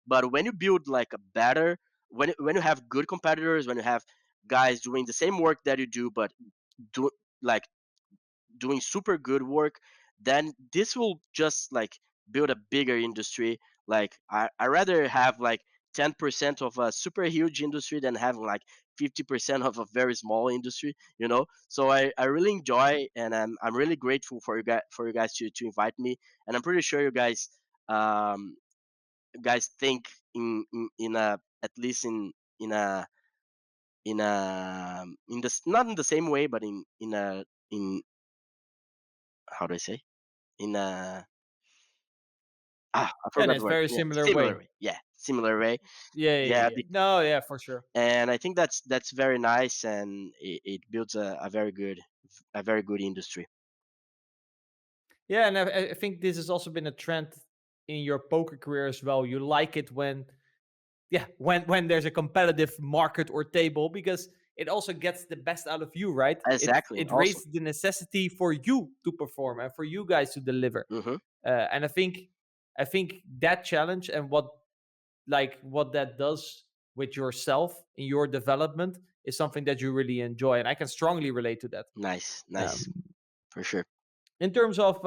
But when you build like a better, when you have good competitors, when you have guys doing the same work that you do, but do like doing super good work, then this will just like build a bigger industry. Like I rather have like 10% of a super huge industry than having like 50% of a very small industry. So I really enjoy, and I'm really grateful for you guys to invite me. And I'm pretty sure um you guys think in a, at least in a in this, not in the same way, but in how do I say, in a, I Yeah, and forgot the it's word. very Yeah, similar similar way. way. Yeah, similar way. Yeah, yeah, Yeah, yeah. No, yeah, for sure. and I think that's very nice, and it builds a very good industry. Yeah, and I think this has also been a trend in your poker career as well, you like it when there's a competitive market or table, because it also gets the best out of you, right? Exactly. It Also. raises the necessity for you to perform and for you guys to deliver. Mm-hmm. And I think that challenge and what that does with yourself in your development is something that you really enjoy, and I can strongly relate to that. Nice. Um, For sure. in terms of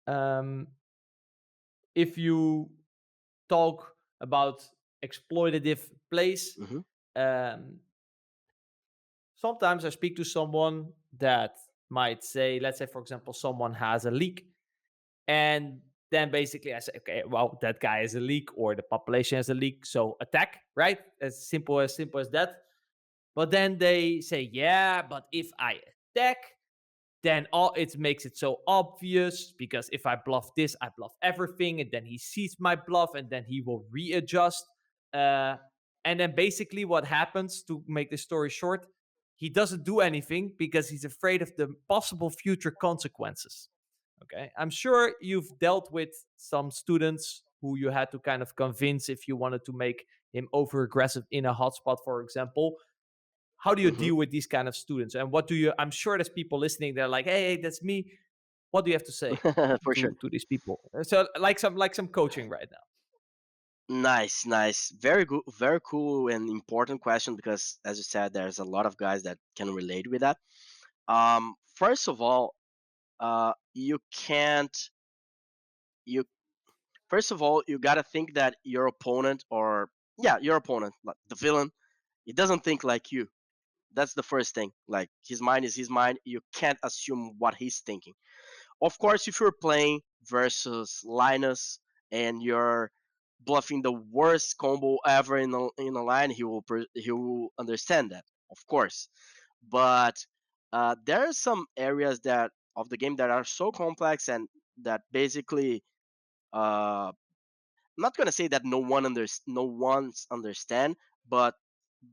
um, if you talk about exploitative plays, Mm-hmm. um, sometimes I speak to someone that might say, let's say, for example, someone has a leak. And then basically I say, okay, well, that guy has a leak or the population has a leak. So attack, right? As simple as that. But then they say, yeah, but if I attack, then it makes it so obvious, because if I bluff this, I bluff everything, and then he sees my bluff, and then he will readjust. Uh, and then basically, what happens, to make the story short, he doesn't do anything because he's afraid of the possible future consequences. Okay, I'm sure you've dealt with some students who you had to kind of convince if you wanted to make him over aggressive in a hotspot, for example. How do you Mm-hmm. deal with these kind of students, and what do you, I'm sure there's people listening, they're like, hey, that's me. What do you have to say For sure. to these people? So like some coaching right now. Nice. Very good, very cool and important question, because as you said, there's a lot of guys that can relate with that. First of all, you can't you first of all, you gotta think that your opponent, like the villain, he doesn't think like you. That's the first thing. Like, his mind is his mind. You can't assume what he's thinking. Of course, if you're playing versus Linus and you're bluffing the worst combo ever in a line, he will understand that, of course. But there are some areas that of the game that are so complex, and that basically, I'm not gonna say that no one's understand, but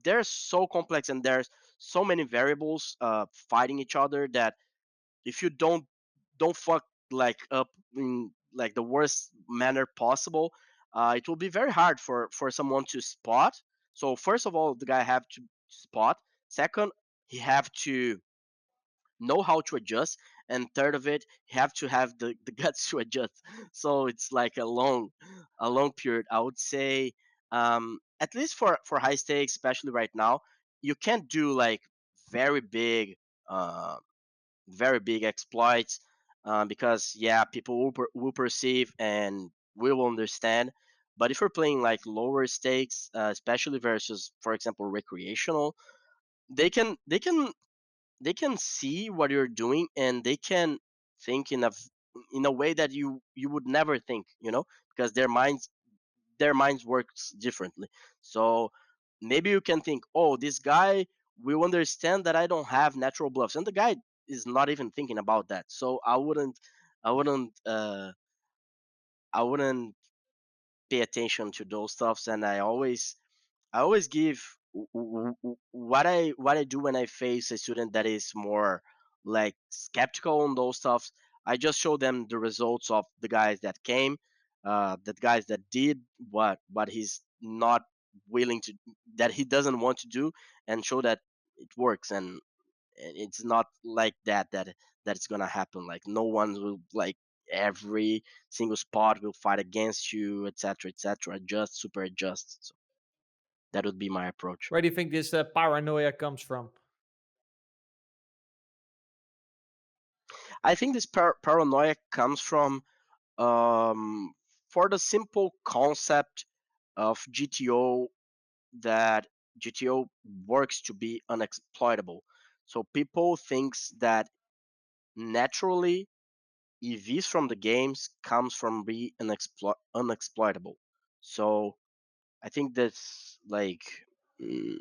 they're so complex and there's so many variables fighting each other, that if you don't fuck like up in like the worst manner possible, it will be very hard for someone to spot. So first of all, the guy have to spot. Second, he have to know how to adjust, and third of it, he have to have the guts to adjust. So it's like a long period, I would say. At least for high stakes, especially right now, you can't do like very big uh, very big exploits, because yeah, people will perceive and will understand. But if you're playing like lower stakes, especially versus, for example, recreational, they can they can they can see what you're doing, and they can think in a way that you would never think, because their minds works differently. So maybe you can think, oh, this guy will understand that I don't have natural bluffs, and the guy is not even thinking about that. So I wouldn't pay attention to those stuffs, and I always give what I do when I face a student that is more like skeptical on those stuffs. I just show them the results of the guys that came, the guys that did what he's not willing to, that he doesn't want to do, and show that it works. And it's not like that it's gonna happen. Like, no one will, like, every single spot will fight against you, etc., etc. Just super adjust. So that would be my approach. Where do you think this paranoia comes from? I think this paranoia comes from, um, for the simple concept of GTO, that GTO works to be unexploitable. So people thinks that naturally EVs from the games comes from be unexploitable. So I think that's like, mm,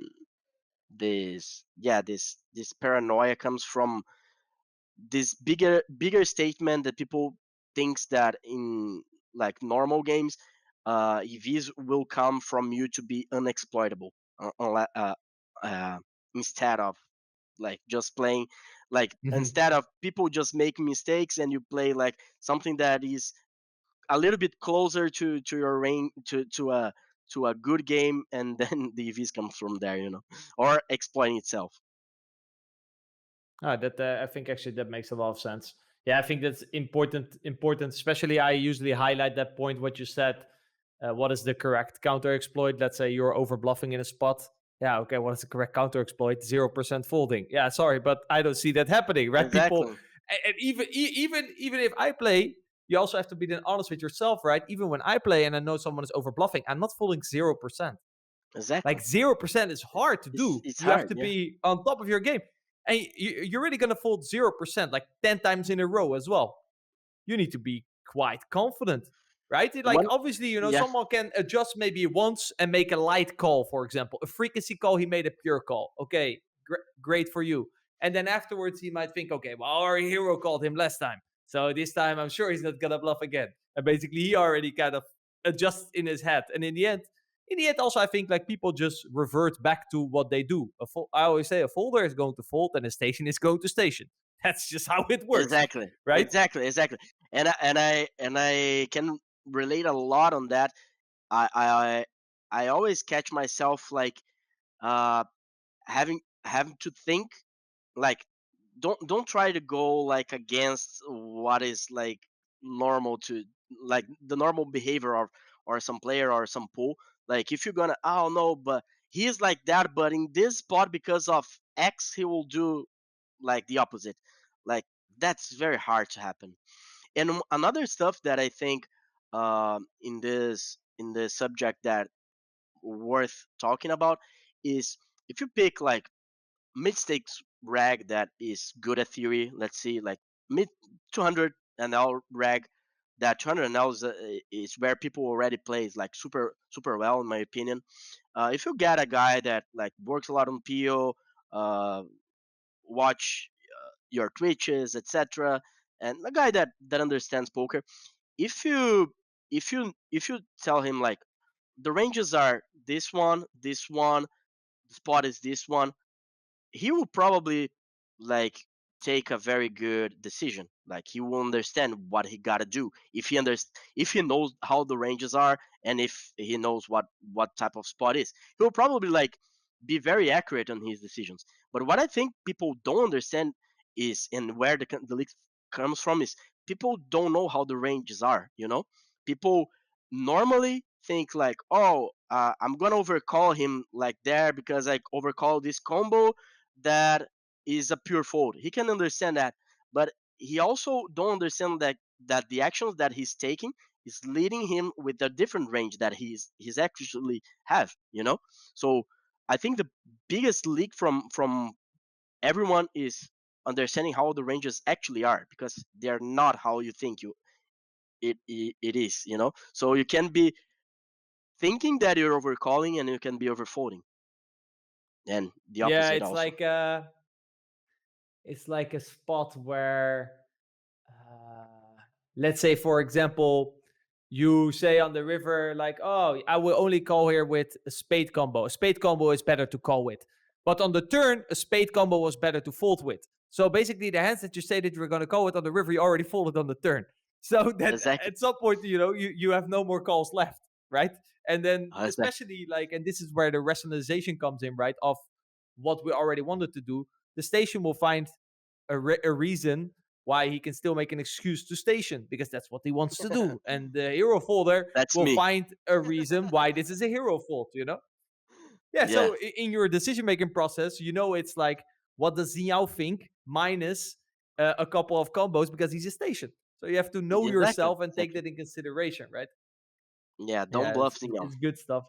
this paranoia comes from this bigger statement that people thinks that in like normal games, EVs will come from you to be unexploitable, uh, instead of like just playing, like Mhm. instead of people just making mistakes and you play like something that is a little bit closer to your range to a good game, and then the EVs comes from there, or exploiting itself. That I think actually that makes a lot of sense. Yeah, I think that's important. Especially, I usually highlight that point. What you said. What is the correct counter exploit? Let's say you're over bluffing in a spot. Yeah, okay. What is the correct counter exploit? 0% folding. Yeah, sorry, but I don't see that happening, right? Exactly. People, and even if I play, you also have to be then honest with yourself, right? Even when I play and I know someone is over bluffing, I'm not folding 0%. Exactly. Like 0% is hard to do. It's You have hard, to yeah. be on top of your game, and you're really gonna fold 0% like 10 times in a row as well. You need to be quite confident, right? Like obviously, yeah. someone can adjust maybe once and make a light call, for example, a frequency call. He made a pure call. Okay, great for you. And then afterwards, he might think, okay, well, our hero called him last time, so this time I'm sure he's not gonna bluff again. And basically, he already kind of adjusts in his head. And in the end, also, I think like people just revert back to what they do. I always say a folder is going to fold and a station is going to station. That's just how it works. Exactly. Right. Exactly. And I can relate a lot on that. I always catch myself like having to think like don't try to go like against what is like normal to like the normal behavior of or some player or some pool. Like if you're gonna, oh no, but he's like that, but in this spot because of X he will do like the opposite. Like that's very hard to happen. And another stuff that I think in this subject that worth talking about is if you pick like mid stakes rag that is good at theory, let's see like mid 200 NL rag. That 200 NL is where people already plays like super well in my opinion. If you get a guy that like works a lot on PO, watch your twitches, etc., and a guy that understands poker, if you tell him like the ranges are this one, the spot is this one, he will probably like take a very good decision. Like he will understand what he gotta do if he knows how the ranges are and if he knows what type of spot is. He will probably like be very accurate on his decisions. But what I think people don't understand is, and where the leak comes from, is people don't know how the ranges are. People normally think like, oh, I'm gonna overcall him like there because I overcall this combo that is a pure fold. He can understand that, but he also don't understand that the actions that he's taking is leading him with a different range that he's actually have. So I think the biggest leak from everyone is understanding how the ranges actually are, because they are not how you think it is. So you can be thinking that you're overcalling and you can be overfolding, and the opposite. Yeah, it's also like it's like a spot where, let's say, for example, you say on the river, like, oh, I will only call here with a spade combo. A spade combo is better to call with. But on the turn, a spade combo was better to fold with. So basically, the hands that you say that you were going to call with on the river, you already folded on the turn. So that exactly. at some point, you have no more calls left, right? And then especially like, and this is where the rationalization comes in, right? Of what we already wanted to do. The station will find a reason why he can still make an excuse to station, because that's what he wants to do. And the hero folder will find a reason why this is a hero fold, Yeah, so in your decision-making process, it's like, what does Zinhao think minus a couple of combos because he's a station. So you have to know yourself and take that in consideration, right? Yeah, don't bluff Zinhao. It's good stuff.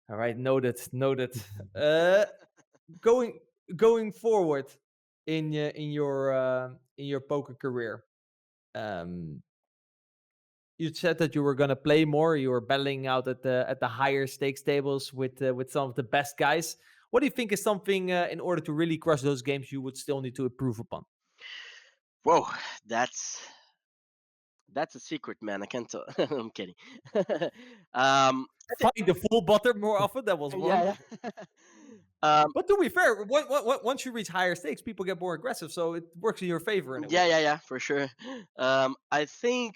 All right, noted. Going forward in your poker career, you said that you were gonna play more. You were battling out at the higher stakes tables with some of the best guys. What do you think is something in order to really crush those games you would still need to improve upon? Whoa, that's a secret, man. I can't tell. I'm kidding. Find the full butter more often. That was one. Yeah. But to be fair, once you reach higher stakes, people get more aggressive, so it works in your favor. Yeah, for sure. I think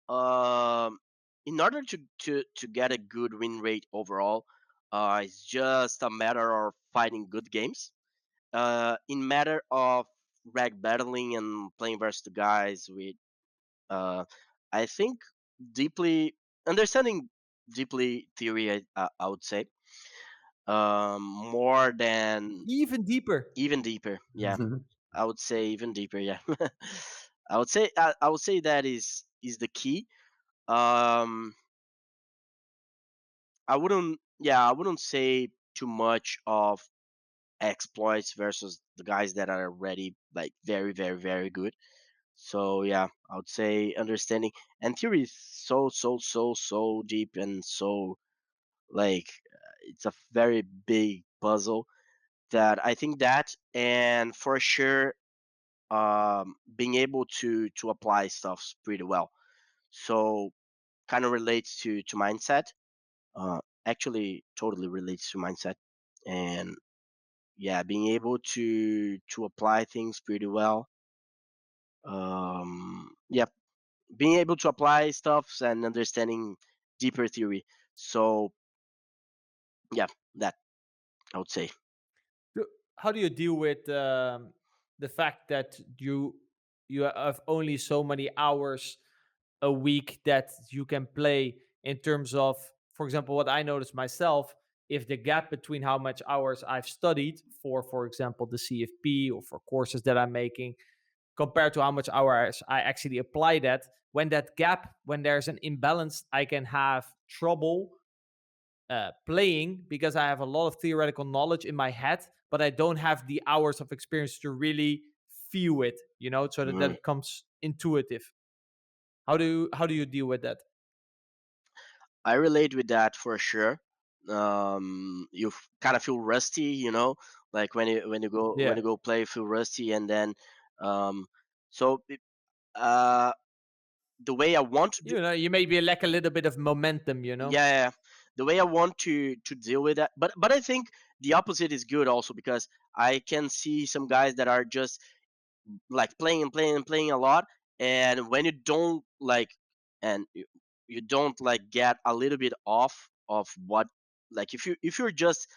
In order to get a good win rate overall, it's just a matter of fighting good games. In matter of rag battling and playing versus the guys with, I think deeply understanding deeply theory. I would say more than Even deeper. even deeper. Yeah, I would say even deeper. Yeah, I would say that is the key. Um, I wouldn't say too much of exploits versus the guys that are already like very very very good. So yeah, I would say understanding and theory is so deep and so like it's a very big puzzle that I think that and for sure being able to apply stuff pretty well. So kind of relates to mindset. Actually, totally relates to mindset, and yeah, being able to apply things pretty well. Yeah, being able to apply stuffs and understanding deeper theory. So yeah, that I would say. How do you deal with the fact that you have only so many hours a week that you can play in terms of, for example, what I noticed myself, if the gap between how much hours I've studied for example, the CFP or for courses that I'm making, compared to how much hours I actually apply that, when there's an imbalance, I can have trouble playing because I have a lot of theoretical knowledge in my head, but I don't have the hours of experience to really feel it, so that Mm. it comes intuitive. How do you deal with that? I relate with that for sure. You kind of feel rusty, like when Yeah. you go play, you feel rusty, and then um, so uh, the way I want to do, You maybe lack a little bit of momentum. yeah, the way I want to deal with that, but I think the opposite is good also because I can see some guys that are just like playing and playing and playing a lot, and when you don't like and you don't like get a little bit off of what, like if you're just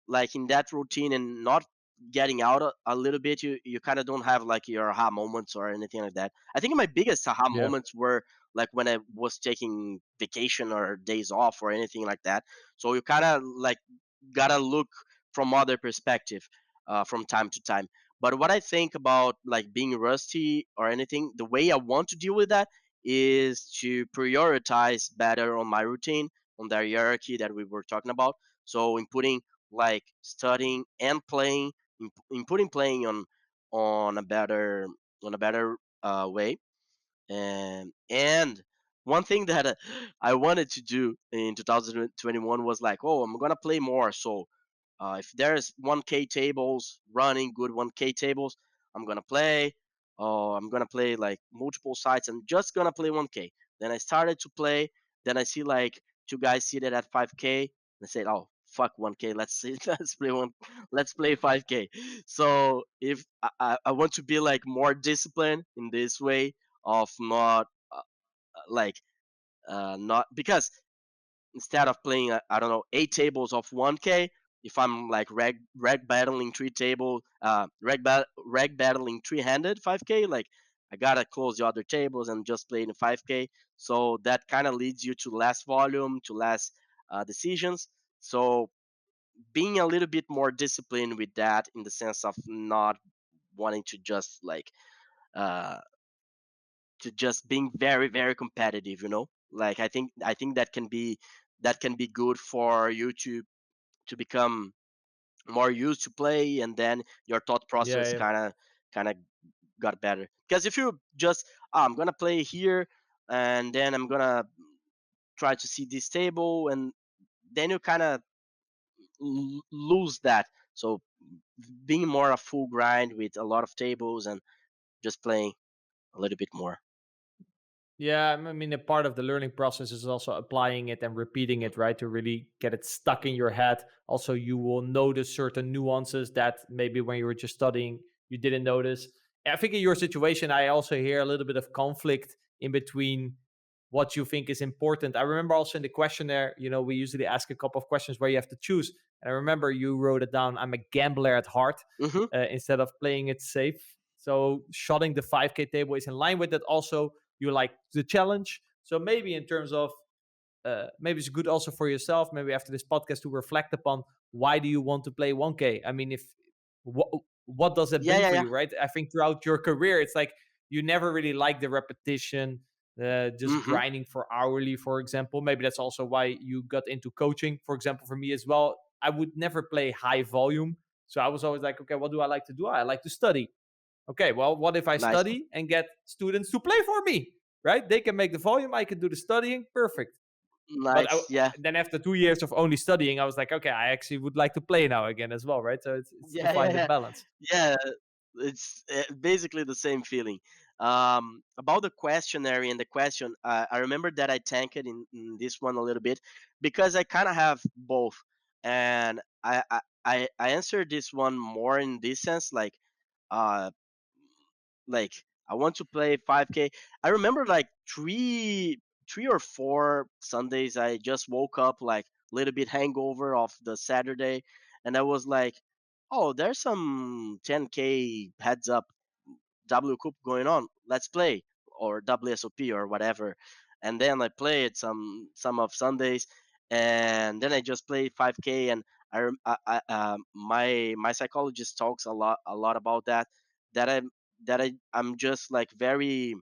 like in that routine and not getting out a little bit, you kind of don't have like your aha moments or anything like that. I think my biggest aha Yeah. moments were like when I was taking vacation or days off or anything like that. So you kind of like gotta look from other perspective from time to time. But what I think about like being rusty or anything, the way I want to deal with that is to prioritize better on my routine, on the hierarchy that we were talking about. So in putting like studying and playing, in putting playing on a better way. And one thing that I wanted to do in 2021 was like, oh, I'm gonna play more. So if there's 1K tables running, good 1K tables, I'm gonna play. Oh, I'm gonna play like multiple sites. I'm just gonna play 1K. Then I started to play. Then I see like two guys seated at 5K. And I said, oh fuck 1K. Let's see. Let's play 5K. So if I want to be like more disciplined in this way of not like not because instead of playing I don't know 8 tables of 1K, if I'm like reg battling 3 tables, reg battling 3-handed 5K, like I gotta close the other tables and just play in 5K. So that kind of leads you to less volume, to less decisions. So being a little bit more disciplined with that in the sense of not wanting to just like uh, to just being very very competitive, like I think that can be good for you to become more used to play, and then your thought Yeah, process yeah. kind of got better. Because if you just I'm gonna play here and then I'm gonna try to see this table, and then you kind of lose that. So being more a full grind with a lot of tables and just playing a little bit more. Yeah, I mean, a part of the learning process is also applying it and repeating it, right? To really get it stuck in your head. Also, you will notice certain nuances that maybe when you were just studying, you didn't notice. I think in your situation, I also hear a little bit of conflict in between what you think is important. I remember also in the questionnaire, we usually ask a couple of questions where you have to choose. And I remember you wrote it down, I'm a gambler at heart, instead of playing it safe. So shotting the 5K table is in line with that. Also, you like the challenge. So maybe in terms of, maybe it's good also for yourself, maybe after this podcast, to reflect upon why do you want to play 1K? I mean, what does it bring for you, right? I think throughout your career, it's like you never really like the repetition, just grinding for hourly, for example. Maybe that's also why you got into coaching. For example, for me as well, I would never play high volume. So I was always like, okay, what do I like to do? I like to study. Okay, well, what if I study and get students to play for me, right? They can make the volume, I can do the studying, perfect. But then after 2 years of only studying, I was like, okay, I actually would like to play now again as well, right? So it's to find the balance. Yeah, it's basically the same feeling. About the questionnaire and the question, I remember that I tanked it in this one a little bit because I kind of have both, and I answered this one more in this sense, uh, like I want to play 5K. I remember like three or four Sundays I just woke up like a little bit hangover of the Saturday, and I was like, oh, there's some 10K heads up W Cup going on. Let's play, or WSOP or whatever. And then I played some of Sundays, and then I just played 5K. And my psychologist talks a lot about that. That I'm just like very,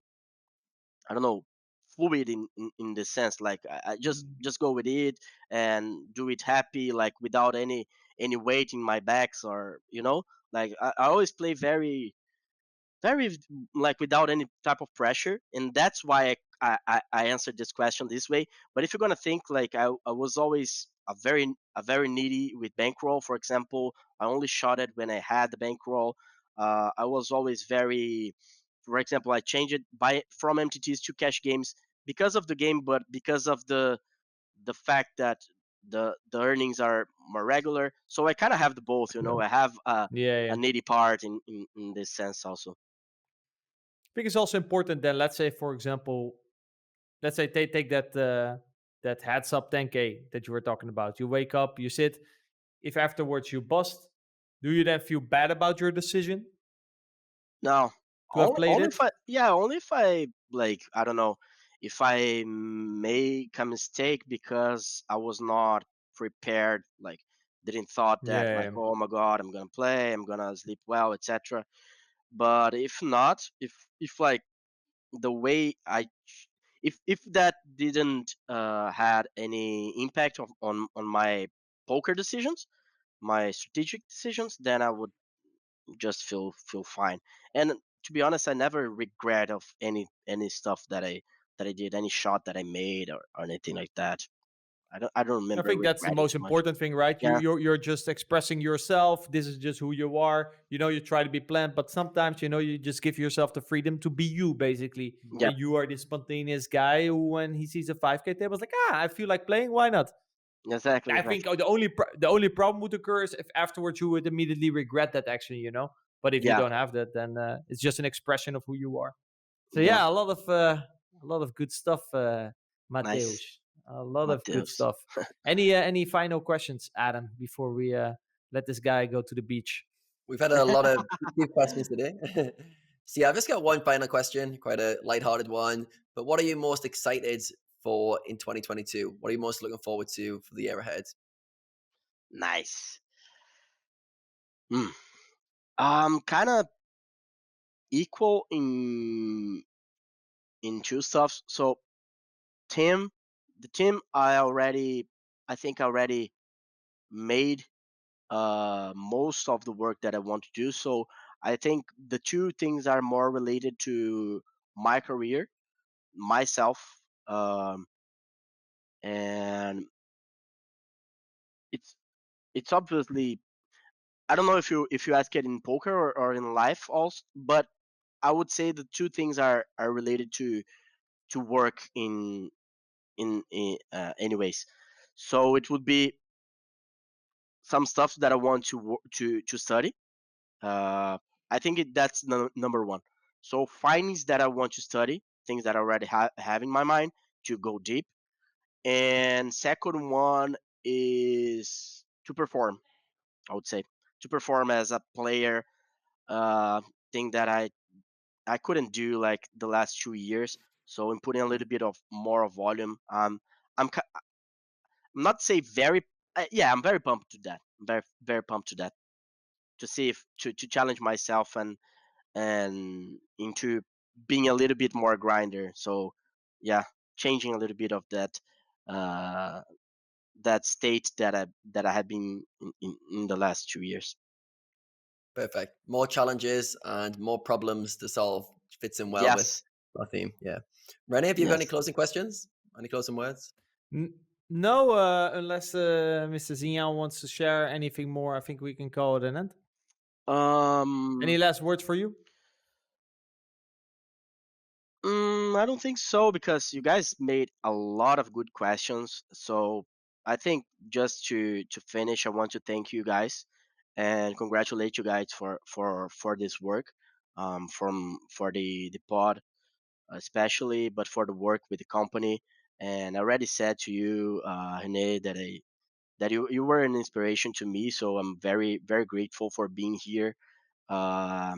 I don't know, fluid in the sense, like I just go with it and do it happy, like without any weight in my backs, or like I always play very like without any type of pressure, and that's why I answered this question this way. But if you're gonna think, like I was always a very needy with bankroll. For example, I only shot it when I had the bankroll. I was always very, for example, I changed it from MTTs to cash games because of the game, but because of the fact that the earnings are more regular. So I kind of have the both. I have Yeah. a needy part in this sense also. I think it's also important that, let's say, for example, let's say they take that heads up 10K that you were talking about. You wake up, you sit. If afterwards you bust, do you then feel bad about your decision No, to have played only it? if I like, I don't know, if I make a mistake because I was not prepared, like didn't thought that, like, Yeah. oh my god, I'm gonna play, I'm gonna sleep well, etc. But if not, if like the way if that didn't had any impact on my poker decisions, my strategic decisions, then I would just feel fine. And to be honest, I never regret of any stuff that I did, any shot that I made, or anything like that. I don't I remember think that's the regretting most too much. important thing, right? Yeah, You're just expressing yourself. This is just who you are. You try to be planned, but sometimes you just give yourself the freedom to be you, basically. yeah, And you are this spontaneous guy who, when he sees a 5K table, is like, I feel like playing. Why not? exactly, I think exactly. the only problem would occur is if afterwards you would immediately regret that action. But if you Yeah, don't have that, then it's just an expression of who you are. So yeah, yeah, a lot of good stuff, Mateus. nice, A lot of good Matheus. stuff. Any final questions, Adam, before we let this guy go to the beach? We've had a lot of good questions today. So yeah, I've just got one final question, quite a lighthearted one. But what are you most excited for in 2022? What are you most looking forward to for the year ahead? Nice. Hmm. Kind of equal in two stuffs. So team, the team I think I already made most of the work that I want to do. So I think the two things are more related to my career, myself, um, and it's it's obviously, I don't know if you ask it in poker or in life also, but I would say the two things are related to work in anyways. So it would be some stuff that I want to study. I think that's number one. So findings that I want to study, things that I already have in my mind, to go deep. And second one is to perform. I would say to perform as a player. Thing that I couldn't do like the last 2 years. So I'm putting a little bit of more volume. I'm I'm not say very. Yeah, I'm very pumped to that. I'm very pumped to that, to see if to challenge myself and into being a little bit more grinder. So yeah, changing a little bit of uh, that state that I have been in the last 2 years. Perfect. More challenges and more problems to solve fits in well with Yes, our theme. Yeah. Rene, have you got any yes. closing questions? Any closing words? No, unless Mr. Zinhao wants to share anything more, I think we can call it an end. Any last words for you? I don't think so, because you guys made a lot of good questions. So I think just to finish, I want to thank you guys and congratulate you guys for this work, for the pod especially, but for the work with the company. And I already said to you, Rene, that you were an inspiration to me. So I'm very grateful for being here. I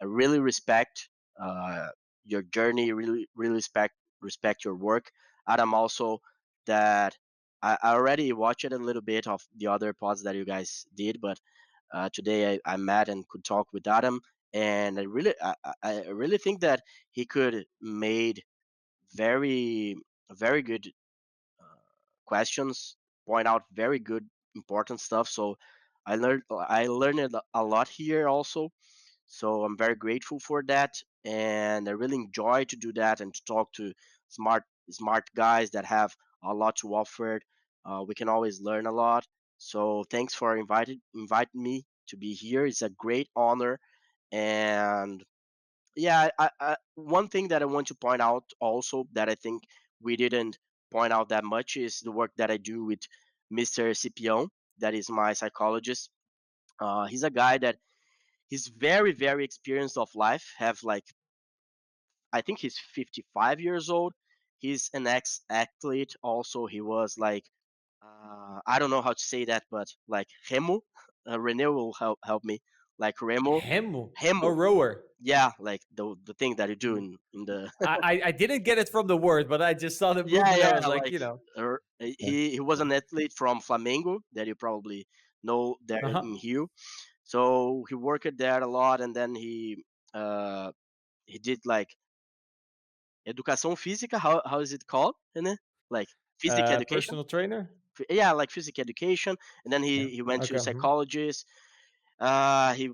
really respect uh, your journey. Really respect your work, Adam. Also, that I already watched a little bit of the other pods that you guys did, but today I met and could talk with Adam, and I really think that he could made very very good questions, point out very good important stuff. So I learned a lot here also. So I'm very grateful for that, and I really enjoy to do that and to talk to smart guys that have a lot to offer. We can always learn a lot. So thanks for inviting me to be here. It's a great honor, and yeah, one thing that I want to point out also that I think we didn't point out that much is the work that I do with Mr. Scipion, that is my psychologist. He's a guy that he's very experienced of life. Have like, I think he's 55 years old. He's an ex athlete. Also, he was like, I don't know how to say that, but like Remo. Rene will help me. Like Hemu, a Remo. rower. Yeah, like the thing that you do in the I didn't get it from the word, but I just saw the yeah, movement. I was like, like Yeah. he was an athlete from Flamengo that you probably know there uh-huh. in Rio. So he worked there a lot, and then uh he did like educação física. How is it called? Né? Like physical education. Personal trainer. Yeah, like physical education. And then Yeah. he went to Okay. psychologist. He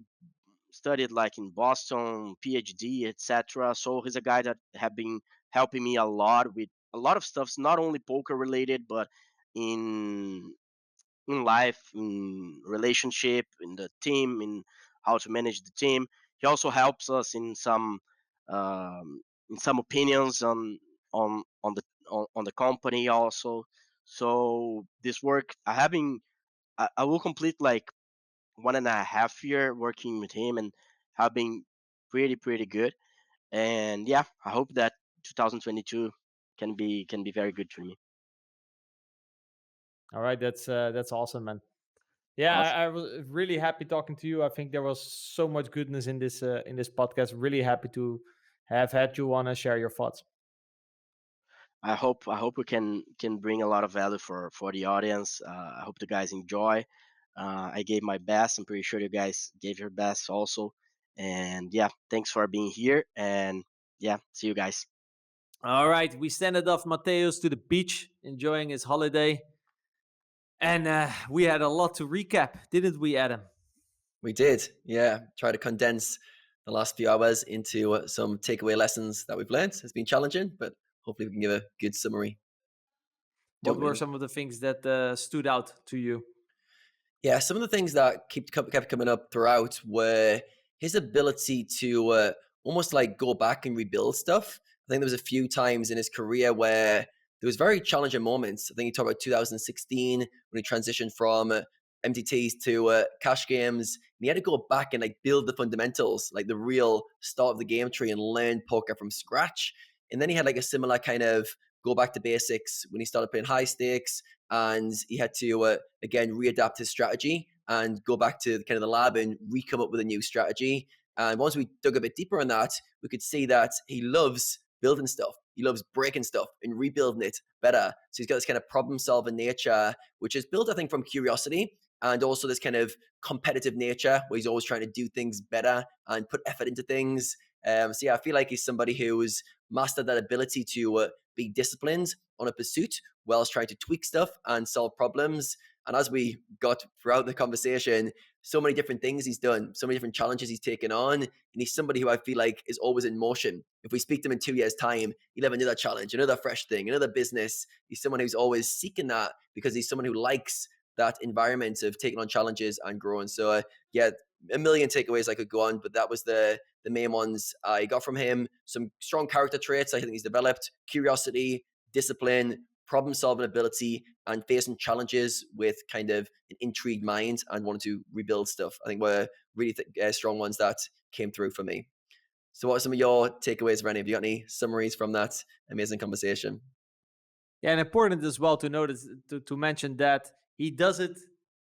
studied like in Boston, PhD, etc. So he's a guy that have been helping me a lot with a lot of stuff, not only poker related, but in in life, in relationship, in the team, in how to manage the team. He also helps us in some opinions on the on the company also. So this work I will complete like 1.5 year working with him, and have been pretty good. And yeah, I hope that 2022 can be very good for me. All right, that's awesome, man. Yeah, Awesome. I was really happy talking to you. I think there was so much goodness in this podcast. Really happy to have had you on and share your thoughts. I hope we can bring a lot of value for the audience. I hope the guys enjoy. I gave my best. I'm pretty sure you guys gave your best also. And yeah, thanks for being here. And yeah, see you guys. All right, we sent off Mateus to the beach, enjoying his holiday, and we had a lot to recap, didn't we, Adam? We did. Yeah. Try to condense the last few hours into some takeaway lessons that we've learned. It's been challenging, but hopefully we can give a good summary. What were some of the things that stood out to you? Yeah, some of the things that kept coming up throughout were his ability to almost like go back and rebuild stuff. I think there was a few times in his career where there was very challenging moments. I think he talked about 2016 when he transitioned from MTTs to cash games. And he had to go back and like build the fundamentals, like the real start of the game tree, and learn poker from scratch. And then he had like a similar kind of go back to basics when he started playing high stakes, and he had to again readapt his strategy and go back to kind of the lab and re-come up with a new strategy. And once we dug a bit deeper on that, we could see that he loves building stuff. He loves breaking stuff and rebuilding it better. So he's got this kind of problem-solving nature, which is built, I think, from curiosity, and also this kind of competitive nature where he's always trying to do things better and put effort into things. So yeah, I feel like he's somebody who's mastered that ability to be disciplined on a pursuit whilst trying to tweak stuff and solve problems. And as we got throughout the conversation, so many different things he's done, so many different challenges he's taken on. And he's somebody who I feel like is always in motion. If we speak to him in 2 years' time, he'll have another challenge, another fresh thing, another business. He's someone who's always seeking that because he's someone who likes that environment of taking on challenges and growing. So yeah, a million takeaways I could go on, but that was the main ones I got from him. Some strong character traits I think he's developed: curiosity, discipline, problem-solving ability, and facing challenges with kind of an intrigued mind and wanting to rebuild stuff. I think were really strong ones that came through for me. So what are some of your takeaways, Rene? Have you got any summaries from that amazing conversation? Yeah, and important as well to notice to mention that he does it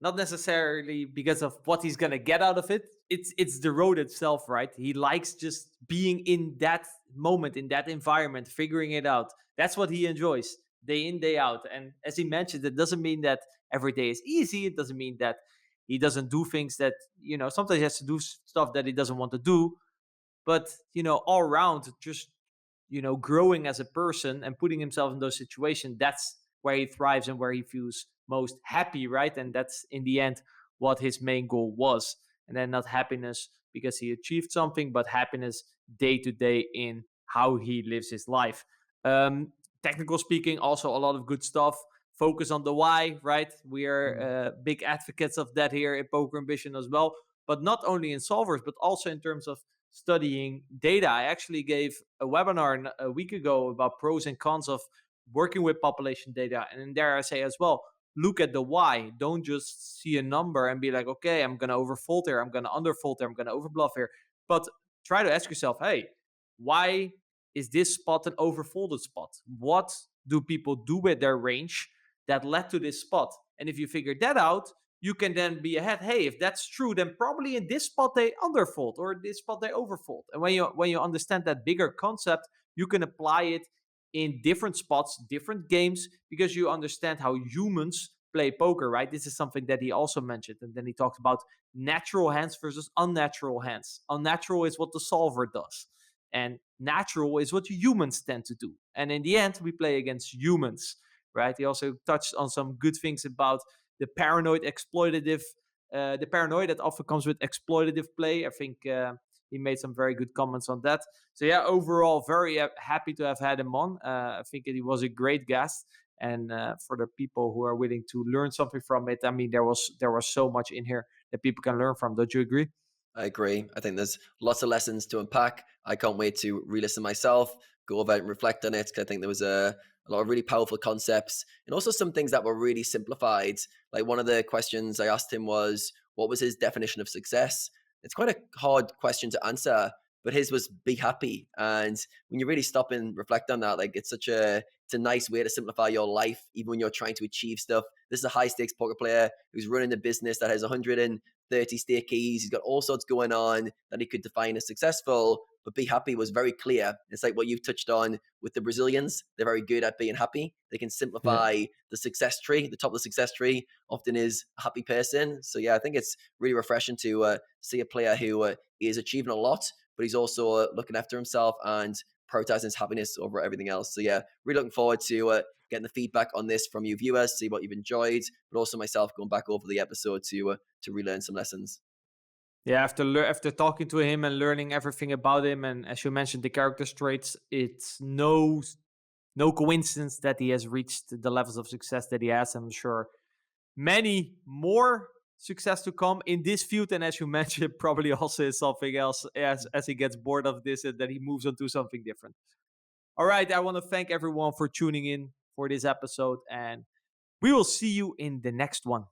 not necessarily because of what he's gonna get out of it. It's the road itself, right? He likes just being in that moment, in that environment, figuring it out. That's what he enjoys day in, day out. And as he mentioned, it doesn't mean that every day is easy. It doesn't mean that he doesn't do things that, sometimes he has to do stuff that he doesn't want to do. But, all around, just growing as a person and putting himself in those situations, that's where he thrives and where he feels most happy, right? And that's in the end what his main goal was. And then not happiness because he achieved something, but happiness day to day in how he lives his life. Technical speaking, also a lot of good stuff. Focus on the why, right? We are big advocates of that here in Poker Ambition as well, but not only in solvers, but also in terms of studying data. I actually gave a webinar a week ago about pros and cons of working with population data. And in there I say as well, look at the why. Don't just see a number and be like, okay, I'm going to overfold here, I'm going to underfold here, I'm going to overbluff here. But try to ask yourself, hey, why is this spot an overfolded spot? What do people do with their range that led to this spot? And if you figure that out, you can then be ahead. Hey, if that's true, then probably in this spot they underfold or this spot they overfold. And when you understand that bigger concept, you can apply it in different spots, different games, because you understand how humans play poker, right? This is something that he also mentioned. And then he talked about natural hands versus unnatural hands. Unnatural is what the solver does, and natural is what humans tend to do. And in the end, we play against humans, right? He also touched on some good things about the paranoid exploitative, the paranoia that often comes with exploitative play. I think he made some very good comments on that. So yeah, overall, very happy to have had him on. I think he was a great guest, and for the people who are willing to learn something from it, I mean, there was so much in here that people can learn from. Don't you agree? I agree. I think there's lots of lessons to unpack. I can't wait to re-listen myself, go over it and reflect on it, because I think there was a lot of really powerful concepts and also some things that were really simplified. Like one of the questions I asked him was, what was his definition of success? It's quite a hard question to answer, but his was be happy. And when you really stop and reflect on that, like it's a nice way to simplify your life, even when you're trying to achieve stuff. This is a high stakes poker player who's running a business that has 130 stake keys. He's got all sorts going on that he could define as successful, but be happy was very clear. It's like what you've touched on with the Brazilians. They're very good at being happy. They can simplify the success tree. The top of the success tree often is a happy person. So yeah, I think it's really refreshing to see a player who is achieving a lot, but he's also looking after himself and prioritizing his happiness over everything else. So yeah, really looking forward to getting the feedback on this from you viewers, see what you've enjoyed, but also myself going back over the episode to relearn some lessons. Yeah, after talking to him and learning everything about him, and as you mentioned, the character traits, it's no coincidence that he has reached the levels of success that he has. I'm sure many more success to come in this field, and as you mentioned, probably also is something else as he gets bored of this and that he moves on to something different. All right, I want to thank everyone for tuning in for this episode, and we will see you in the next one.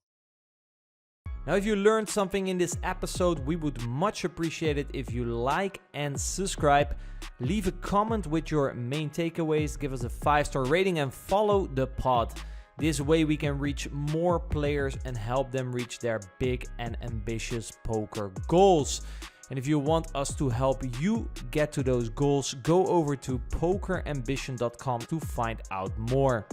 Now, if you learned something in this episode, we would much appreciate it if you like and subscribe. Leave a comment with your main takeaways, give us a 5-star rating, and follow the pod. This way we can reach more players and help them reach their big and ambitious poker goals. And if you want us to help you get to those goals, go over to pokerambition.com to find out more.